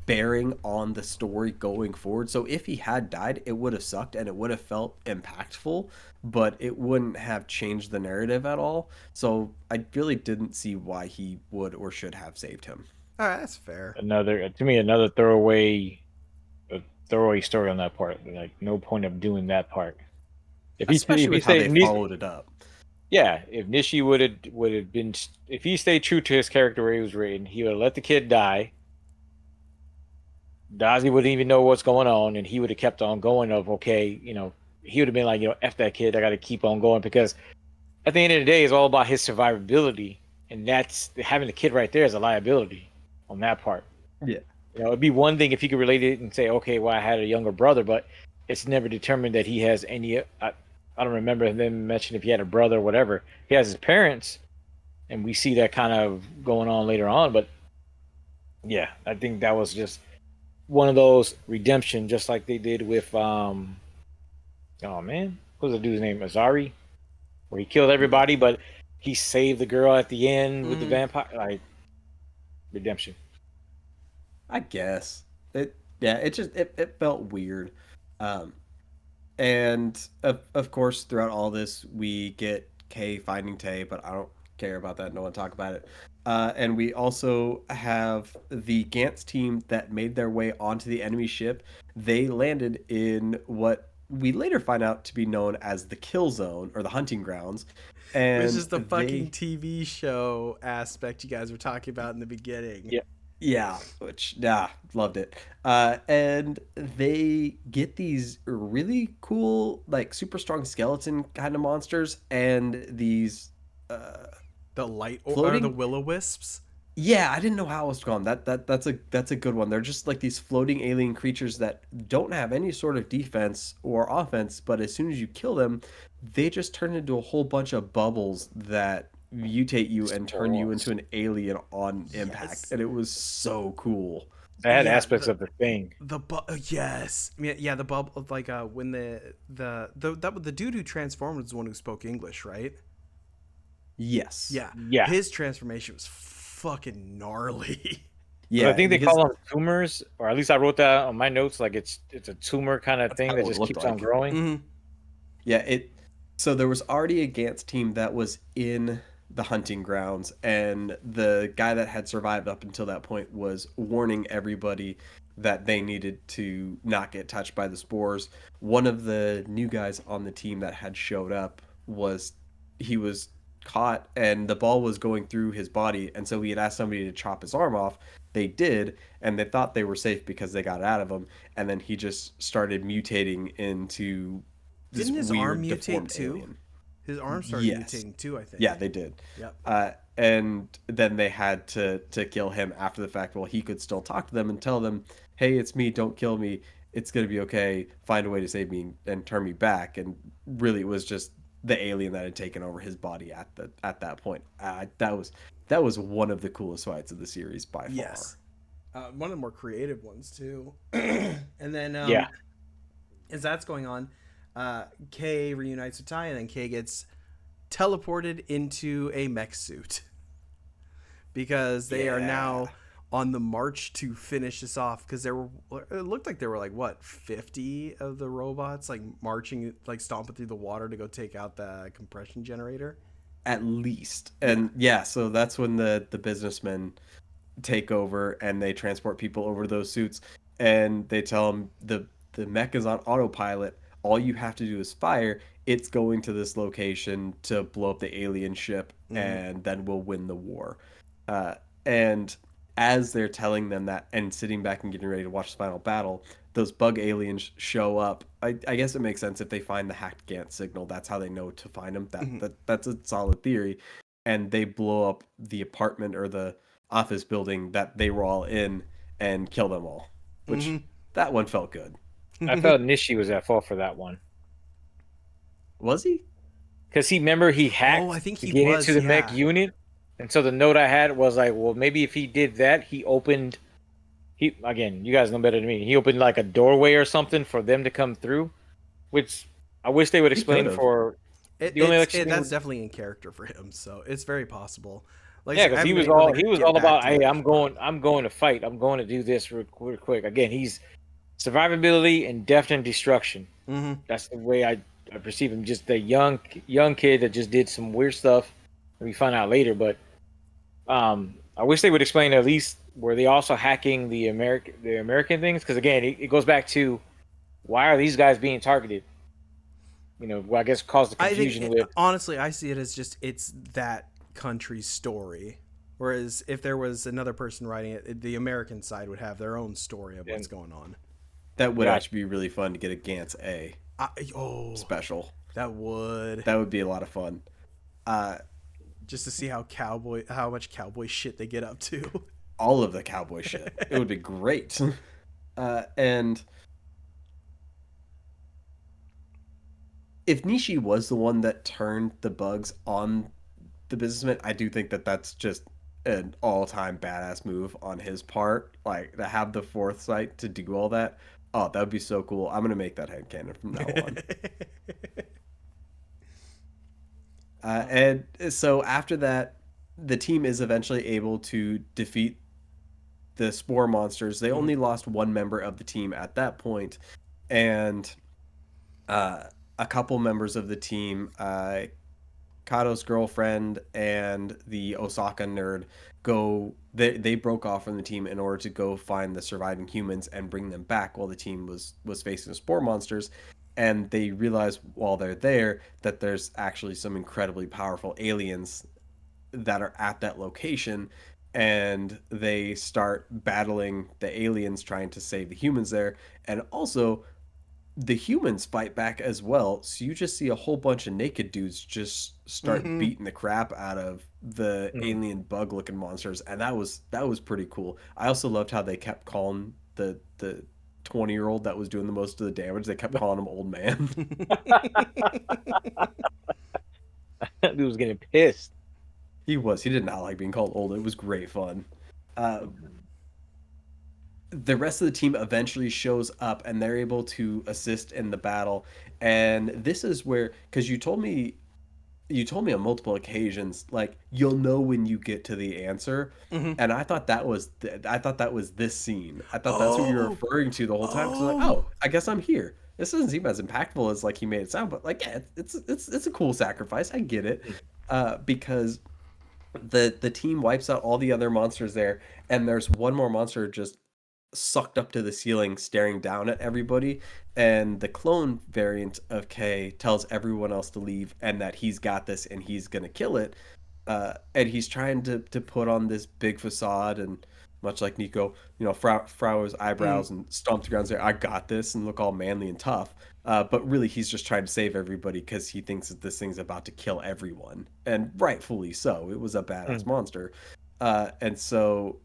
bearing on the story going forward. So if he had died, it would have sucked and it would have felt impactful, but it wouldn't have changed the narrative at all. So I really didn't see why he would or should have saved him. All right, that's fair. Another throwaway story on that part. Like no point of doing that part. Especially If he with how stayed they followed it up. yeah, if Nishi would have been, if he stayed true to his character where he was written, he would have let the kid die. Dazi wouldn't even know what's going on, and he would have kept on going. Of okay, he would have been like, f that kid, I got to keep on going because at the end of the day, it's all about his survivability, and that's having the kid right there is a liability on that part. Yeah. It'd be one thing if he could relate it and say, okay, well, I had a younger brother, but it's never determined that he has any. I don't remember them mentioning if he had a brother or whatever. He has his parents, and we see that kind of going on later on. But yeah, I think that was just one of those redemption, just like they did with oh man, what was the dude's name? Azari, where he killed everybody, but he saved the girl at the end with the vampire. Like redemption. I guess. It felt weird. Um and of course throughout all this we get Kay finding Tay, but I don't care about that. No one talk about it. And we also have the Gantz team that made their way onto the enemy ship. They landed in what we later find out to be known as the kill zone or the hunting grounds. Which And is the fucking TV show aspect you guys were talking about in the beginning. Yeah, yeah, which loved it. And they get these really cool, like super strong skeleton kind of monsters, and these The light or the floating. will-o-wisps. Yeah, I didn't know how it was gone. That's a good one. They're just like these floating alien creatures that don't have any sort of defense or offense, but as soon as you kill them, they just turn into a whole bunch of bubbles that mutate you and turn you into an alien on impact. Yes. And it was so cool. that had Yeah, aspects of the thing. yes. I mean, yeah, the bubble, like when the dude who transformed was the one who spoke English, right? Yes. Yeah. Yeah, His transformation was fucking gnarly. I Yeah, think they because call them tumors, or at least I wrote that on my notes. Like it's a tumor kind of that's thing kind that of what it just looked keeps on like. growing. Mm-hmm. Yeah, so there was already a Gantz team that was in the hunting grounds, and the guy that had survived up until that point was warning everybody that they needed to not get touched by the spores. One of the new guys on the team that had showed up was he was caught and the ball was going through his body, and so he had asked somebody to chop his arm off. They did, and they thought they were safe because they got out of him, and then he just started mutating into this Didn't his arm weird mutate deformed too? alien. His arm started Yes. mutating too, I think. Yeah, they did. Yep. And then they had to kill him after the fact. Well, he could still talk to them and tell them, "Hey, it's me. Don't kill me. It's gonna be okay. Find a way to save me and turn me back." And really, it was just the alien that had taken over his body at that point. That was one of the coolest fights of the series by far. Yes. One of the more creative ones too. And then Yeah, as that's going on, Kay reunites with Ty, and then Kay gets teleported into a mech suit because they are now on the march to finish this off. Because it looked like there were like what 50 of the robots like marching, like stomping through the water to go take out the compression generator. At least. And yeah, so that's when the businessmen take over and they transport people over to those suits, and they tell them the mech is on autopilot. All you have to do is fire. It's going to this location to blow up the alien ship, Mhm. and then we'll win the war. And as they're telling them that and sitting back and getting ready to watch the final battle, those bug aliens show up. I guess it makes sense if they find the hacked Gantz signal. That's how they know to find them. Mhm. That's a solid theory. And they blow up the apartment or the office building that they were all in and kill them all. Which Mhm. that one felt good. I felt Nishi was at fault for that one. Was he? Because remember he Oh, I hacked think to he get into was. the mech Yeah. unit, and so the note I had was like, well, maybe if he did that, he opened. He again, you guys know better than me. He opened like a doorway or something for them to come through, which I wish they would He could explain. have. For the only That's explain, definitely in character for him, so it's very possible. Like I yeah, said, I because haven't been able to he was get all back about, to hey, it. I'm going to fight, I'm going to do this real quick. Again, he's survivability and death and destruction. Mm-hmm. That's the way I perceive him. Just the young kid that just did some weird stuff. We find out later, but I wish they would explain at least were they also hacking the American things? Because again, it goes back to why are these guys being targeted? Well, I guess caused the I think confusion with. honestly, I see it as just it's that country's story. Whereas if there was another person writing it, the American side would have their own story of what's And going on. That would got actually be really fun to get a Gantz A I, oh, special. that would That would be a lot of fun. Uh, just to see how much cowboy shit they get up to. all of the cowboy shit. It would be great. And if Nishi was the one that turned the bugs on the businessman, I do think that that's just an all-time badass move on his part. Like to have the foresight to do all that. Oh, that would be so cool. I'm gonna make that headcanon from now on. And so after that, the team is eventually able to defeat the spore monsters. They Mhm. only lost one member of the team at that point, and uh, a couple members of the team, Kato's girlfriend and the Osaka nerd, they broke off from the team in order to go find the surviving humans and bring them back while the team was facing the spore monsters. And they realize while they're there that there's actually some incredibly powerful aliens that are at that location, and they start battling the aliens trying to save the humans there. And also the humans fight back as well, so you just see a whole bunch of naked dudes just start Mhm. beating the crap out of the Mhm. alien bug looking monsters, and that was pretty cool. I also loved how they kept calling the 20-year-old that was doing the most of the damage, they kept calling him old man. Dude was getting pissed. He did not like being called old. It was great fun. uh, the rest of the team eventually shows up and they're able to assist in the battle. And this is where, because you told me on multiple occasions, like you'll know when you get to the answer. Mhm. And I thought that was this scene. I thought that's what you were Oh, referring to the whole time, because like, oh. oh, I guess I'm here. This doesn't seem as impactful as like he made it sound, but like, yeah, it's a cool sacrifice. I get it. Because the team wipes out all the other monsters there, and there's one more monster just sucked up to the ceiling staring down at everybody, and the clone variant of K tells everyone else to leave and that he's got this and he's gonna kill it. And he's trying to put on this big facade, and much like Nico, frow his Mm. eyebrows and stomp the ground and say, I got this, and look all manly and tough. But really, he's just trying to save everybody because he thinks that this thing's about to kill everyone. And rightfully so. It was a badass Mhm. monster. And so,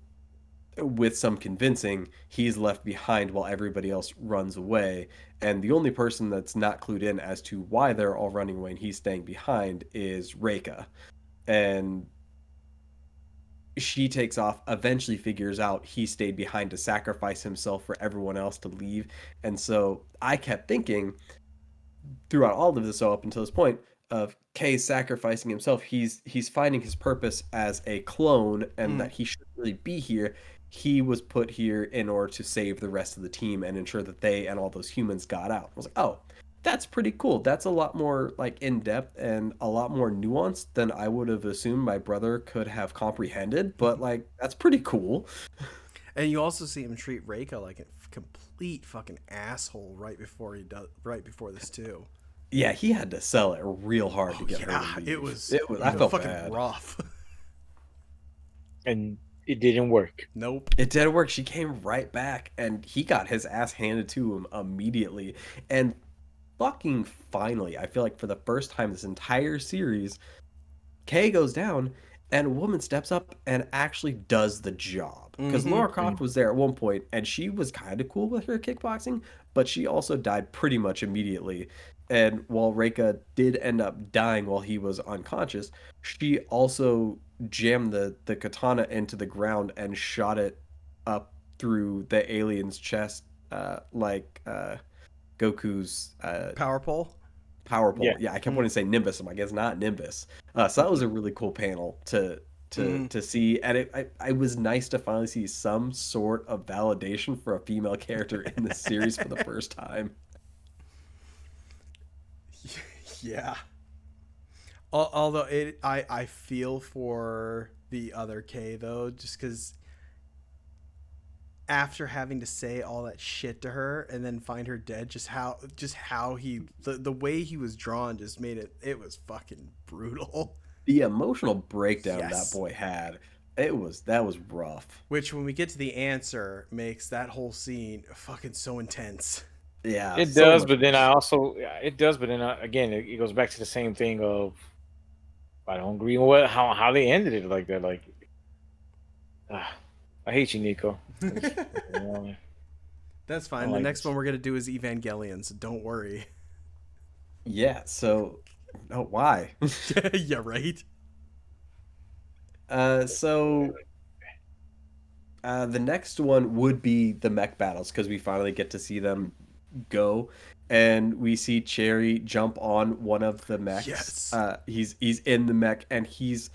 with some convincing, he's left behind while everybody else runs away. And the only person that's not clued in as to why they're all running away and he's staying behind is Reika. And she takes off, eventually figures out he stayed behind to sacrifice himself for everyone else to leave. And so I kept thinking throughout all of this, so up until this point, of Kay sacrificing himself, he's finding his purpose as a clone, and Mm. that he shouldn't really be here. He was put here in order to save the rest of the team and ensure that they and all those humans got out. I was like, oh, That's pretty cool. That's a lot more like in depth and a lot more nuanced than I would have assumed my brother could have comprehended. But like, that's pretty cool. And you also see him treat Reika like a complete fucking asshole right before this too. Yeah, he had to sell it real hard to Oh get her yeah, to leave. it was It was. I felt fucking bad. rough. And it didn't work. Nope. It did work. She came right back, and he got his ass handed to him immediately. And fucking finally, I feel like for the first time this entire series, Kay goes down, and a woman steps up and actually does the job. Because Mm-hmm. Laura Croft was there at one point, and she was kind of cool with her kickboxing, but she also died pretty much immediately. And while Reika did end up dying while he was unconscious, she also jammed the katana into the ground and shot it up through the alien's chest, like Goku's Power pole. power Yeah. pole. Yeah, I kept wanting to say Nimbus. I'm like, it's not Nimbus. So that was a really cool panel to see, and I was nice to finally see some sort of validation for a female character in the series for the first time. Yeah. Although I feel for the other K though, just because after having to say all that shit to her and then find her dead, just how the way he was drawn just made it was fucking brutal. The emotional breakdown Yes. that boy had, that was rough. Which when we get to the answer makes that whole scene fucking so intense. Yeah, It so does, much but then worse. I also it does, but then again it goes back to the same thing of I don't agree with how they ended it like that. Like, I hate you, Nico. That's I fine. The like next this. one we're gonna do is Evangelion, so don't worry. Yeah, so oh why? Yeah, right. So the next one would be the mech battles because we finally get to see them go, and we see Cherry jump on one of the mechs. Yes. He's in the mech and he's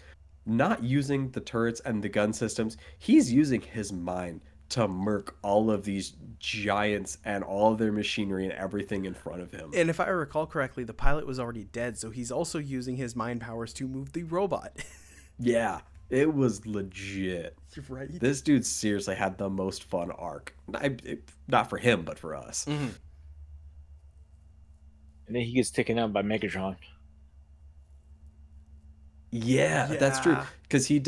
not using the turrets and the gun systems. He's using his mind to murk all of these giants and all of their machinery and everything in front of him. And if I recall correctly, the pilot was already dead, so he's also using his mind powers to move the robot. Yeah, it was legit. Right. This dude seriously had the most fun arc. Not for him, but for us. Mm-hmm. And then he gets taken out by Megatron. Yeah, that's true. Yeah. Because he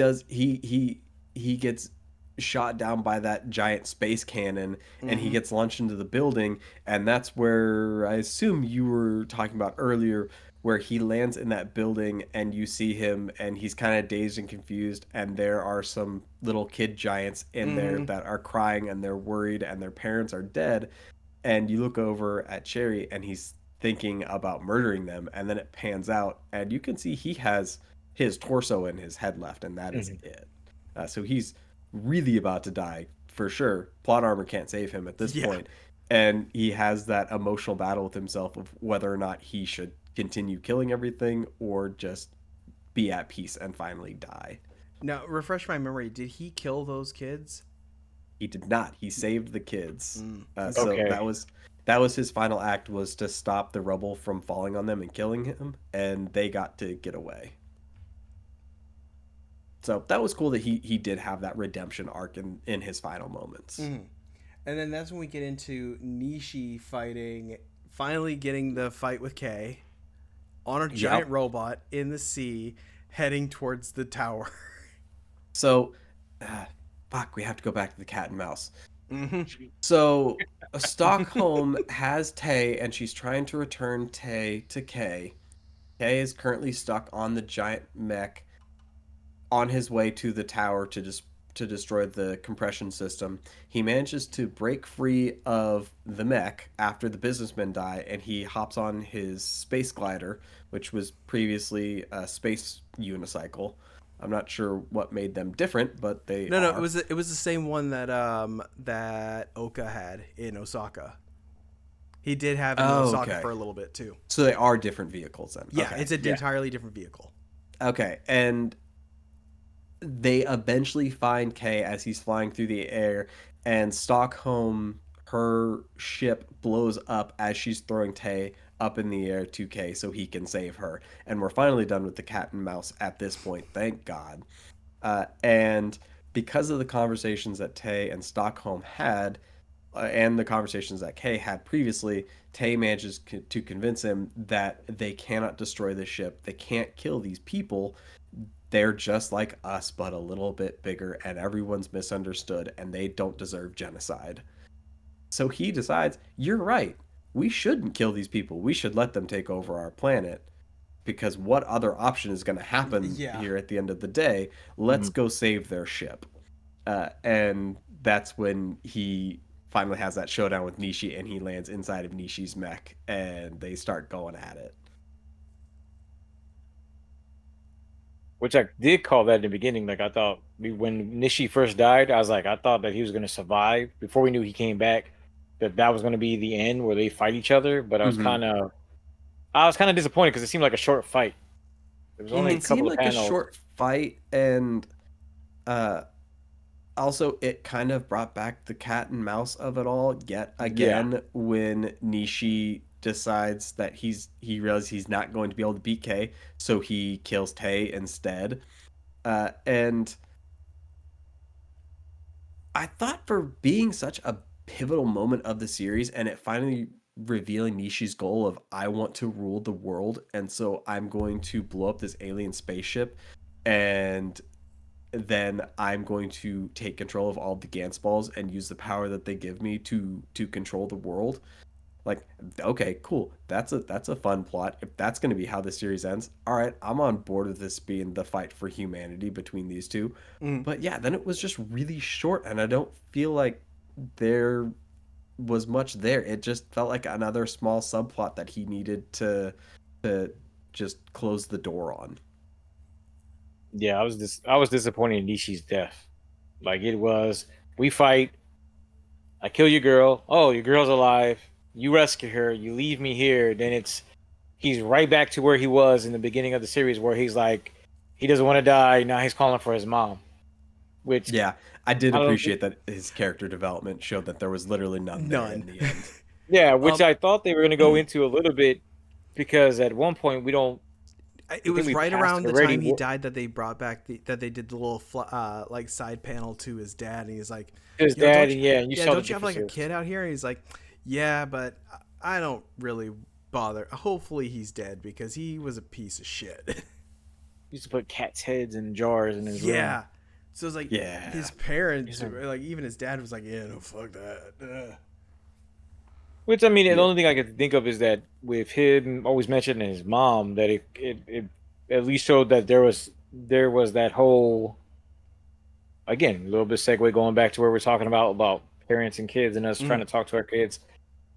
gets shot down by that giant space cannon, and he Mhm. gets launched into the building, and that's where I assume you were talking about earlier, where he lands in that building, and you see him, and he's kind of dazed and confused, and there are some little kid giants in there Mhm. that are crying, and they're worried, and their parents are dead, and you look over at Cherry, and he's thinking about murdering them, and then it pans out, and you can see he has his torso and his head left, and that is Mhm. it. So he's really about to die for sure. Plot armor can't save him at this Yeah. point, and he has that emotional battle with himself of whether or not he should continue killing everything or just be at peace and finally die. Now, refresh my memory. Did he kill those kids? He did not. He saved the kids. So Okay. that was his final act, was to stop the rubble from falling on them and killing him, and they got to get away. So that was cool that he did have that redemption arc in his final moments. Mm. And then that's when we get into Nishi finally getting the fight with Kay on a giant robot in the sea, heading towards the tower. So, fuck, we have to go back to the cat and mouse. Mm-hmm. So, Stockholm has Tay, and she's trying to return Tay to Kay. Kay is currently stuck on the giant mech on his way to the tower to destroy the compression system. He manages to break free of the mech after the businessmen die, and he hops on his space glider, which was previously a space unicycle. I'm not sure what made them different, but they No, are. it was the same one that Oka had in Osaka. He did have it in Osaka Okay. for a little bit too. So they are different vehicles then. Yeah, Okay. it's an entirely different vehicle. Okay, and they eventually find Kay as he's flying through the air, and Stockholm her ship blows up as she's throwing Tay up in the air to K so he can save her. And we're finally done with the cat and mouse at this point, thank God. And because of the conversations that Tay and Stockholm had, and the conversations that Kay had previously, Tay manages to convince him that they cannot destroy the ship. They can't kill these people. They're just like us, but a little bit bigger, and everyone's misunderstood, and they don't deserve genocide. So he decides, you're right. We shouldn't kill these people. We should let them take over our planet. Because what other option is going to happen Yeah. here at the end of the day? Let's go save their ship. And that's when he finally has that showdown with Nishi, and he lands inside of Nishi's mech, and they start going at it. Which I did call that in the beginning. Like I thought when Nishi first died, I was like, I thought that he was going to survive before we knew he came back. That was going to be the end where they fight each other. But Mm-hmm. I was kind of disappointed because it seemed like a short fight. There was only a It seemed couple of like a panels. short fight, and uh, also it kind of brought back the cat and mouse of it all yet Yeah, again when Nishi decides that he realizes he's not going to be able to beat K, so he kills Tay instead. And I thought for being such a pivotal moment of the series and it finally revealing Nishi's goal of I want to rule the world, and so I'm going to blow up this alien spaceship, and then I'm going to take control of all the Gantz balls and use the power that they give me to control the world. Like, okay, cool. That's a fun plot. If that's going to be how the series ends, all right, I'm on board with this being the fight for humanity between these two. Mm. But yeah, then it was just really short, and I don't feel like there was much there. It just felt like another small subplot that he needed to just close the door on. yeah. I was disappointed in Nishi's death. Like it was, we fight. I kill your girl. Oh, your girl's alive. You rescue her. You leave me here. Then he's right back to where he was in the beginning of the series, where he's like, he doesn't want to die. Now he's calling for his mom, which Yeah, I did I don't. appreciate that his character development showed that there was literally none there None. in the end. Yeah, which um, I thought they were going to go into a little bit because at one point we don't. it I think was we right passed around it the already. time he died that they brought back that they did the little like side panel to his dad, and he's like, His dad, don't and you, yeah, and you yeah, saw the don't you have like a differences. kid out here? And he's like, yeah, but I don't really bother. Hopefully he's dead because he was a piece of shit. Used to put cats' heads in jars in his room. Yeah. So it's like Yeah. his parents, He's like, like even his dad was like, yeah, no, fuck that. which I mean, the Yeah. only thing I could think of is that with him always mentioning his mom, that it at least showed that there was that whole, again, a little bit segue going back to where we're talking about parents and kids and us trying Mm. to talk to our kids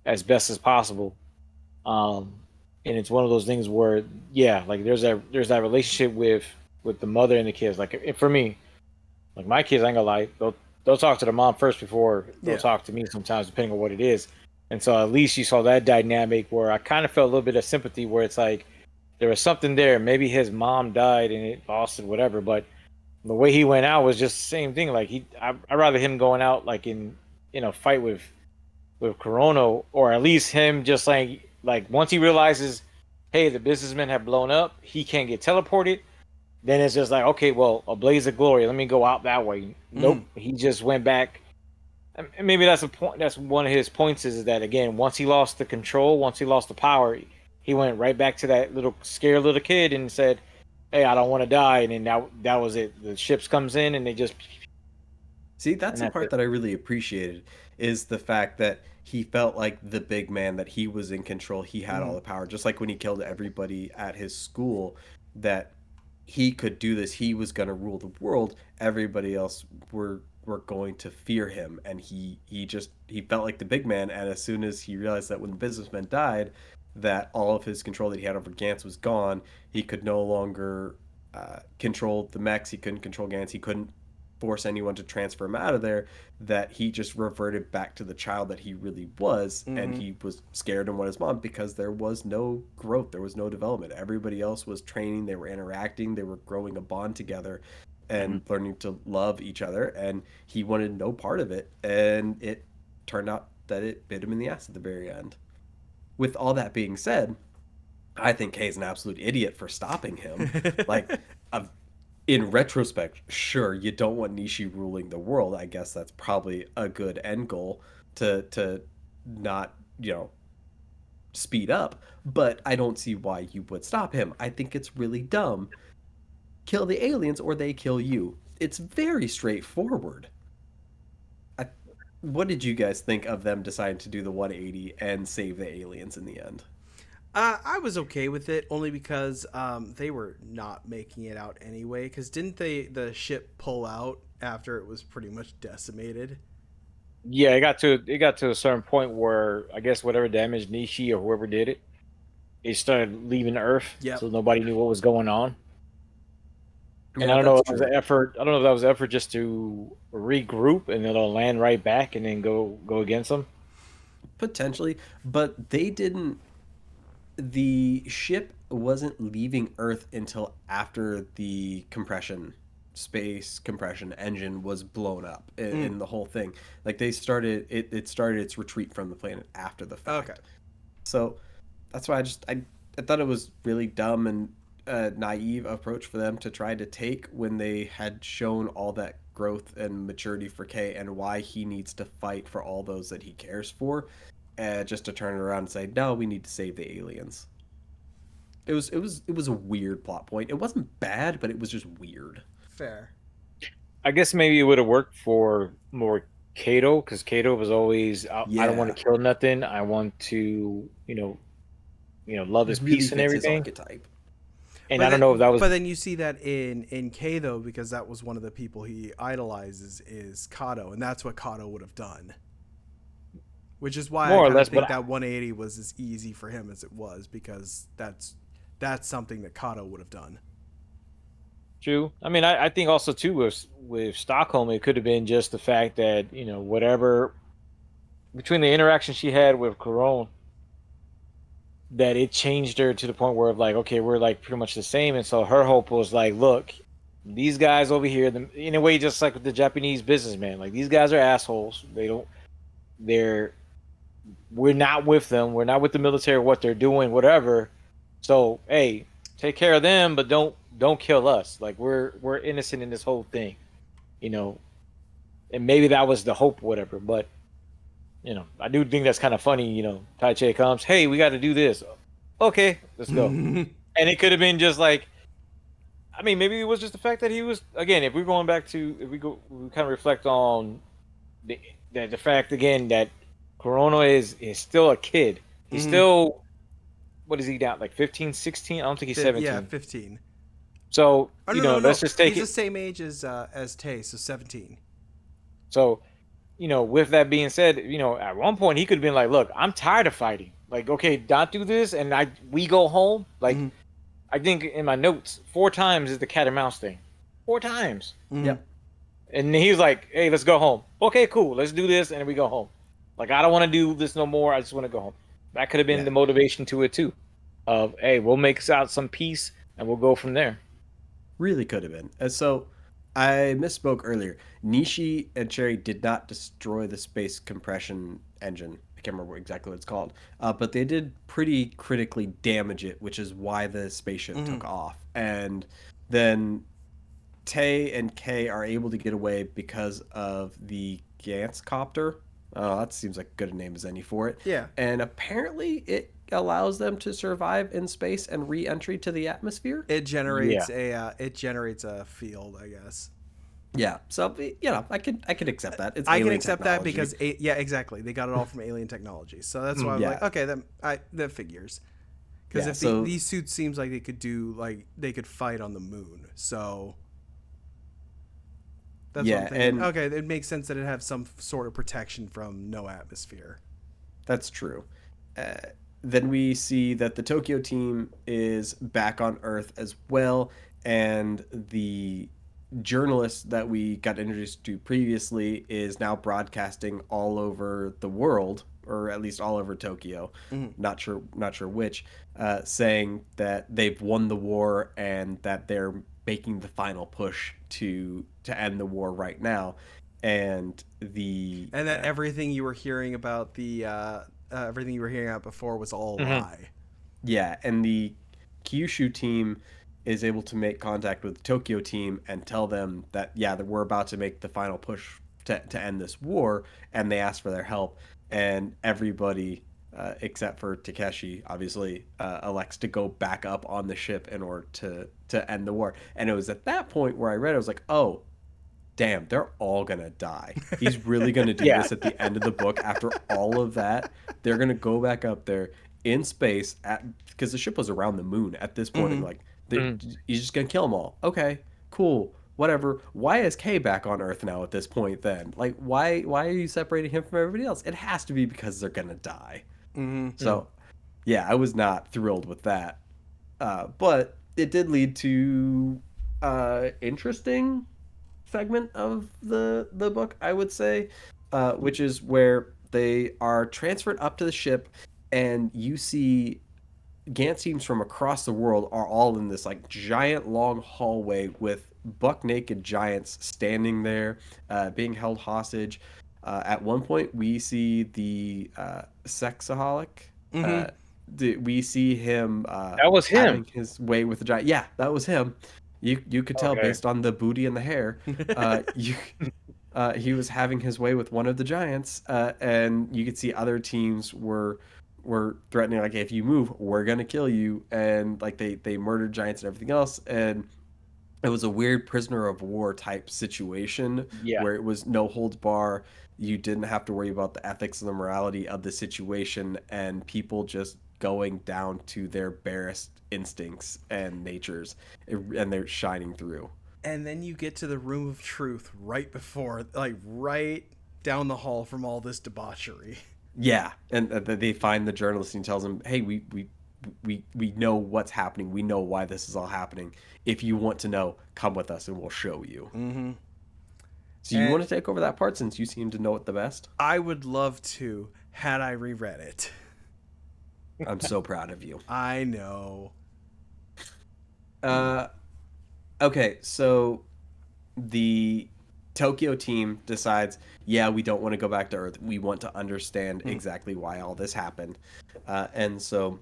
as best as possible. Um, and it's one of those things where, yeah, like there's that relationship with the mother and the kids. Like for me, like my kids, I ain't gonna lie, they'll talk to the mom first before they'll Yeah. talk to me sometimes, depending on what it is. And so at least you saw that dynamic where I kind of felt a little bit of sympathy, where it's like there was something there. Maybe his mom died and it lost it, whatever. But the way he went out was just the same thing. Like I'd rather him going out like in a fight with Corona, or at least him just like once he realizes, hey, the businessmen have blown up, he can't get teleported. Then it's just like, okay, well, a blaze of glory. Let me go out that way. Mm. Nope, he just went back. And maybe that's a point. That's one of his points is that again, once he lost the control, once he lost the power, he went right back to that little scared little kid and said, "Hey, I don't want to die." And then that was it. The ships comes in and they just See, that's and the that's part it. that I really appreciated is the fact that he felt like the big man, that he was in control, he had all Mm. the power. Just like when he killed everybody at his school, that he could do this, he was going to rule the world. Everybody else were going to fear him, and he felt like the big man. And as soon as he realized that when the businessman died, that all of his control that he had over Gantz was gone, he could no longer control the mechs. He couldn't control Gantz. He couldn't force anyone to transfer him out of there, that he just reverted back to the child that he really was, and Mm-hmm. he was scared and wanted his mom because there was no growth, there was no development. Everybody else was training, they were interacting, they were growing a bond together Mhm. and learning to love each other, and he wanted no part of it, and it turned out that it bit him in the ass at the very end. With all that being said, I think Kay's an absolute idiot for stopping him. Like, uh, in retrospect, sure, you don't want Nishi ruling the world. I guess that's probably a good end goal to not, speed up. But I don't see why you would stop him. I think it's really dumb. Kill the aliens or they kill you. It's very straightforward. I, what did you guys think of them deciding to do the 180 and save the aliens in the end? I was okay with it only because they were not making it out anyway. Because didn't the ship pull out after it was pretty much decimated? Yeah, it got to a certain point where I guess whatever damaged Nishi or whoever did it, it started leaving Earth, Yep. so nobody knew what was going on. And I Yeah, don't know that's if that was true. an effort. I don't know if that was an effort just to regroup and it'll land right back and then go against them. Potentially, but they didn't. The ship wasn't leaving Earth until after the space compression engine was blown up in the whole thing. Like it started its retreat from the planet after the Okay. fact. So that's why I thought it was really dumb and naive approach for them to try to take when they had shown all that growth and maturity for Kay and why he needs to fight for all those that he cares for, just to turn it around and say, no, we need to save the aliens. It was a weird plot point. It wasn't bad, but it was just weird. Fair. I guess maybe it would have worked for more Kato because Kato was always I don't want Yeah, to kill nothing. I want to love his really peace and fits his everything. archetype. And I don't know if that was But then you see that in K though, because that was one of the people he idolizes is Kato, and that's what Kato would have done. Which is why I more or kind of less, think but that 180 was as easy for him as it was, because that's something that Kato would have done. true. I mean, I think also too with Stockholm, it could have been just the fact that whatever between the interaction she had with Corone, that it changed her to the point where like, okay, we're like pretty much the same, and so her hope was like, look, these guys over here, in a way, just like with the Japanese businessman, like these guys are assholes. They're we're not with them. We're not with the military. What they're doing, whatever. So hey, take care of them, but don't kill us. Like we're innocent in this whole thing, you know. And maybe that was the hope, whatever. But I do think that's kind of funny. Tai Che comes, hey, we got to do this. Okay, let's go. And it could have been just like, I mean, maybe it was just the fact that he was again. If we're going back to, if we go, we kind of reflect on the fact again that Corona is still a kid. He's still, what is he now, like 15, 16? I don't think he's Yeah, 17. 15. So, Oh no, no, no. let's just take He's the it. same age as Tay, so 17. So, with that being said, at one point he could have been like, look, I'm tired of fighting. Like, okay, not do this and we go home. Like, I think in my notes, 4 times is the cat and mouse thing. 4 times. Yep. And he's like, hey, let's go home. Okay, cool. Let's do this. And we go home. Like, I don't want to do this no more. I just want to go home. That could have been Yeah. the motivation to it, too. Of, hey, we'll make out some peace and we'll go from there. Really could have been. And so I misspoke earlier. Nishi and Cherry did not destroy the space compression engine. I can't remember exactly what it's called. But they did pretty critically damage it, which is why the spaceship took off. And then Tay and Kay are able to get away because of the Gantz copter. Oh, that seems like good a name as any for it. Yeah. And apparently it allows them to survive in space and re-entry to the atmosphere. It generates Yeah. a field, I guess. Yeah, so I could accept that. It's I can alien accept that technology. because yeah, exactly. They got it all from alien technology, so that's why I'm Yeah. like, okay, that figures. Because Yeah, if so these suits seems like they could fight on the moon, so that's what I'm yeah, thinking. and Okay, it makes sense that it have some sort of protection from no atmosphere. that's true. Uh, then we see that the Tokyo team is back on Earth as well, and the journalist that we got introduced to previously is now broadcasting all over the world, or at least all over Tokyo. Not sure which, saying that they've won the war and that they're making the final push to end the war right now. and the And that everything you were hearing about everything you were hearing about before was all a Mhm. lie. yeah, and the Kyushu team is able to make contact with the Tokyo team and tell them that yeah, that we're about to make the final push to end this war, and they ask for their help, and everybody except for Takeshi obviously elects to go back up on the ship in order to end the war. And it was at that point where I read, I was like, oh, damn, they're all gonna die. He's really gonna do Yeah. this at the end of the book. After all of that, they're gonna go back up there in space at because the ship was around the moon at this point. And Mm-hmm. like, Mhm. he's just gonna kill them all. Okay, cool, whatever. Why is K back on Earth now at this point? Then, like, why are you separating him from everybody else? It has to be because they're gonna die. Mm-hmm. So, yeah, I was not thrilled with that. But it did lead to interesting segment of the book, I would say, which is where they are transferred up to the ship, and you see Gantz teams from across the world are all in this like giant long hallway with buck naked giants standing there, being held hostage. At one point, we see the sexaholic. Mm-hmm. Uh, we see him That was him. having his way with the giant. Yeah, that was him. You could tell Okay. based on the booty and the hair. You he was having his way with one of the giants, and you could see other teams were threatening like, hey, if you move, we're gonna kill you, and like they murdered giants and everything else, and it was a weird prisoner of war type situation Yeah. where it was no holds bar. You didn't have to worry about the ethics and the morality of the situation, and people just going down to their barest instincts and natures, and they're shining through. And then you get to the room of truth right before, like right down the hall from all this debauchery. Yeah, and they find the journalist and he tells him, "Hey, we know what's happening. We know why this is all happening. If you want to know, come with us and we'll show you." Mm-hmm. So you And want to take over that part since you seem to know it the best? I would love to had I reread it. I'm so proud of you. I know. Uh, okay, so the Tokyo team decides, yeah, we don't want to go back to Earth. We want to understand exactly why all this happened. And so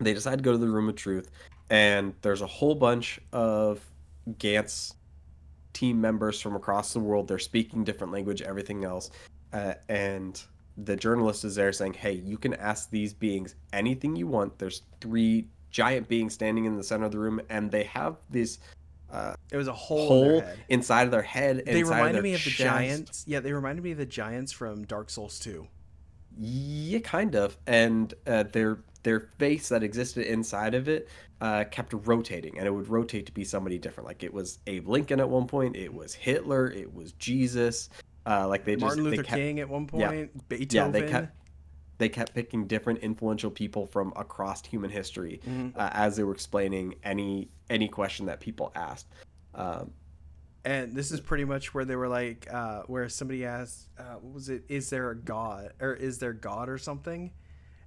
they decide to go to the Room of Truth, and there's a whole bunch of Gantz team members from across the world. They're speaking different language, everything else. And the journalist is there saying, hey, you can ask these beings anything you want. There's three giant beings standing in the center of the room, and they have this It was a hole in their hole head. inside of their head, They inside of reminded their me of the chest. giants. Yeah, they reminded me of the giants from Dark Souls 2. Yeah, kind of. And their face that existed inside of it kept rotating, and it would rotate to be somebody different. Like it was Abe Lincoln at one point, it was Hitler, it was Jesus. Like Martin they Luther kept King at one yeah point, yeah Beethoven. they kept picking different influential people from across human history as they were explaining any question that people asked. Um, And this is pretty much where they were like, where somebody asked, what was it? Is there a God or is there God or something?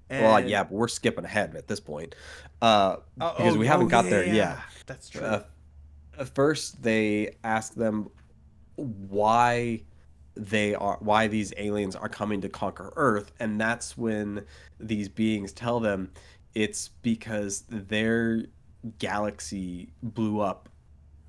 well, And yeah, but we're skipping ahead at this point because oh, we oh haven't yeah, got yeah, there yeah, yet. that's Uh, true. First, they ask them why why these aliens are coming to conquer Earth, and that's when these beings tell them it's because their galaxy blew up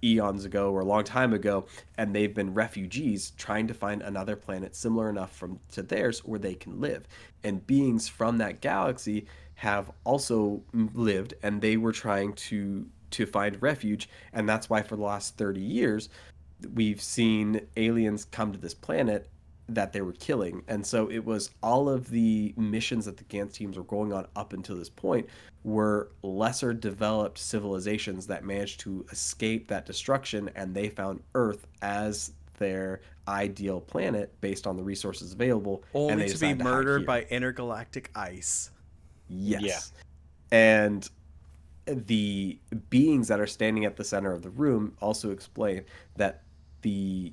eons ago or a long time ago, and they've been refugees trying to find another planet similar enough from to theirs where they can live. And beings from that galaxy have also lived, and they were trying to find refuge, and that's why for the last 30 years we've seen aliens come to this planet that they were killing. And so it was all of the missions that the Gantz teams were going on up until this point were lesser developed civilizations that managed to escape that destruction, and they found Earth as their ideal planet based on the resources available, and Only they to be decided to hide murdered here. by intergalactic ice. Yeah. Yes. And the beings that are standing at the center of the room also explain that the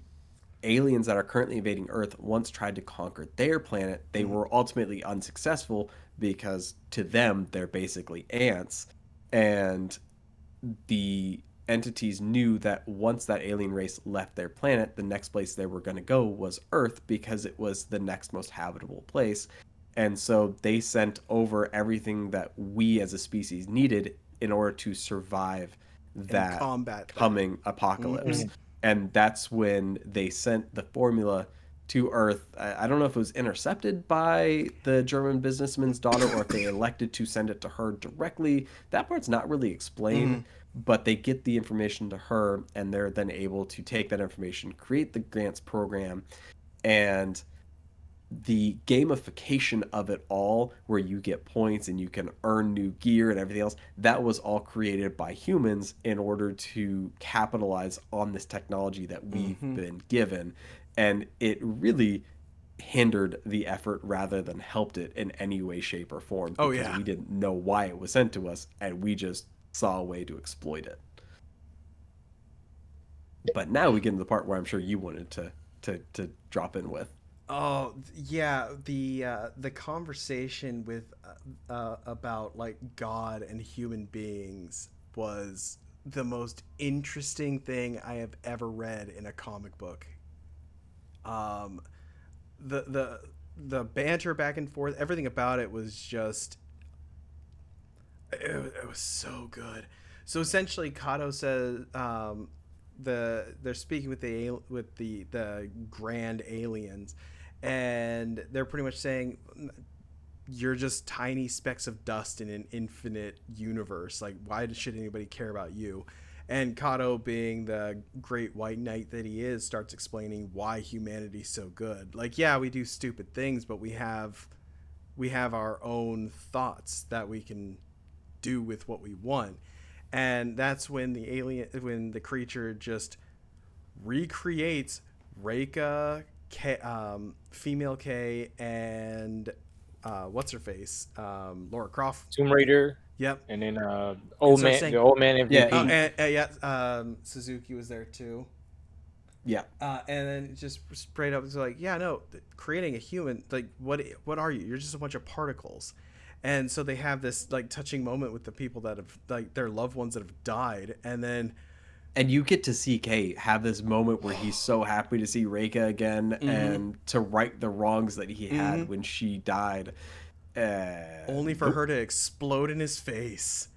aliens that are currently invading Earth once tried to conquer their planet. They were ultimately unsuccessful because to them they're basically ants, and the entities knew that once that alien race left their planet, the next place they were going to go was Earth because it was the next most habitable place. And so they sent over everything that we as a species needed in order to survive And that combat that. coming apocalypse. And that's when they sent the formula to Earth. I don't know if it was intercepted by the German businessman's daughter or if they elected to send it to her directly. That part's not really explained, but they get the information to her, and they're then able to take that information, create the Gantz program, and the gamification of it all, where you get points and you can earn new gear and everything else, that was all created by humans in order to capitalize on this technology that we've been given. And it really hindered the effort rather than helped it in any way, shape, or form, because we didn't know why it was sent to us, and we just saw a way to exploit it. But now we get into the part where I'm sure you wanted to drop in with. Oh yeah, the conversation with about like God and human beings was the most interesting thing I have ever read in a comic book. The banter back and forth, everything about it was just it was so good. So essentially, Kato says they're speaking with the grand aliens, and they're pretty much saying you're just tiny specks of dust in an infinite universe. Like, why should anybody care about you? And Kato, being the great white knight that he is, starts explaining why humanity's so good. Like, yeah, we do stupid things, but we have our own thoughts that we can do with what we want. And that's when the creature just recreates Reika, female K, and what's her face, Laura Croft, Tomb Raider. Yep. And then the old man MVP. Suzuki was there too. Yeah. And then just straight up, it's like, yeah, no, creating a human, like, what are you? You're just a bunch of particles. And so they have this like touching moment with the people that have, like, their loved ones that have died, and you get to see Kay have this moment where he's so happy to see Reika again and to right the wrongs that he had when she died. Only for her to explode in his face.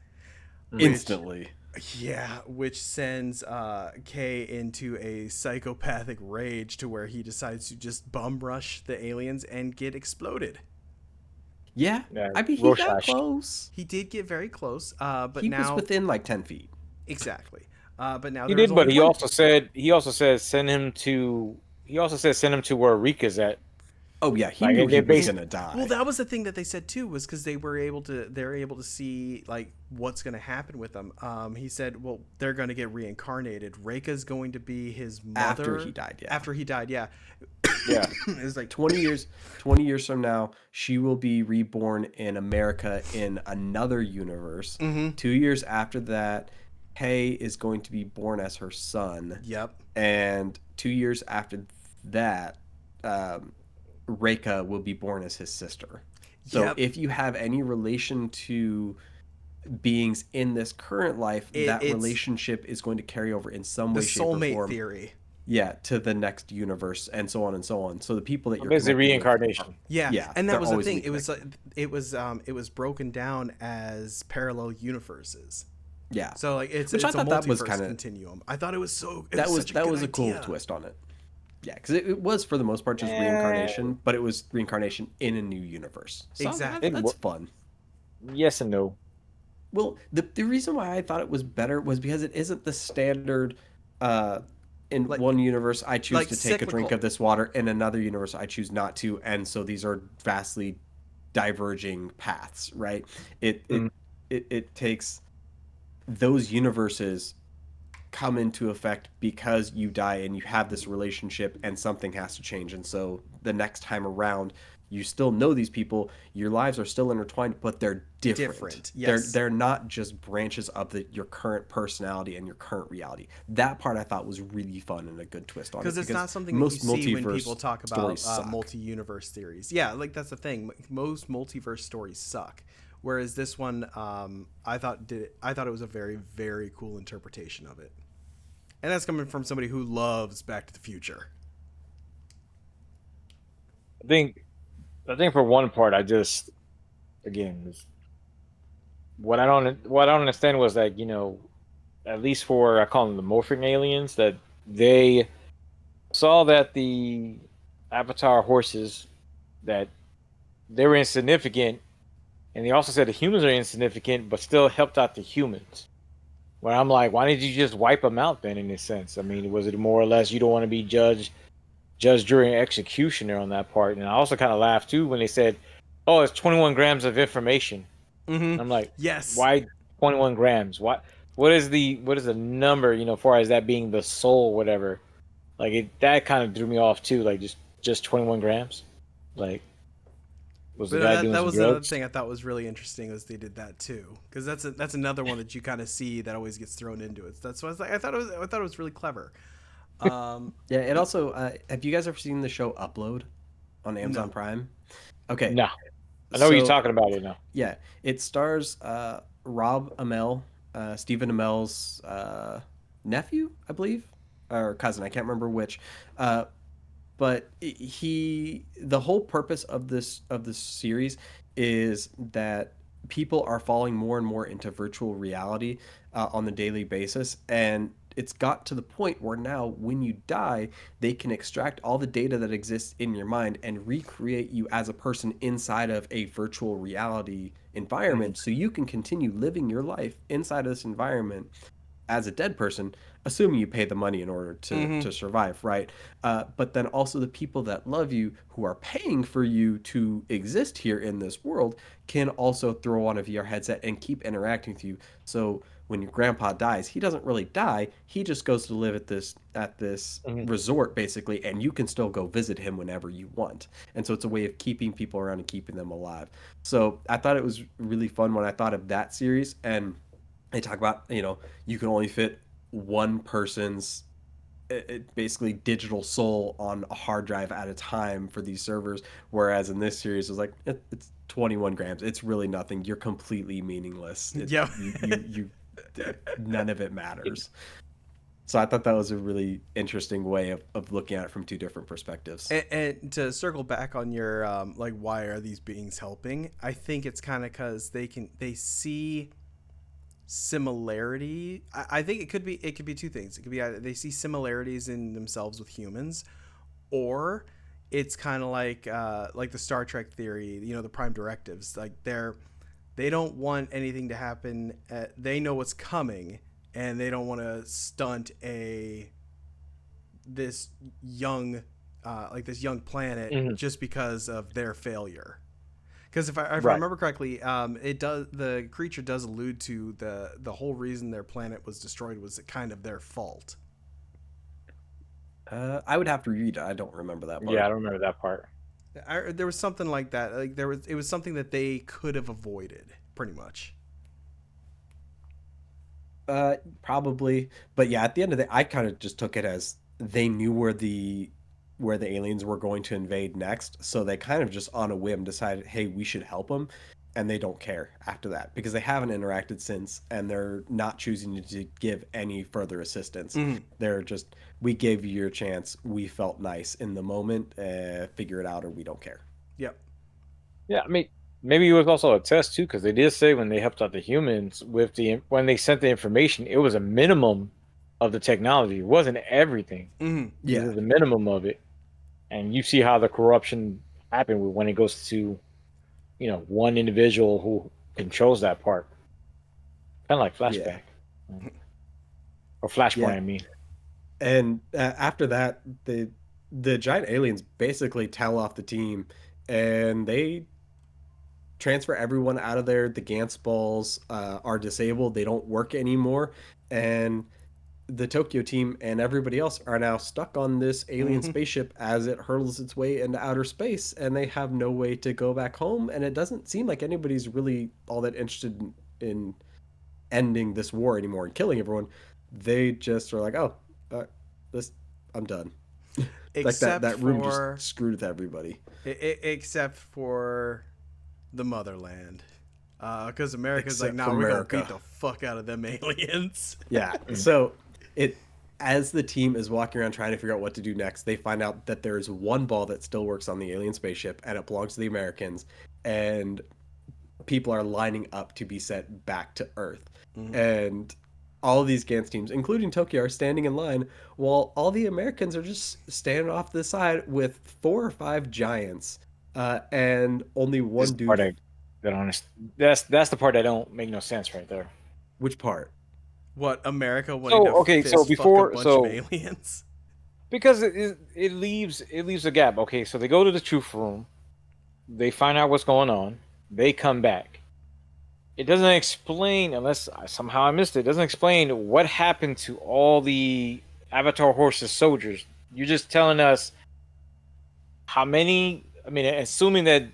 Instantly. Which sends Kay into a psychopathic rage to where he decides to just bum rush the aliens and get exploded. Yeah. I mean, he got close. He did get very close, but he now was within like 10 feet. Exactly. But now he did, but he also said send him to where Rika's at. Oh yeah, he knew he was gonna die. Well, that was the thing that they said too, was because they're able to see like what's gonna happen with them. He said, well, they're gonna get reincarnated. Reika's going to be his mother after he died. Yeah. Yeah. It was like 20 years from now, she will be reborn in America in another universe. 2 years after that, Kay is going to be born as her son. Yep. And 2 years after that, Reika will be born as his sister. So if you have any relation to beings in this current life, that relationship is going to carry over in some way, shape, or form. The soulmate theory. Yeah, to the next universe, and so on and so on. So the people that you're basically reincarnation. Yeah, and that was the thing. It was broken down as parallel universes. Yeah. So like it's I thought that was kind of continuum. I thought it was so. That was a cool twist on it. Yeah, because it was for the most part just reincarnation, but it was reincarnation in a new universe. So exactly. That's fun. Yes and no. Well, the reason why I thought it was better was because it isn't the standard. In one universe, I choose to take a drink of this water. In another universe, I choose not to. And so these are vastly diverging paths, right? It takes those universes come into effect because you die and you have this relationship and something has to change. And so the next time around, you still know these people, your lives are still intertwined, but they're different. Yes. They're not just branches of your current personality and your current reality. That part I thought was really fun and a good twist on it. Because it's not something that you see when people talk about multi-universe theories. Yeah, like that's the thing. Most multiverse stories suck. Whereas this one, I thought it was a very very cool interpretation of it, and that's coming from somebody who loves Back to the Future. I think I think for one part, I just again what I don't understand was that at least for I call them the morphing aliens that they saw that the Avatar horses that they were insignificant, and they also said the humans are insignificant, but still helped out the humans. Where I'm like, why did you just wipe them out then? In a sense, I mean, was it more or less you don't want to be judged during execution there on that part? And I also kind of laughed too when they said, "Oh, it's 21 grams of information." Mm-hmm. And I'm like, Yes. why 21 grams? What is the number? Far as that being the soul, whatever. Like that kind of threw me off too. Like just 21 grams. Like was the But guy that doing that some was another drugs? thing I thought was really interesting was they did that too, because that's another one that you kind of see that always gets thrown into it. That's why I was like, I thought it was really clever. Um, Yeah, it also have you guys ever seen the show Upload on Amazon no. Prime? Okay, No, I know what you're so talking about it now. yeah, it stars Rob Amell, Stephen Amell's nephew, I believe, or cousin. I can't remember which. Uh, but the whole purpose of this series is that people are falling more and more into virtual reality on the daily basis, and it's got to the point where now when you die they can extract all the data that exists in your mind and recreate you as a person inside of a virtual reality Mhm. environment so you can continue living your life inside of this environment as a dead person, assuming you pay the money in order Mm-hmm. to survive, right? But then also the people that love you, who are paying for you to exist here in this world, can also throw on a VR headset and keep interacting with you. So when your grandpa dies, he doesn't really die. He just goes to live at this Mhm. resort basically, and you can still go visit him whenever you want. And so it's a way of keeping people around and keeping them alive. So I thought it was really fun when I thought of that series, and they talk about you can only fit one person's basically digital soul on a hard drive at a time for these servers, whereas in this series it's like it's 21 grams, it's really nothing, you're completely meaningless, Yeah. none of it matters. So I thought that was a really interesting way of looking at it from two different perspectives. And to circle back on your like, why are these beings helping? I think it's kind of because they see similarity. I think it could be two things. It could be either they see similarities in themselves with humans, or it's kind of like the Star Trek theory. The prime directives. Like they don't want anything to happen. They know what's coming, and they don't want to stunt a this young this young planet Mhm. just because of their failure. Because if I Right. remember correctly, it does the creature does allude to the whole reason their planet was destroyed was kind of their fault. I would have to read it, I don't remember that Yeah, I part. don't remember that part. There was something like that. Like it was something that they could have avoided, pretty much. Probably, but yeah, at the end of the day, I kind of just took it as they knew where the aliens were going to invade next, so they kind of just on a whim decided, hey, we should help them, and they don't care after that because they haven't interacted since, and they're not choosing to give any further assistance. Mm-hmm. They're just, we gave you your chance, we felt nice in the moment, figure it out, or we don't care. Yep. Yeah, I mean, maybe it was also a test too, because they did say when they helped out the humans with when they sent the information, it was a minimum of the technology. It wasn't everything. Mm-hmm. It Yeah, was the minimum of it, and you see how the corruption happened when it goes to one individual who controls that part, kind of like yeah, flashback or flashpoint. yeah. I mean, And after that, the giant aliens basically tell off the team, and they transfer everyone out of there. The Gantz balls are disabled; they don't work anymore, and the Tokyo team and everybody else are now stuck on this alien Mm-hmm. spaceship as it hurtles its way into outer space, and they have no way to go back home. And it doesn't seem like anybody's really all that interested in ending this war anymore and killing everyone. They just are like, oh, uh, this, I'm done. Like Except that room just for screwed with everybody. except for the motherland. Because America's like, Except nah, for we're gonna America. beat the fuck out of them aliens. Yeah. So as the team is walking around trying to figure out what to do next, they find out that there's one ball that still works on the alien spaceship, and it belongs to the Americans. And people are lining up to be sent back to Earth. And all of these Gantz teams, including Tokyo, are standing in line while all the Americans are just standing off to the side with 4 or 5 giants, and only This one is the part dude. that honest. That's the part that don't make no sense right there. Which part? What, America wanting to So fist fuck a before bunch of aliens? because it leaves a gap. Okay, so they go to the truth room, they find out what's going on, they come back. It doesn't explain, unless somehow I missed it. It doesn't explain what happened to all the Avatar Horse's soldiers. You're just telling us how many. I mean, assuming that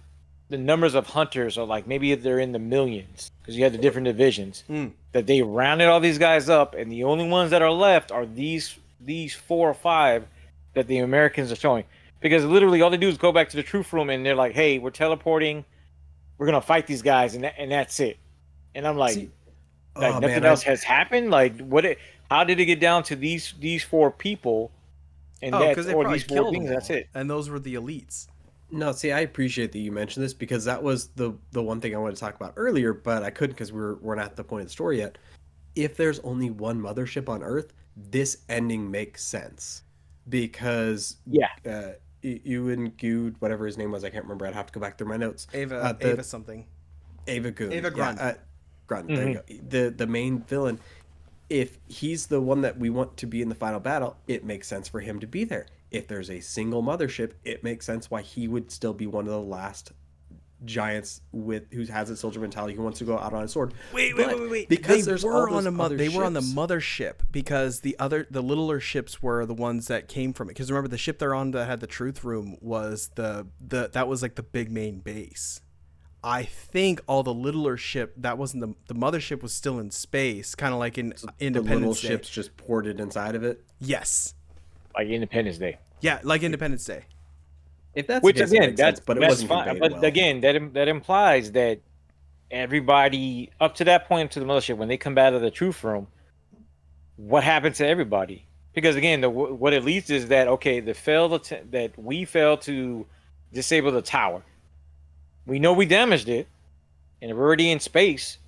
the numbers of hunters are like maybe they're in the millions because you have the different divisions. That they rounded all these guys up, and the only ones that are left are these 4 or 5 that the Americans are showing. Because literally all they do is go back to the truth room, and they're like, "Hey, we're teleporting. We're gonna fight these guys," and that's it. And I'm like, See, like oh nothing man, else has happened. Like, how did it get down to these 4 people, and Oh, because they or probably these 4 killed things? them all. That's it. And those were the elites. no, see, I appreciate that you mentioned this because that was the one thing I wanted to talk about earlier, but I couldn't because we're not at the point of the story yet. If there's only one mothership on Earth, this ending makes sense because Yeah. Ewan Good, whatever his name was, I can't remember. I'd have to go back through my notes. Ava something. Ava Good. Ava Grund. Yeah, Grund. There you go. The main villain. If he's the one that we want to be in the final battle, it makes sense for him to be there. If there's a single mothership, it makes sense why he would still be one of the last giants with who has a soldier mentality who wants to go out on a sword. Wait. Because they there's were all on those other they were on the ships. mothership because the littler ships were the ones that came from it. Because remember, the ship they're on that had the truth room was that was like the big main base. I think all the littler ship that wasn't the mothership was still in space, kind of like in The Independence little Day. ships just ported inside of it. Yes. Like Independence Day. Yeah, like Independence Day. If that's Which the case, it again, makes sense, but it that's wasn't fine. conveyed But well. again, that implies that everybody up to that point to the mothership, when they come out of the truth room, what happened to everybody? Because again, what it leads is that okay, that we failed to disable the tower. We know we damaged it, and we're already in space.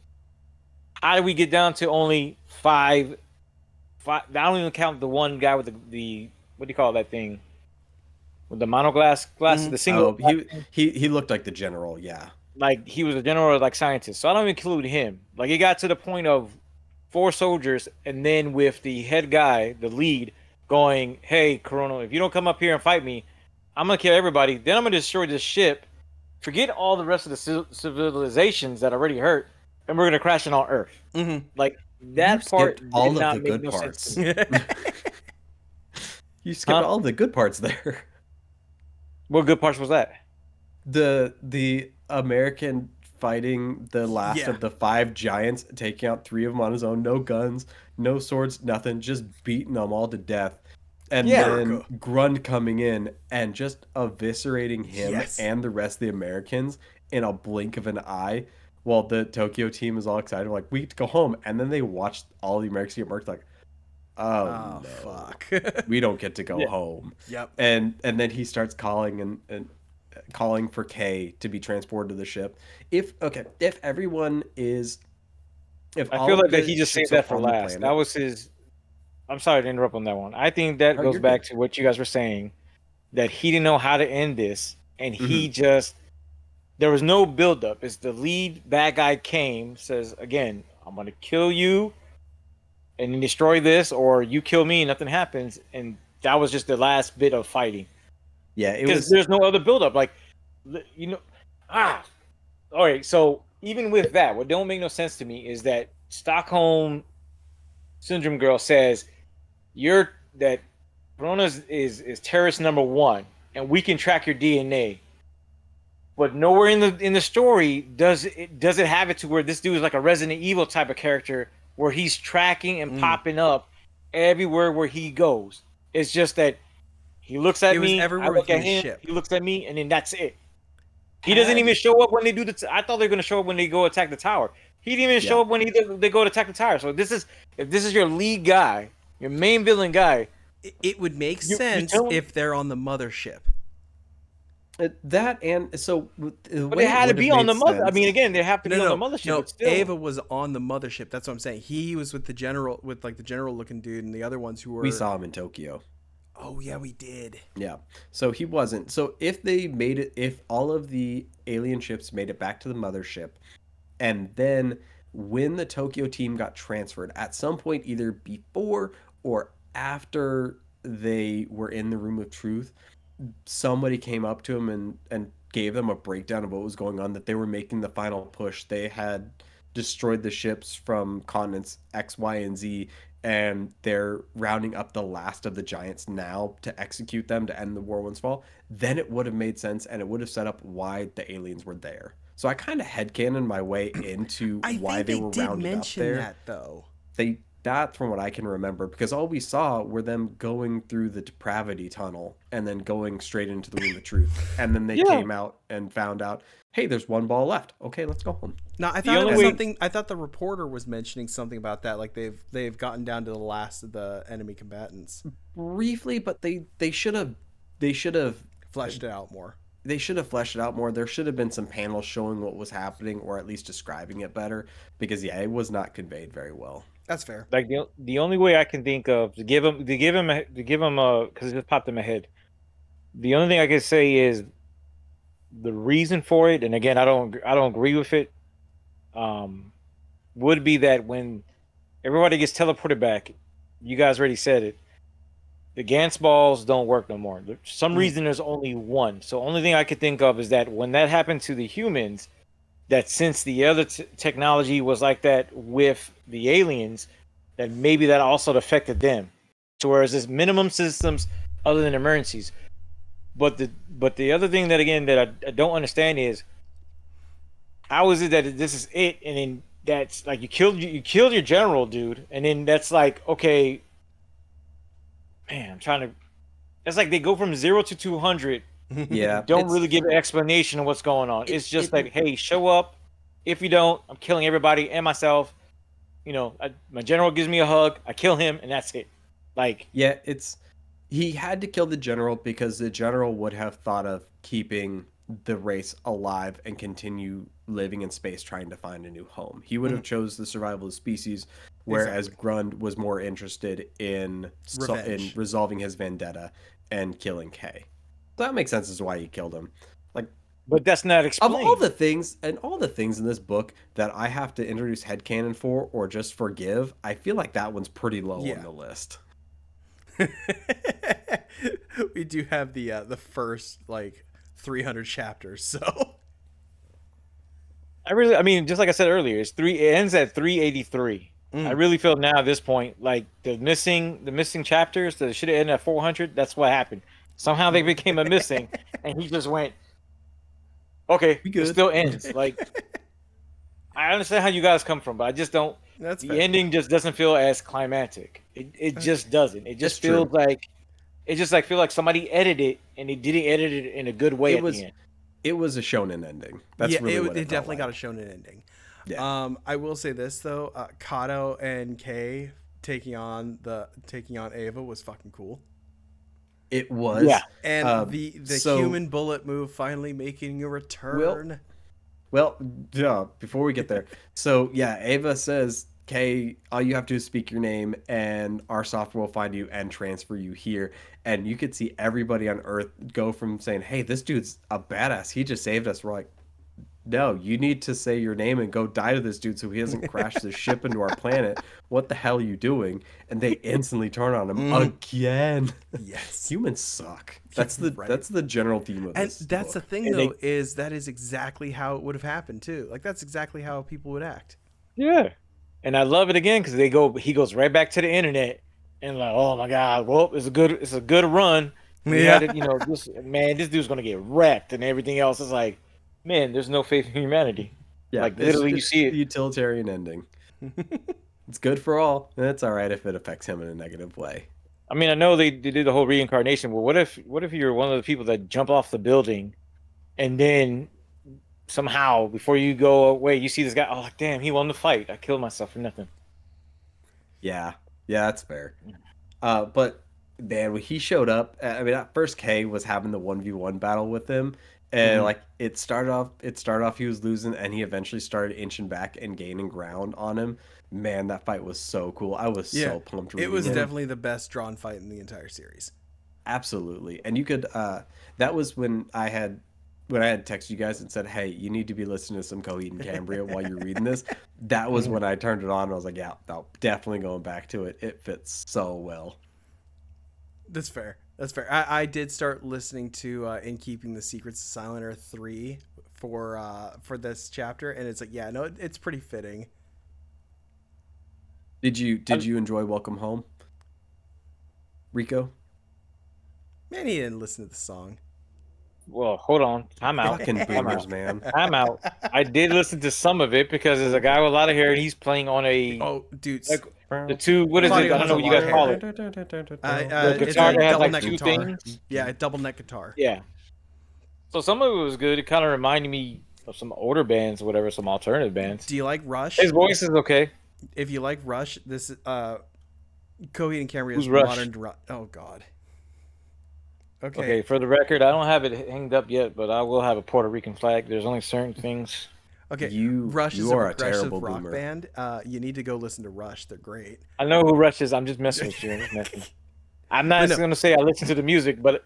How do we get down to only 5? I don't even count the one guy with the what do you call that thing? With the monoglass glasses, the single. Oh, he looked like the general, yeah. Like he was a general like scientist, so I don't even include him. Like it got to the point of 4 soldiers, and then with the head guy, the lead, going, "Hey, Corona, if you don't come up here and fight me, I'm gonna kill everybody. Then I'm gonna destroy this ship. Forget all the rest of the civilizations that already hurt, and we're gonna crash it on Earth." Like that part skipped all did of not the make good no parts. sense to me. You skipped Huh? all the good parts there. What good parts was that? The American fighting the last Yeah. of the 5 giants, taking out 3 of them on his own, no guns, no swords, nothing, just beating them all to death. And Yeah. then America. Grund coming in and just eviscerating him Yes. and the rest of the Americans in a blink of an eye, while the Tokyo team is all excited, like, we get to go home. And then they watch all the Americans get murked, like, oh, no, fuck. we don't get to go Yeah. home. Yep. And then he starts calling and calling for Kay to be transported to the ship. If everyone is, if I all feel of like that the he just ships saved that are for on the last. planet- That was his. I'm sorry to interrupt on that one. I think that Oh, goes you're back good. to what you guys were saying, that he didn't know how to end this, and he just there was no buildup. It's the lead bad guy came, says again, "I'm gonna kill you, and then destroy this, or you kill me, and nothing happens." And that was just the last bit of fighting Yeah, it because was. there's no other buildup. Like, you know, all right. So even with that, what don't make no sense to me is that Stockholm Syndrome girl says you're that Corona is terrorist number 1, and we can track your DNA. But nowhere in the story does it have it to where this dude is like a Resident Evil type of character where he's tracking and popping up everywhere where he goes. It's just that he looks at It was me, I everywhere look he at was him, shipped. he looks at me, and then that's it. He doesn't even show up when they do I thought they were gonna show up when they go attack the tower. He didn't even show up when they go to attack the tower. So if this is your lead guy, your main villain guy, it would make sense if they're on the mothership. That and so but they had to be on the mother. I mean, again, they have to be on the mothership. No, but still. Ava was on the mothership. That's what I'm saying. He was with the general, with like the general looking dude, and the other ones who were. We saw him in Tokyo. Oh yeah, we did. Yeah. So he wasn't. So if they made it, if all of the alien ships made it back to the mothership, and then when the Tokyo team got transferred, at some point, either before or after they were in the Room of Truth, somebody came up to him and gave them a breakdown of what was going on, that they were making the final push. They had destroyed the ships from continents X, Y, and Z, and they're rounding up the last of the giants now to execute them to end the War One's fall. Then it would have made sense, and it would have set up why the aliens were there. So I kind of headcanon my way into why they were rounded up there. That though. That's from what I can remember, because all we saw were them going through the depravity tunnel and then going straight into the Room of Truth. And then they came out and found out, hey, there's one ball left. Okay, let's go home. No, I thought it was something. I thought the reporter was mentioning something about that, like they've gotten down to the last of the enemy combatants. Briefly, but they should have fleshed it out more. They should have fleshed it out more. There should have been some panels showing what was happening, or at least describing it better, because it was not conveyed very well. That's fair. Like the only way I can think of to give him because it just popped in my head. The only thing I can say is the reason for it, and again, I don't agree with it. Would be that when everybody gets teleported back, you guys already said it. The Gantz balls don't work no more. For some reason, there's only one. So only thing I could think of is that when that happened to the humans, that since the other technology was like that with the aliens, that maybe that also affected them. So whereas there's minimum systems other than emergencies. But the other thing that again that I don't understand is how is it that this is it, and then that's like you killed your general, dude, and then that's like, okay, man, I'm trying to. It's like they go from 0 to 200. Yeah, don't really give an explanation of what's going on. It's just like, hey, show up. If you don't, I'm killing everybody and myself. My general gives me a hug. I kill him, and that's it. Like, yeah, he had to kill the general because the general would have thought of keeping the race alive and continue living in space trying to find a new home. He would have chose the survival of the species, whereas Grund was more interested in resolving his vendetta and killing Kay. So that makes sense as to why he killed him. But that's not explained. Of all the things in this book that I have to introduce headcanon for or just forgive, I feel like that one's pretty low on the list. We do have the first 300 chapters, so I mean, just like I said earlier, it ends at 383. I really feel now at this point, like the missing chapters that should have ended at 400. That's what happened. Somehow they became a missing, and he just went, okay, it still ends. Like, I understand how you guys come from, but I just don't. The ending just doesn't feel as climactic. It just doesn't. It just feels like feel like somebody edited it, and they didn't edit it in a good way at the end. It was a shonen ending. That's really what it definitely got a shonen ending. Yeah. I will say this though, Kato and Kay taking on Ava was fucking cool. It was. Yeah. And the human bullet move finally making a return. Well, yeah, before we get there. So, yeah, Ava says, Kay, all you have to do is speak your name and our software will find you and transfer you here. And you could see everybody on Earth go from saying, hey, this dude's a badass. He just saved us. We're like, no, you need to say your name and go die to this dude so he doesn't crash the ship into our planet. What the hell are you doing? And they instantly turn on him again. Yes. Humans suck. That's the general theme of this. And that's book. The thing, though, is that is exactly how it would have happened, too. Like, that's exactly how people would act. Yeah. And I love it again because he goes right back to the internet and like, oh my God, well, it's a good run. Yeah. This dude's gonna get wrecked, and everything else is like, man, there's no faith in humanity. Yeah, like literally, you see it. Utilitarian ending. It's good for all, and it's all right if it affects him in a negative way. I mean, I know they did the whole reincarnation, but what if you're one of the people that jump off the building, and then somehow before you go away, you see this guy. Oh, like, damn, he won the fight. I killed myself for nothing. Yeah, yeah, that's fair. But man, when he showed up, I mean, at first Kay was having the 1v1 battle with him, and Hmm. like it started off he was losing, and he eventually started inching back and gaining ground on him. Man, that fight was so cool. I was Yeah, so pumped it reading was it. definitely the best drawn fight in the entire series. Absolutely. And you could that was when I had texted you guys and said, "Hey, you need to be listening to some Coheed and Cambria while you're reading this." That was Hmm. when I turned it on and I was like, "Yeah, no, definitely going back to it. It fits so well." That's fair. That's fair. I did start listening to In Keeping the Secrets of Silent Earth 3 for this chapter, and it's like, yeah, no, it's pretty fitting. Did you enjoy Welcome Home, Rico? Man, he didn't listen to the song. Well, hold on. Time out. Fucking Time boomers, out. man. Time out. I did listen to some of it because there's a guy with a lot of hair and he's playing on a Oh, dude, like the two. What is it? Claudio I don't has know a what you lot of guys call hair. it. The It's guitar a that has double like neck two guitar. things. Yeah, a double neck guitar. Yeah. So some of it was good. It kind of reminded me of some older bands, or whatever, some alternative bands. Do you like Rush? His voice is okay. If you like Rush, this Coheed and Cambria's Who's Rush? Oh God. Okay. Okay, for the record, I don't have it hanged up yet, but I will have a Puerto Rican flag. There's only certain things. Okay. You Rush is you a are a progressive terrible rock boomer. band. You need to go listen to Rush. They're great. I know who Rush is. I'm just messing with you. I'm just messing. I'm But not no, going to say I listen to the music, but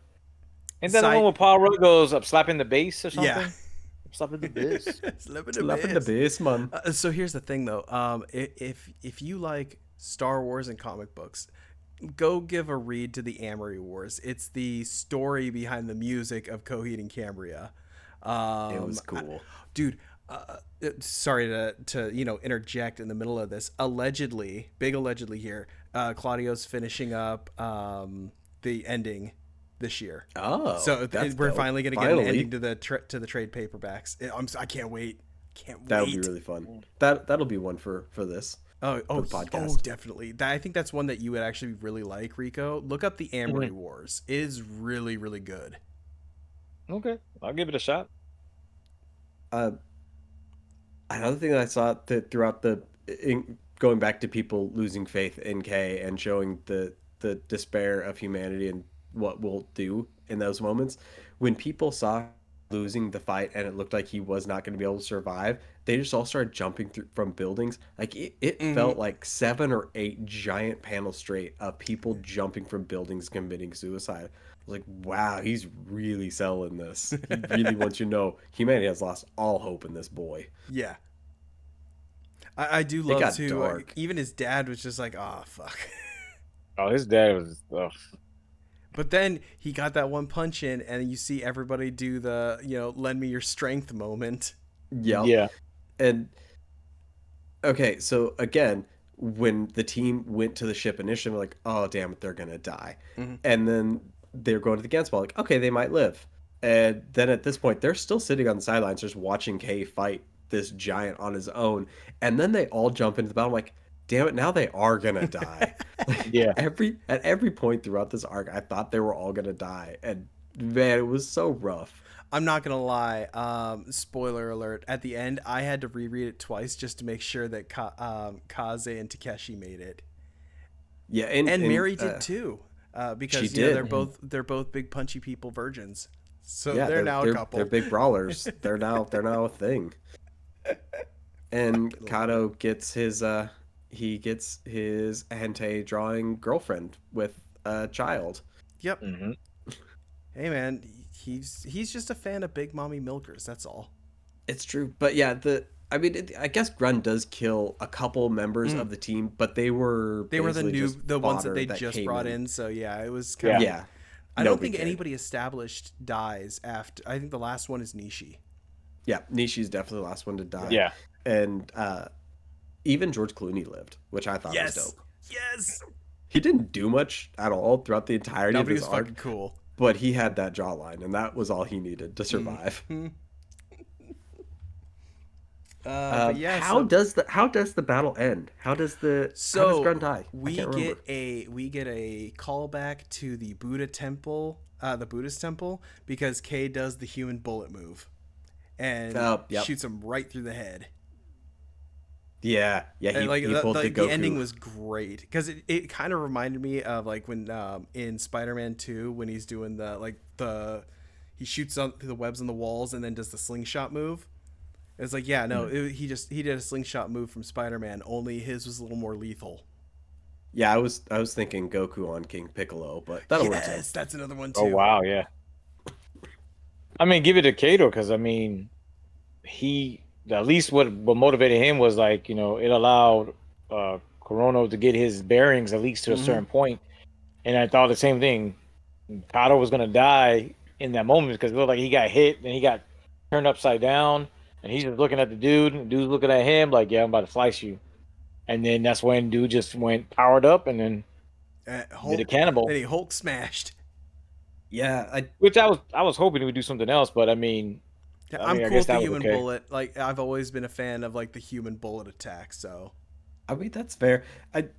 ain't that the one side. where Paul Rudd goes, I'm slapping the bass or Yeah. something? I'm slapping the bass. Slipping the Slap in the bass. base, man. So here's the thing, though. If you like Star Wars and comic books, go give a read to the Amory Wars. It's the story behind the music of Coheed and Cambria. It was cool. Dude, sorry to interject in the middle of this. Allegedly, big allegedly here. Claudio's finishing up the ending this year. Oh, So that's we're dope. finally gonna get an Finally. ending to the trade paperbacks. I can't wait. Can't wait. That would be really fun. That'll be one for this. Oh, for the oh, podcast. definitely. I think that's one that you would actually really like, Rico. Look up the Amory Wars. It is really, really good. Okay, I'll give it a shot. Uh, Another thing that I saw that throughout going back to people losing faith in K and showing the despair of humanity and what we'll do in those moments, when people saw losing the fight and it looked like he was not going to be able to survive, they just all started jumping through from buildings. Like it Mm-hmm. felt like 7 or 8 giant panels straight of people jumping from buildings committing suicide. I was like, wow, he's really selling this. He really wants you to know humanity has lost all hope in this boy. Yeah. I do It love got to dark. even his dad was just like, oh fuck. Oh, his dad was. Ugh. But then he got that one punch in, and you see everybody do the lend me your strength moment. Yep. Yeah. And okay, so again, when the team went to the ship initially, we're like, oh damn it, they're gonna die. Mhm. And then they're going to the Gantz ball, like, okay, they might live. And then at this point, they're still sitting on the sidelines just watching Kay fight this giant on his own. And then they all jump into the battle. I'm like, damn it, now they are gonna die. Yeah. At every point throughout this arc, I thought they were all gonna die. And man, it was so rough. I'm not gonna lie. Spoiler alert. At the end, I had to reread it twice just to make sure that Kaze and Takeshi made it, Yeah, and Mary did too. Because she did. they're both big punchy people virgins, so Yeah, they're now a couple. They're big brawlers. They're now a thing. And Kato gets his hentai drawing girlfriend with a child. Yep. Hmm. Hey man, he's just a fan of Big Mommy Milkers. That's all. It's true, but yeah, I guess Grun does kill a couple members of the team, but they were They were basically just the ones that fodder they just came brought in. So yeah, it was kind of. Yeah, I don't nobody think cared. anybody established dies after. I think the last one is Nishi. Yeah, Nishi's definitely the last one to die. Yeah. And even George Clooney lived, which I thought was dope. Yes. He didn't do much at all throughout the entirety Nobody of was his arc, fucking cool. but he had that jawline, and that was all he needed to survive. But yeah. how does the battle end? How does Grun die? I can't remember. We get a callback to the Buddha temple, the Buddhist temple, because Kay does the human bullet move, and Oh, yep. shoots him right through the head. Yeah, And he pulled the Goku. the ending was great because it kind of reminded me of like when in Spider-Man 2 when he's doing he shoots on the webs on the walls and then does the slingshot move. It's like, yeah, no, he did a slingshot move from Spider-Man, only his was a little more lethal. Yeah, I was thinking Goku on King Piccolo, but that'll work too. Yes, that's another one too. Oh wow, yeah. I mean, give it to Kato because I mean, he at least what motivated him was like, it allowed Corono to get his bearings at least to a certain point. And I thought the same thing. Kato was gonna die in that moment because it looked like he got hit and he got turned upside down, and he's just looking at the dude, and the dude's looking at him like, "Yeah, I'm about to slice you." And then that's when dude just went powered up and then did a cannibal. Then he Hulk smashed. Yeah, Which I was hoping he would do something else, but I mean, I'm I cool guess with the that was human okay. bullet. Like I've always been a fan of like the human bullet attack. So I mean that's fair. I Which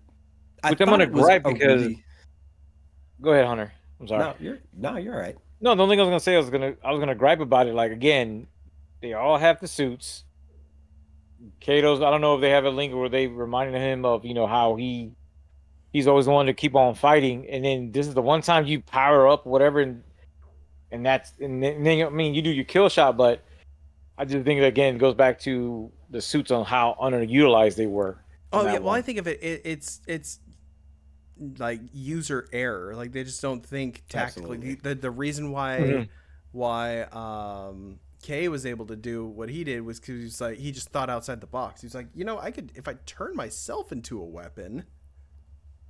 I'm thought gonna it was gripe a because really... Go ahead, Hunter. I'm sorry. you're all right. No, the only thing I was gonna say I was gonna gripe about it. Like again, they all have the suits. Kato's. I don't know if they have a link where they reminded him of how he's always wanted to keep on fighting, and then this is the one time you power up whatever, and then I mean you do your kill shot, but I just think that again it goes back to the suits on how underutilized they were. oh yeah, well I think of it's like user error. Like they just don't think tactically. The reason why Kay was able to do what he did was because he just thought outside the box. He's like, I could, if I turn myself into a weapon,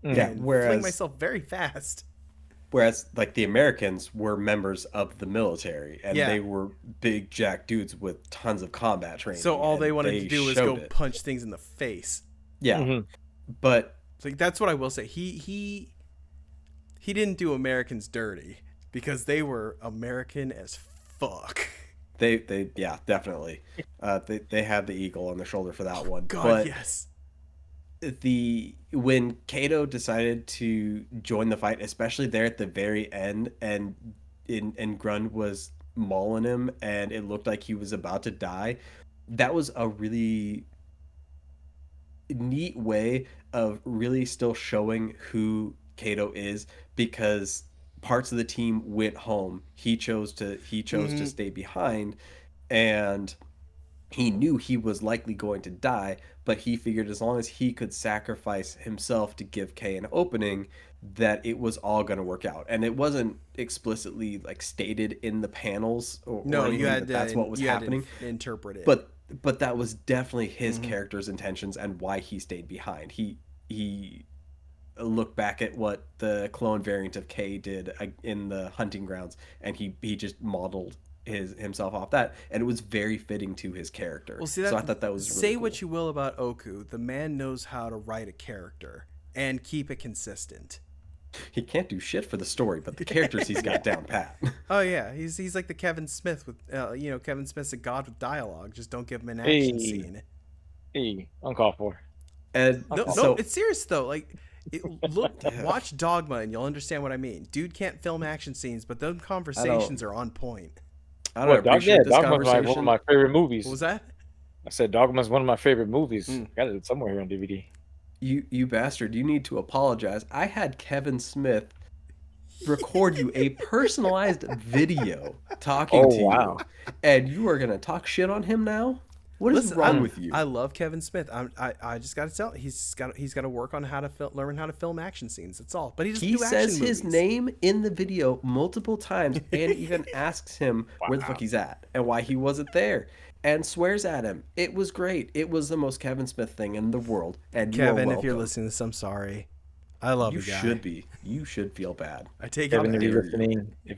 fling myself very fast. Whereas like the Americans were members of the military and they were big jack dudes with tons of combat training. So all they wanted to do was go punch things in the face. Yeah. But like that's what I will say. He didn't do Americans dirty because they were American as fuck. They yeah, definitely. They had the eagle on their shoulder for that one. God, but yes. When Kato decided to join the fight, especially there at the very end, and Grund was mauling him, and it looked like he was about to die, that was a really neat way of really still showing who Kato is, because parts of the team went home. He chose to stay behind, and he knew he was likely going to die, but he figured as long as he could sacrifice himself to give Kay an opening, that it was all going to work out. And it wasn't explicitly like stated in the panels or you had that's what was happening. Interpret it. But that was definitely his character's intentions and why he stayed behind. He looked back at what the clone variant of Kay did in the hunting grounds, and he just modeled himself off that, and it was very fitting to his character. Well, see, so I thought that was really cool. What you will about Oku, the man knows how to write a character and keep it consistent. He can't do shit for the story, but the characters he's got down pat. Oh yeah, he's like the Kevin Smith with Kevin Smith's a god with dialogue. Just don't give him an action scene. Hey, uncalled for. And no, it's serious though. Like, watch Dogma and you'll understand what I mean. Dude can't film action scenes, but those conversations are on point. I don't appreciate this Dogma's conversation. one of my favorite movies. What was that? I said Dogma's one of my favorite movies. Got it somewhere here on DVD. You bastard, you need to apologize. I had Kevin Smith record you a personalized video talking to you, and you are going to talk shit on him now? What is wrong with you? I love Kevin Smith. I just got to tell he's got to work on how to learn how to film action scenes. That's all. But he says his name in the video multiple times, and even asks him where the fuck he's at and why he wasn't there, and swears at him. It was great. It was the most Kevin Smith thing in the world. And Kevin, if you're listening to this, I'm sorry. I love you. You should be. You should feel bad. I take Kevin, it. If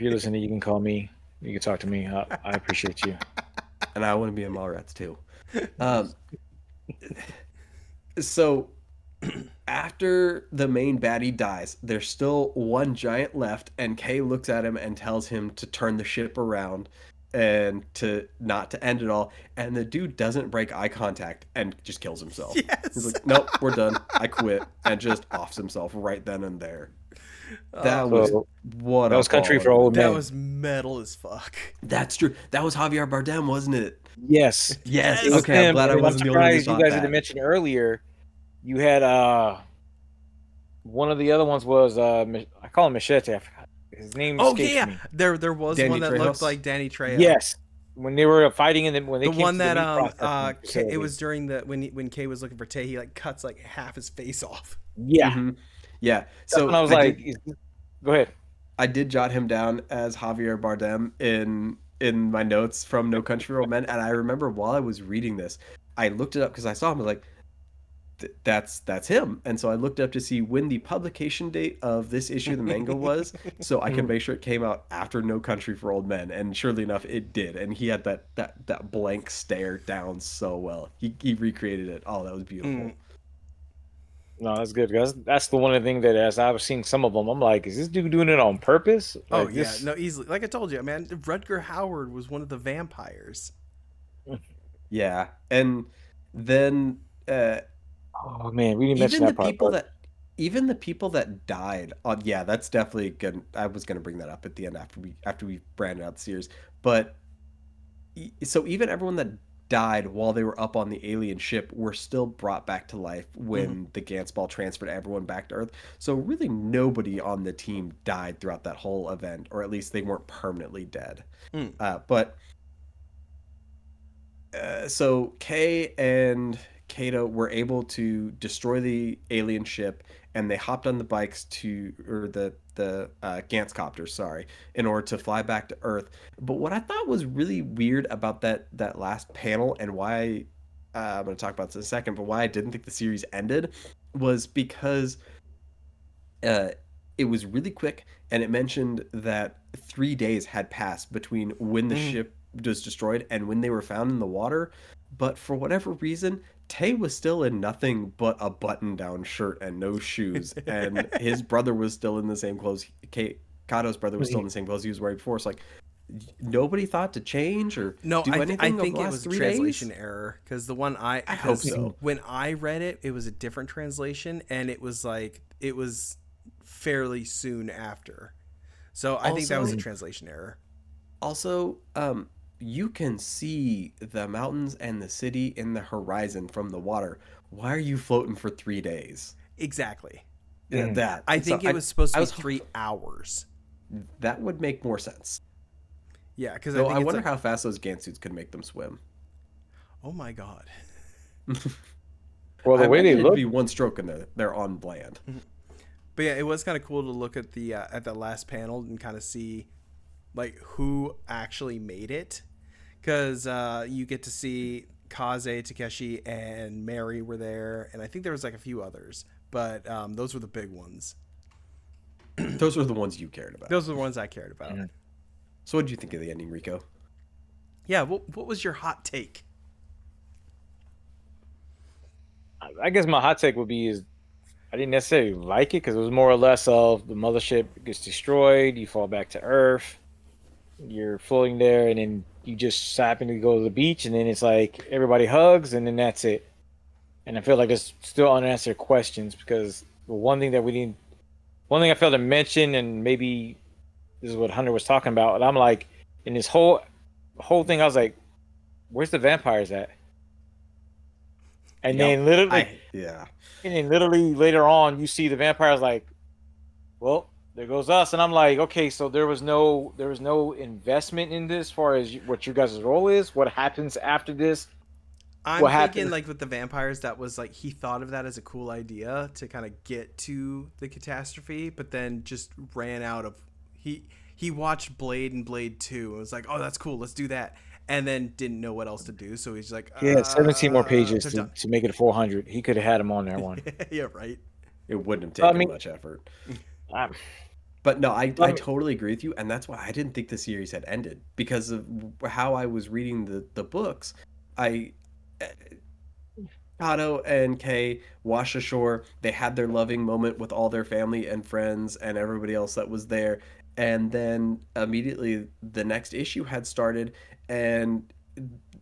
you're listening, you can call me. You can talk to me. I appreciate you. And I want to be in Mallrats too. So after the main baddie dies, there's still one giant left, and Kay looks at him and tells him to turn the ship around. and to not to end it all, and the dude doesn't break eye contact and just kills himself. He's Yes. like, nope, we're done. I quit, and just offs himself right then and there. That Oh, was So what that a was Country for baller Old move. that Men. was metal as fuck. That's true. That was Javier Bardem, wasn't it? Yes, Yes. it was Okay, I'm him. glad I And I'm wasn't the only one who surprised you thought guys didn't that. mention earlier. You had one of the other ones was I call him Machete. I forgot. His name Oh escapes yeah, me. there was Danny one that looked Trejo's? like Danny Trejo. Yes, when they were fighting and when they The came one to the that meat processing it facility. was during the when Kay was looking for Tay, he like cuts like half his face off. Yeah, Hmm. Yeah. that's when So I was like, "Go ahead." I did jot him down as Javier Bardem in my notes from No Country for Old Men, and I remember while I was reading this, I looked it up because I saw him. I was like, that's him. And so I looked up to see when the publication date of this issue of the manga was, so I could make sure it came out after No Country for Old Men. And surely enough, it did. And he had that blank stare down so well. He recreated it. Oh, that was beautiful. No, that's good. That's the one thing that as I was seeing some of them, I'm like, is this dude doing it on purpose? Oh Like yeah, this? no, easily. Like I told you, man, Rutger Hauer was one of the vampires. Yeah. And then Oh man, we didn't mention even the that part. people But that even the people that died yeah, that's definitely good. I was going to bring that up at the end after we branded out the series. But so even everyone that died while they were up on the alien ship were still brought back to life Mm-hmm. when the Gantz ball transferred everyone back to Earth. So really nobody on the team died throughout that whole event, or at least they weren't permanently dead. Mm. But so Kay and Kato were able to destroy the alien ship, and they hopped on the bikes or the Gantz copters, sorry, in order to fly back to Earth. But what I thought was really weird about that last panel, and why I'm going to talk about this in a second, but why I didn't think the series ended was because uh, it was really quick, and it mentioned that 3 days had passed between when the Mm. ship was destroyed and when they were found in the water. But for whatever reason, Tay was still in nothing but a button-down shirt and no shoes, and his brother was still in the same clothes. Kato's brother was still in the same clothes he was wearing before. So like, nobody thought to change or No, do I anything over think the it last was a 3 days. translation error because the one I hope 'cause so. when I read it, it was a different translation, and it was fairly soon after. So I think that was a Also, translation error. Also, you can see the mountains and the city in the horizon from the water. Why are you floating for 3 days? Exactly. Yeah, that. I So think it was supposed I to be was 3 hours. that would make more sense. Yeah, because I Though I think it's wonder like, how fast those Gantsuits could make them swim. oh my god. well, I the way they imagine it'd look, be one stroke and they're on land. But yeah, it was kind of cool to look at the last panel and kind of see like who actually made it, because you get to see Kaze, Takeshi, and Mary were there, and I think there was like a few others, but those were the big ones. Those were the ones you cared about. Those were the ones I cared about. Mhm. So what did you think of the ending, Rico? Yeah, what was your hot take? I guess my hot take would be is I didn't necessarily like it because it was more or less of the mothership gets destroyed, you fall back to Earth, you're floating there, and then you just happen to go to the beach, and then it's like everybody hugs, and then that's it. And I feel like it's still unanswered questions because the one thing I failed to mention, and maybe this is what Hunter was talking about, and I'm like, in this whole thing, I was like, where's the vampires at? And Yep. then literally, Yeah. and then literally later on, you see the vampires like, well, there goes us, and I'm like, okay, so there was no investment in this, as far as what your guys' role is, what happens after this, I'm what thinking happens. like with the vampires, that was like he thought of that as a cool idea to kind of get to the catastrophe, but then just ran out of he watched Blade and Blade 2 and was like, "Oh, that's cool, let's do that." And then didn't know what else to do, so he's like, He had 17 more pages they're to, done. to make it a 400. He could have had him on that one. Yeah, right. It wouldn't have I taken mean, much effort. I, But no, I I mean, totally agree with you, and that's why I didn't think the series had ended because of how I was reading the books. I Kato and Kay washed ashore. They had their loving moment with all their family and friends and everybody else that was there. And then immediately the next issue had started, and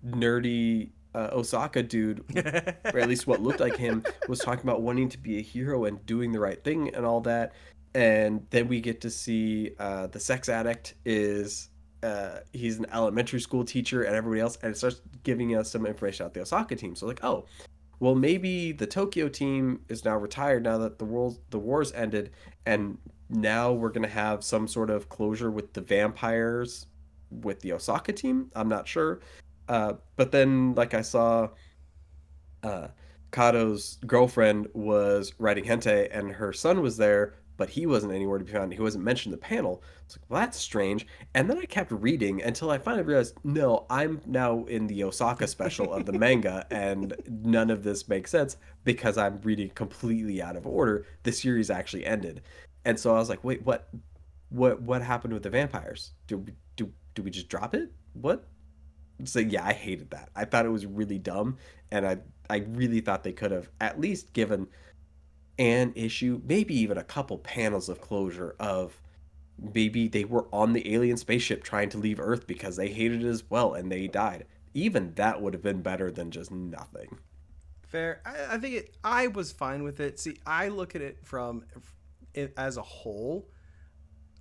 nerdy Osaka dude, or at least what looked like him, was talking about wanting to be a hero and doing the right thing and all that. And then we get to see the sex addict is he's an elementary school teacher and everybody else, and it starts giving us some information about the Osaka team. So like, oh, well, maybe the Tokyo team is now retired now that the wars ended, and now we're gonna have some sort of closure with the vampires with the Osaka team. I'm not sure, but then like I saw uh, Kato's girlfriend was writing hentai and her son was there, but he wasn't anywhere to be found. He wasn't mentioned in the panel. It's like, well, that's strange. And then I kept reading until I finally realized, no, I'm now in the Osaka special of the manga, and none of this makes sense because I'm reading completely out of order. The series actually ended. And so I was like, wait, what happened with the vampires? Do we just drop it? What? So yeah, I hated that. I thought it was really dumb, and I really thought they could have at least given an issue, maybe even a couple panels of closure of maybe they were on the alien spaceship trying to leave Earth because they hated it as well and they died. Even that would have been better than just nothing. Fair. I think it. I was fine with it. See, I look at it from it as a whole.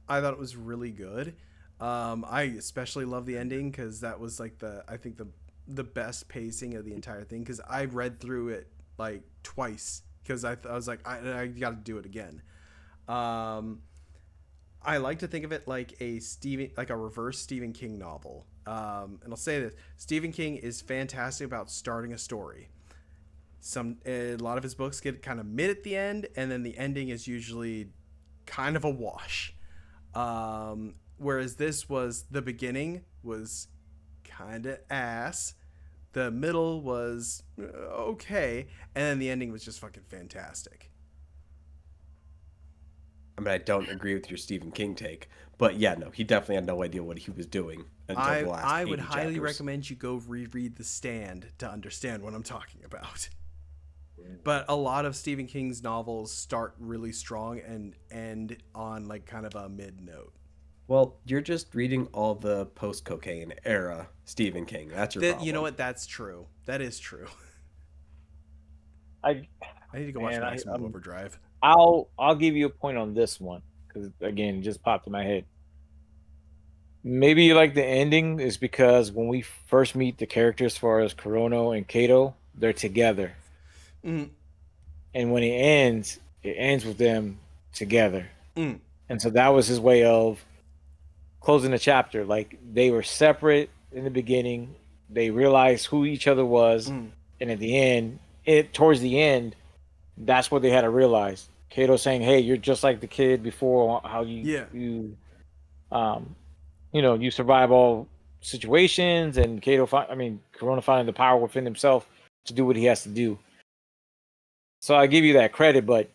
I thought it was really good. I especially love the ending because that was like I think the best pacing of the entire thing because I read through it like twice because I was like I got to do it again. Um, I like to think of it like like a reverse Stephen King novel. And I'll say this: Stephen King is fantastic about starting a story. A lot of his books get kind of mid at the end, and then the ending is usually kind of a wash. Whereas this was the beginning was kind of ass, the middle was okay, and then the ending was just fucking fantastic. I mean, I don't agree with your Stephen King take, but yeah, no, he definitely had no idea what he was doing until the last I 80 would highly chapters. recommend you go reread The Stand to understand what I'm talking about. But a lot of Stephen King's novels start really strong and end on like kind of a mid note. Well, you're just reading all the post-cocaine era Stephen King. That's your That you know problem. what? That's true. That is true. I I need to go watch man, Maximum Overdrive. I'll give you a point on this one because again, it just popped in my head. Maybe you like the ending is because when we first meet the characters, as far as Kurono and Kato, they're together, Mm, and when it ends with them together, mm, and so that was his way of closing the chapter. Like they were separate in the beginning, they realized who each other was, mm. and at the end, it towards the end, that's what they had to realize. Kato saying, "Hey, you're just like the kid before. How Yeah. um, you survive all situations." And Corona finding the power within himself to do what he has to do. So I give you that credit, but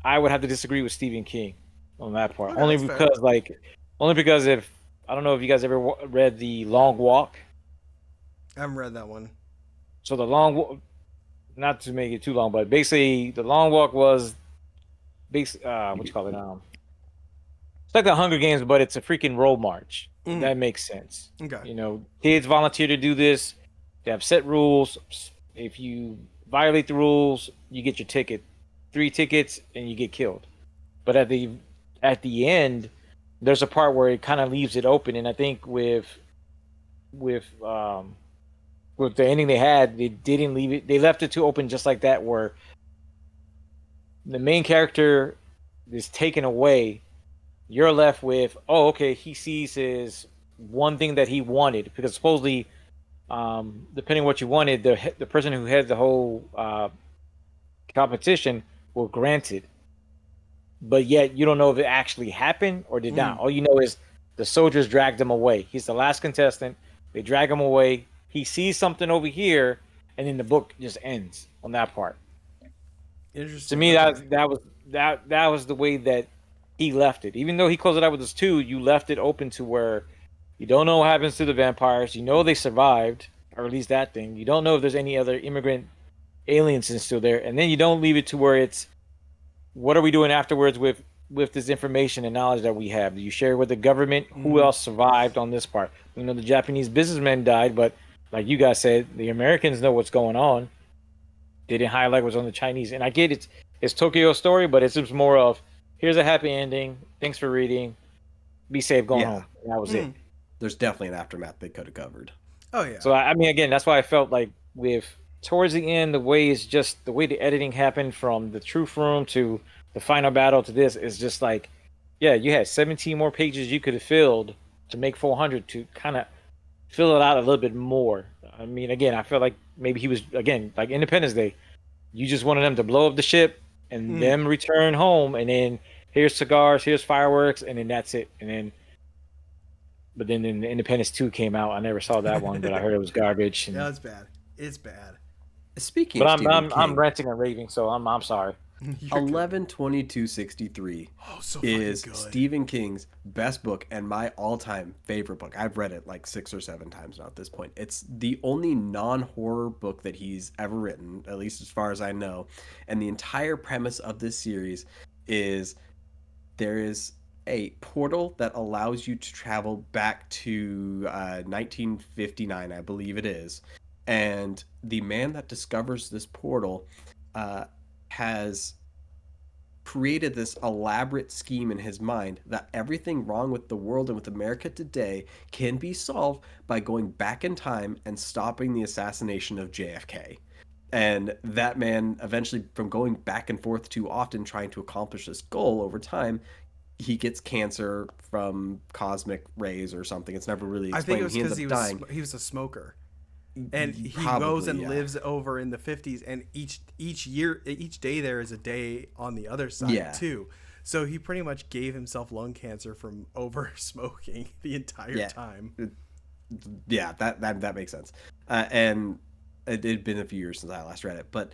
I would have to disagree with Stephen King on that part. Okay, that's fair. Only because if I don't know if you guys ever read the Long Walk. I haven't read that one. So not to make it too long, but basically the Long Walk was what you call it? It's like the Hunger Games, but it's a freaking road march. Mm, That makes sense. okay. Kids volunteer to do this. They have set rules. If you violate the rules, you get your ticket. 3 tickets, and you get killed. But at the end, there's a part where it kind of leaves it open, and I think with um with the ending they had, they didn't leave it. They left it too open, just like that, where the main character is taken away. You're left with, oh, okay, he sees his one thing that he wanted because supposedly, depending on what you wanted, the person who had the whole competition were granted, but yet you don't know if it actually happened or did not. Mm. All you know is the soldiers dragged him away. He's the last contestant. They drag him away. He sees something over here, and then the book just ends on that part. To Interesting. me, Okay. that was the way that he left it. Even though he closed it out with his two, you left it open to where you don't know what happens to the vampires. You know they survived, or at least that thing. You don't know if there's any other immigrant aliens still there, and then you don't leave it to where it's what are we doing afterwards with with this information and knowledge that we have? Do you share it with the government? Who else survived on this part? We know the Japanese businessmen died, but like you guys said, the Americans know what's going on. They didn't highlight what's on the Chinese. And I get it's Tokyo Story, but it's just more of here's a happy ending. Thanks for reading. Be safe going home. And that was it. There's definitely an aftermath they could have covered. Oh yeah. So I mean, again, that's why I felt like with towards the end, the way the editing happened from the truth room to the final battle to this is just like, yeah, you had 17 more pages you could have filled to make 400 to kind of fill it out a little bit more. I mean, again, I feel like maybe he was again like Independence Day. You just wanted them to blow up the ship and them return home, and then here's cigars, here's fireworks, and then that's it. And then, but then Independence 2 came out. I never saw that one, but I heard it was garbage. And, yeah, it's bad. It's bad. Speaking but of Stephen King, I'm ranting and raving, so I'm sorry. 11/22/63 so is good. Stephen King's best book and my all-time favorite book. I've read it like 6 or 7 times now at this point. It's the only non-horror book that he's ever written, at least as far as I know. And the entire premise of this series is there is a portal that allows you to travel back to 1959, I believe it is. And the man that discovers this portal has created this elaborate scheme in his mind that everything wrong with the world and with America today can be solved by going back in time and stopping the assassination of JFK. And that man eventually, from going back and forth too often trying to accomplish this goal over time, he gets cancer from cosmic rays or something. It's never really explained. I think it was he ends because up dying. he was a smoker. And he Probably, goes and yeah. lives over in the 50s, and each day there is a day on the other side too. So he pretty much gave himself lung cancer from over smoking the entire time. Yeah, that makes sense. And it had been a few years since I last read it, but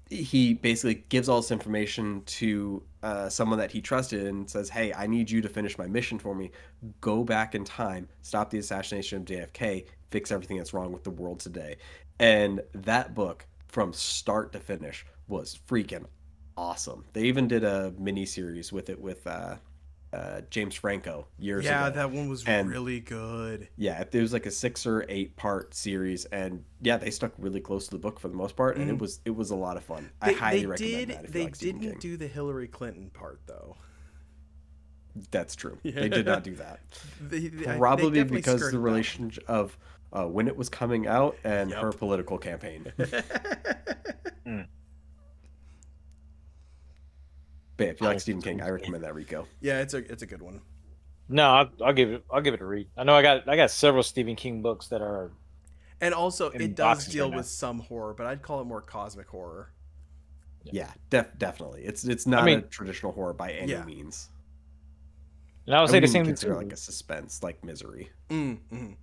he basically gives all this information to someone that he trusted and says, hey, I need you to finish my mission for me. Go back in time, stop the assassination of JFK, fix everything that's wrong with the world today. And that book, from start to finish, was freaking awesome. They even did a mini series with it with James Franco years ago. Yeah, that one was really good. Yeah, it was like a 6 or 8 part series, and yeah, they stuck really close to the book for the most part, and it was a lot of fun. I highly recommend that. If you like Stephen King. They didn't do the Hillary Clinton part though. That's true. They did not do that. They Probably because the relationship of when it was coming out and her political campaign. But if you like Stephen King, I recommend that, Rico. Yeah, it's a good one. No, I'll give it a read. I know I got several Stephen King books that are, and also it does deal with some horror, but I'd call it more cosmic horror. Yeah, definitely. It's not a traditional horror by any means. And I would say the same thing too. Like a suspense, like Misery. Mm-hmm.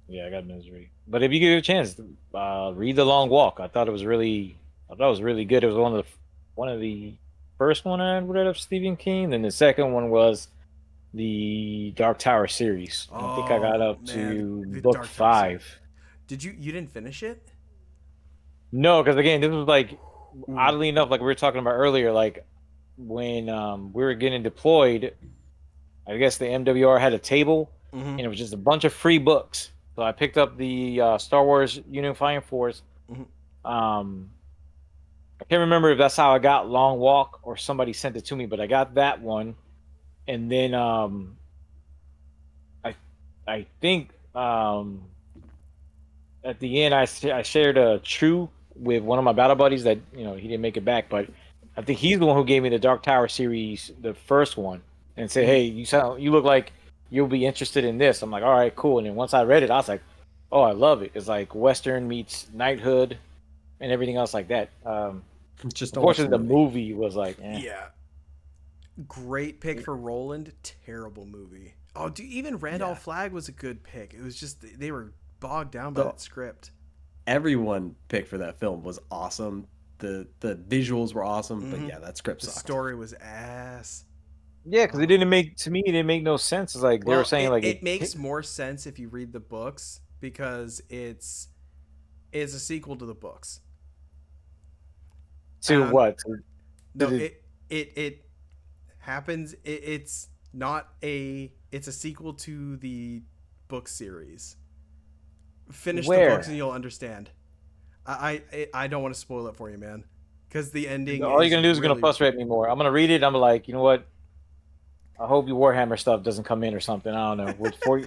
Yeah, I got Misery. But if you get a chance, read The Long Walk. I thought it was really good. It was one of the first one I read of Stephen King. Then the second one was the Dark Tower series. I think I got up to book 5. You didn't finish it? No, because again, this was like oddly enough, like we were talking about earlier, like when we were getting deployed, I guess the MWR had a table and it was just a bunch of free books. So I picked up the Star Wars Unifying Force. I can't remember if that's how I got Long Walk or somebody sent it to me, but I got that one. And then I think at the end I shared a True with one of my battle buddies that he didn't make it back, but I think he's the one who gave me the Dark Tower series, the first one, and said, "Hey, you look like you'll be interested in this." I'm like, "All right, cool." And then once I read it, I was like, "Oh, I love it." It's like Western meets knighthood and everything else like that. Just unfortunately, the movie was like, yeah. Great pick for Roland. Terrible movie. Oh, dude, even Randolph Flagg was a good pick. It was just they were bogged down by that script. Everyone picked for that film was awesome. The visuals were awesome, but yeah, that script sucked. The story was ass. Yeah, because it didn't make no sense. It's like they were saying it makes more sense if you read the books because it's a sequel to the books. To what? No, happens. It's a sequel to the book series. Finish the Where? books and you'll understand. I don't want to spoil it for you, man, because the ending. All you're is gonna do is really, gonna frustrate me more. I'm gonna read it. I'm like, you know what? I hope your Warhammer stuff doesn't come in or something. I don't know.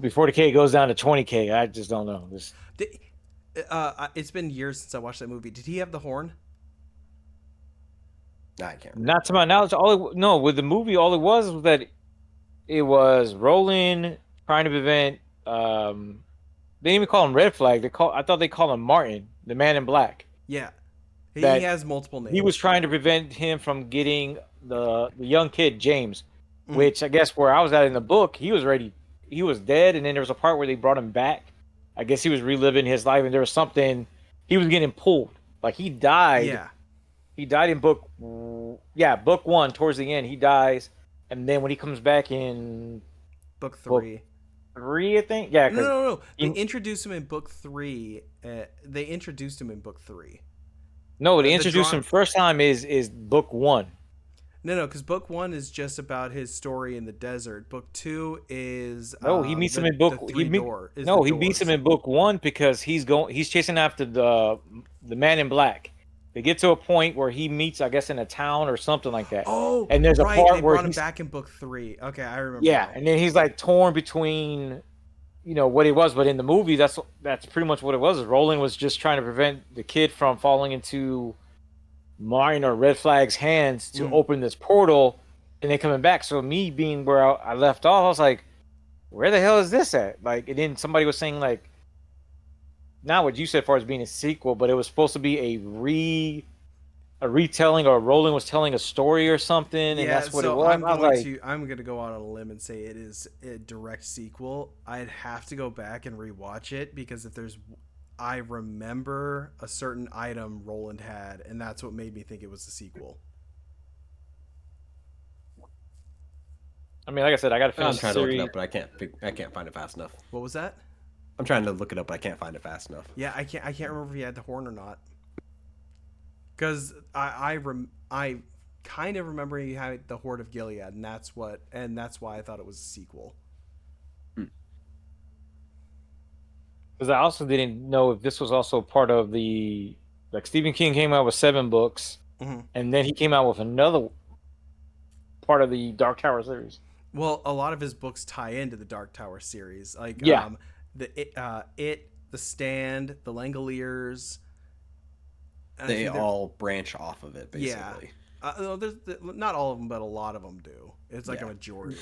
Before the K goes down to 20K, I just don't know. It's been years since I watched that movie. Did he have the horn? Nah, I can't. Not to my knowledge. No, with the movie, all it was that it was Roland trying to prevent. They didn't even call him Red Flag. I thought they called him Martin, the Man in Black. Yeah, he That has multiple names. He was trying to prevent him from getting the young kid James, which I guess where I was at in the book, he was dead, and then there was a part where they brought him back. I guess he was reliving his life, and there was something he was getting pulled. Like he died. Yeah. He died in book 1 towards the end. He dies, and then when he comes back in book 3, I think. Yeah. No. They introduced him in book 3. They introduced him in book 3. No, they introduced him first time is book 1. No, because book 1 is just about his story in the desert. Book 2 is he meets him in book. He meets him in book 1 because he's chasing after the Man in Black. They get to a point where he meets, I guess, in a town or something like that. Oh, and there's right. a part they where brought him back in book 3. Okay, I remember. Yeah, now. and then he's like torn between, what it was. But in the movie, that's pretty much what it was. Roland was just trying to prevent the kid from falling into Martin or Red Flag's hands to open this portal, and then coming back. So me being where I left off, I was like, where the hell is this at? Like, and then somebody was saying like, not what you said as far as being a sequel, but it was supposed to be a retelling, or Roland was telling a story or something, and that's what it was. I'm going to go out on a limb and say it is a direct sequel. I'd have to go back and rewatch it because I remember a certain item Roland had, and that's what made me think it was a sequel. I mean, like I said, I got to finish. I'm trying to look it up, but I can't find it fast enough. What was that? I'm trying to look it up, but I can't find it fast enough. Yeah, I can't remember if he had the horn or not. Because I kind of remember he had the Horde of Gilead, and that's why I thought it was a sequel. Because I also didn't know if this was also part of the, like, Stephen King came out with 7 books, and then he came out with another part of the Dark Tower series. Well, a lot of his books tie into the Dark Tower series, like the Stand, the Langoliers. They all branch off of it, basically. Yeah, there's not all of them, but a lot of them do. It's like a majority.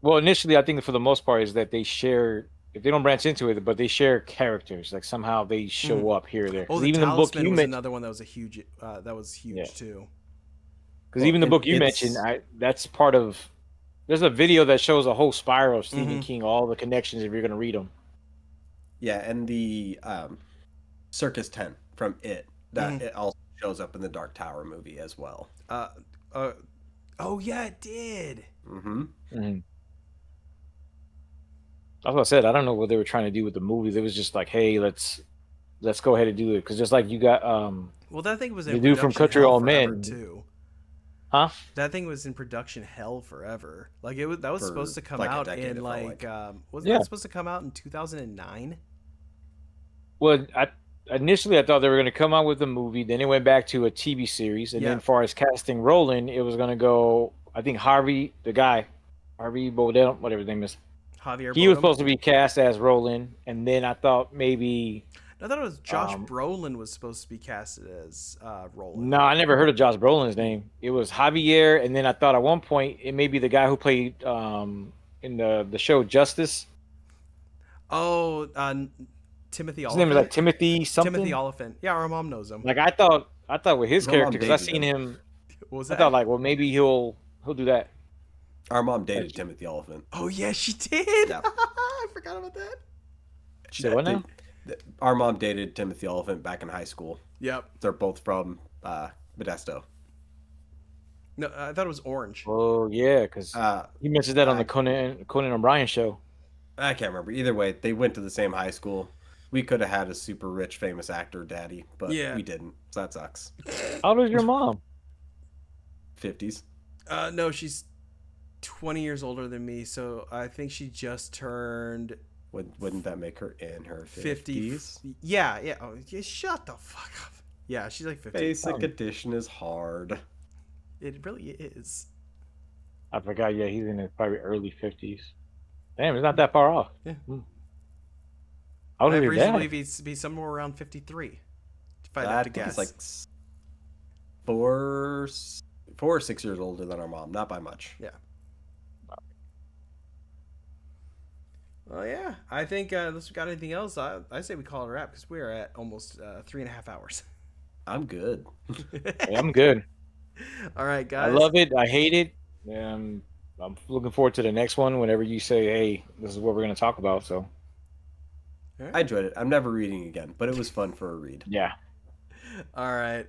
Well, initially, I think for the most part is that they share. If they don't branch into it, but they share characters, like somehow they show up here or there. Oh, the even Talisman the book you was mentioned, another one that was huge too. Because even the book you mentioned, that's part of. There's a video that shows a whole spiral of Stephen King, all the connections if you're going to read them. Yeah, and the Circus Tent from It, that it also shows up in the Dark Tower movie as well. Oh yeah, it did. That's what I said. I don't know what they were trying to do with the movies. It was just like, hey, let's go ahead and do it. Because just like you got well, that thing was in the dude from Country All Men too. Huh? That thing was in production hell forever. Like that was supposed to come out in wasn't that supposed to come out in 2009? Well, initially I thought they were going to come out with a movie, then it went back to a TV series, and then as far as casting Roland, it was going to go. I think Harvey Bodell, whatever his name is, Javier. He was supposed to be cast as Roland, and then I thought maybe. I thought it was Josh Brolin was supposed to be casted as Roland. No, I never heard of Josh Brolin's name. It was Javier, and then I thought at one point it may be the guy who played in the show Justice. Oh, Timothy Oliphant. His name is like Timothy something. Timothy Oliphant. Yeah, our mom knows him. Like I thought with his character, because I seen him. What was that? I thought like, well, maybe he'll do that. Our mom dated Timothy Oliphant. Oh yeah, she did. Yeah. I forgot about that. Say what now? Our mom dated Timothy Oliphant back in high school. Yep. They're both from Modesto. No, I thought it was Orange. Oh yeah, because he mentioned that on the Conan O'Brien show. I can't remember. Either way, they went to the same high school. We could have had a super rich, famous actor daddy, but we didn't. So that sucks. How old is your mom? 50s. No, she's 20 years older than me, so I think she just turned Wouldn't that make her in her 50. 50s? Yeah, yeah. Oh, yeah, shut the fuck up. Yeah, she's like 50. Basic addition is hard. It really is. I forgot. Yeah, he's in his probably early 50s. Damn, it's not that far off. Yeah. How old I is have your reason to dad? believe he'd be somewhere around 53. If I'd I have to think it's guess. like 4 or 6 years older than our mom, not by much. Yeah. Well, yeah. I think unless we got anything else, I say we call it a wrap because we are at almost 3.5 hours. I'm good. Yeah, I'm good. All right, I guys. love it. I hate it. I'm looking forward to the next one. Whenever you say, "Hey, this is what we're going to talk about," so I enjoyed it. I'm never reading again, but it was fun for a read. yeah. All right.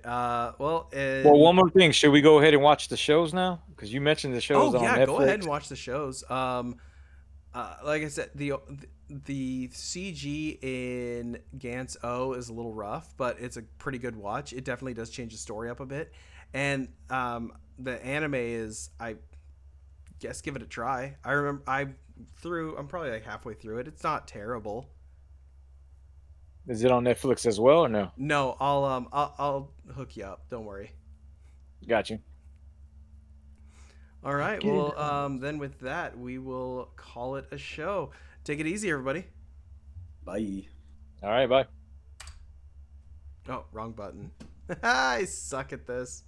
Well, Well, one more thing. Should we go ahead and watch the shows now? Because you mentioned the shows oh on yeah, go ahead Netflix. and watch the shows. Like I said, the CG in Gantz O is a little rough, but it's a pretty good watch. It definitely does change the story up a bit, and the anime is, I guess, give it a try. I remember I'm probably like halfway through it. It's not terrible. Is it on Netflix as well or no? No, I'll hook you up. Don't worry. Got you. All right. Well, then with that, we will call it a show. Take it easy, everybody. Bye. All right, bye. Oh, wrong button. I suck at this.